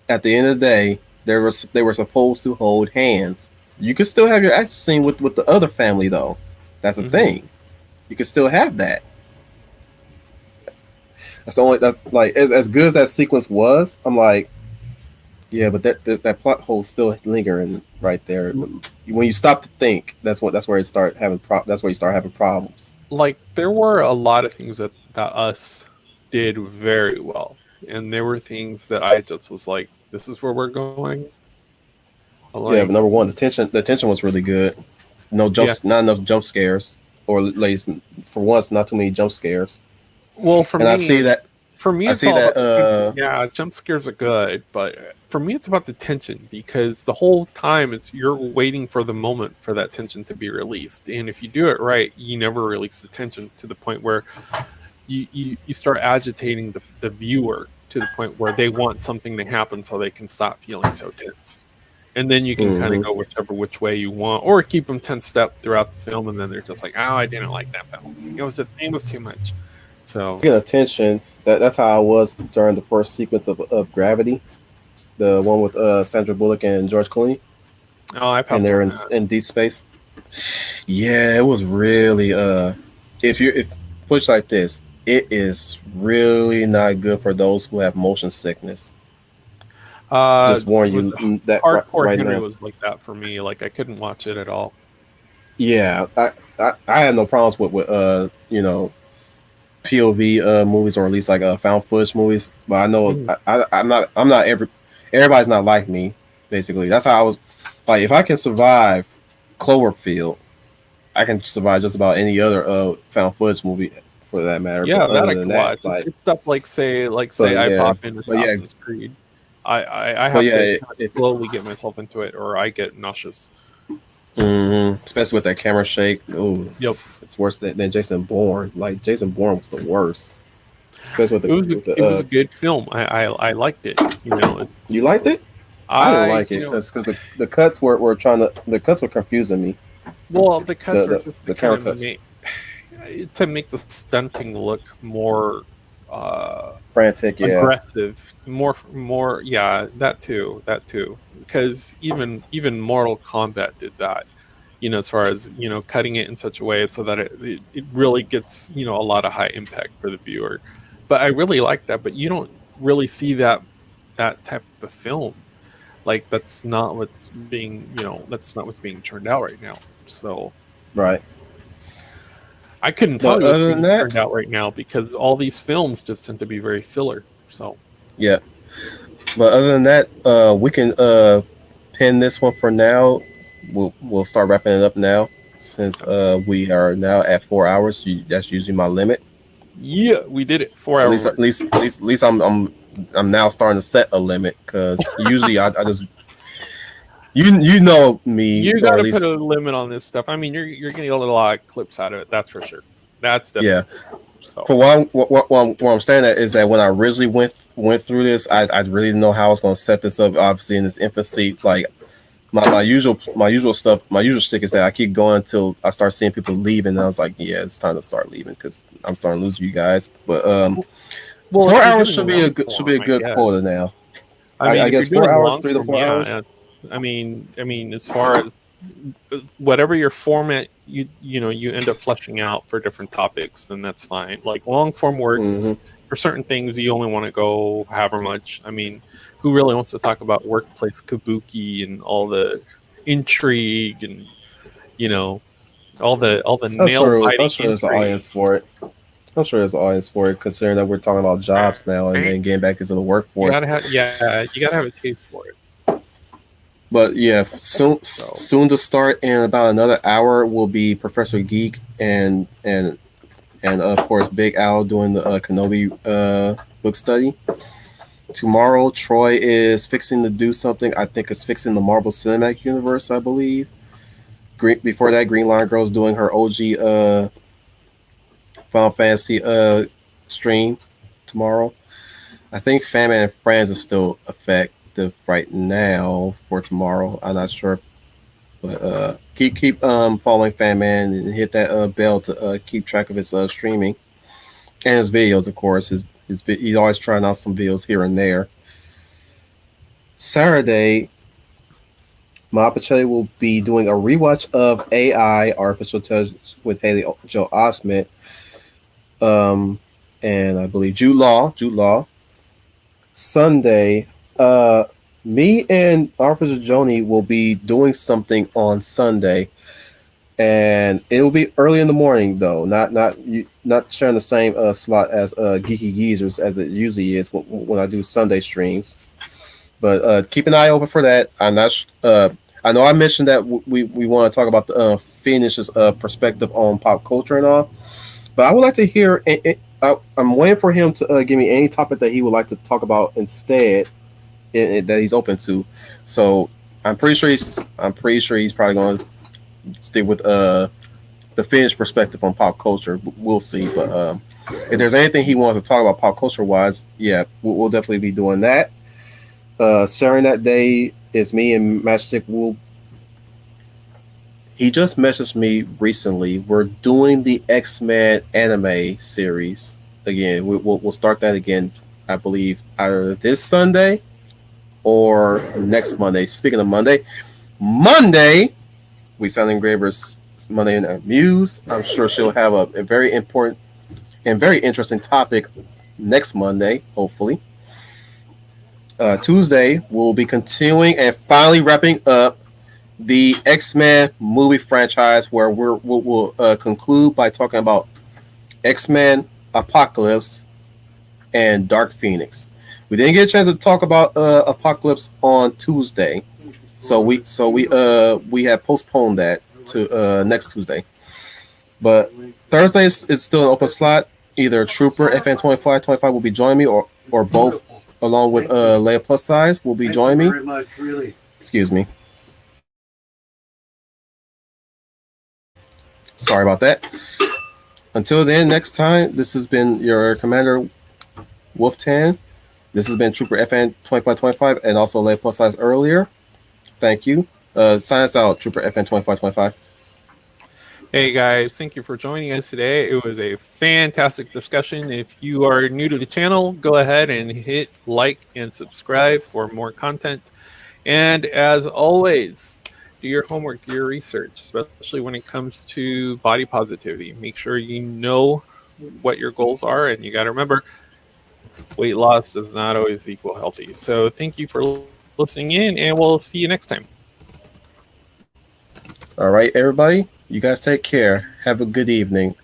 at the end of the day, they were supposed to hold hands. You could still have your action scene with the other family though. That's the Hmm. thing. You can still have that. That's like as good as that sequence was. I'm like, yeah, but that plot hole still lingering right there. When you stop to think, that's where it start having that's where you start having problems. Like there were a lot of things that us did very well, and there were things that I just was like, "This is where we're going." I'm Yeah, but like, number one, the tension was really good. No yeah. jumps, not enough jump scares, or at least for once, not too many jump scares. Well, And for me, I it's see all that about the tension. Yeah, jump scares are good, but for me, it's about the tension because the whole time it's you're waiting for the moment for that tension to be released, and if you do it right, you never release the tension to the point where you start agitating the viewer to the point where they want something to happen so they can stop feeling so tense. And then you can kind of hmm go which way you want, or keep them tense step throughout the film, and then they're just like, "Oh, I didn't like that film. It was too much." So, speaking of tension, that's how I was during the first sequence of Gravity, the one with Sandra Bullock and George Clooney, oh, I and passed they're on that. in deep space. Yeah, it was really if push like this, it is really not good for those who have motion sickness. Just warn Was you that Hardcore right Henry now. was like that for me. Like I couldn't watch it at all. Yeah, I had no problems with POV movies, or at least like found footage movies. But I know Mhm. I'm not everybody's not like me. Basically, that's how I was. Like, if I can survive Cloverfield, I can survive just about any other found footage movie for that matter. But Yeah, that other I than could that, watch. like, It's stuff like say I yeah, pop in but yeah, Assassin's Creed. I but have yeah, to kind of slowly get myself into it, or I get nauseous. So, especially with that camera shake. Oh, yep, it's worse than Jason Bourne. Like, Jason Bourne was the worst. Especially with the it was a good film. I liked it. you It's liked it? I didn't like it because the cuts were trying to the cuts were confusing me. well, the cuts were The just to the kind camera of cuts, make the stunting look more uh frantic. Yeah. aggressive, more, yeah, that too, because even Mortal Kombat did that. as far as cutting it in such a way so that it really gets a lot of high impact for the viewer. But I really like that. But you don't really see that type of film. Like that's not what's being churned out right now. So Right. I couldn't tell But you what's other than being that, churned out right now because all these films just tend to be very filler. So yeah. But other than that, we can pin this one for now. We'll start wrapping it up now since we are now at 4 hours. That's usually my limit. yeah, we did it. 4 At hours. least I'm now starting to set a limit because usually I just you know me, You or got at to put least a limit on this stuff. I mean, you're getting a lot of clips out of it. That's for sure. That's yeah. definitely so. For what I'm saying at is that when I originally went through this, I really didn't know how I was going to set this up. Obviously, in its infancy, like my usual stuff, my usual stick is that I keep going until I start seeing people leaving. And I was like, yeah, it's time to start leaving because I'm starting to lose you guys. But Well, if 4 hours you're doing should be a long good form, I quota guess. now. I mean, I if you're guess four doing hours, long 3 to form, 4 hours. yeah. I mean, as far as whatever your format, you end up fleshing out for different topics, then that's fine. Like long form works Hmm. for certain things. You only want to go however much. I mean, who really wants to talk about workplace kabuki and all the intrigue and you know all the nail I'm biting sure there's an intrigue? audience for it. I'm sure there's an audience for it, considering that we're talking about jobs now Right? and getting back into the You workforce. gotta have you gotta have a taste for it. But yeah, So soon to start in about another hour will be Professor Geek and of course Big Al doing the Kenobi book study. Tomorrow, Troy is fixing to do something. I think it's fixing the Marvel Cinematic Universe, I believe. Before that, Green Line Girl's doing her OG Final Fantasy stream tomorrow. I think Famine and Friends is still effective right now for tomorrow. I'm not sure, but keep following Famine and hit that bell to keep track of his streaming and his videos. Of course, he's always trying out some videos here and there. Saturday, Mapache will be doing a rewatch of AI Artificial Intelligence with Haley Joe Osment, and I believe Jude Law. Sunday, uh, me and Officer Joni will be doing something on Sunday, and it will be early in the morning though. Not sharing the same slot as Geeky Geezers as it usually is when I do Sunday streams. But keep an eye open for that. I'm not. I know I mentioned that we want to talk about the Phoenix's perspective on pop culture and all, but I would like to hear. I'm waiting for him to give me any topic that he would like to talk about instead, that he's open to. So I'm pretty sure he's probably going to stick with the Finnish perspective on pop culture. We'll see. But if there's anything he wants to talk about pop culture wise, yeah, we'll definitely be doing that. Sharing that day is me and Matchstick. He just messaged me recently. We're doing the X-Men anime series again. We'll start that again, I believe, either this Sunday or next Monday. Speaking of Monday, we Sound Engraver's Monday in our Muse. I'm sure she'll have a very important and very interesting topic next Monday, hopefully. Tuesday, we'll be continuing and finally wrapping up the X-Men movie franchise, where we'll conclude by talking about X-Men Apocalypse and Dark Phoenix. We didn't get a chance to talk about Apocalypse on Tuesday, so we have postponed that to next Tuesday. But Thursday is still an open slot. Either Trooper FN2525 will be joining me, or both, along with Leaiplussize will be joining me. Very much, really. Excuse me. Sorry about that. Until then, next time, this has been your Commander Wolf 10. This has been Trooper FN 2525 and also Leaiplussize earlier. Thank you. Sign us out, Trooper FN 2525. Hey guys, thank you for joining us today. It was a fantastic discussion. If you are new to the channel, go ahead and hit like and subscribe for more content. And as always, do your homework, do your research, especially when it comes to body positivity. Make sure you know what your goals are, and you got to remember weight loss does not always equal healthy. So thank you for listening in, and we'll see you next time. All right, everybody. You guys take care. Have a good evening.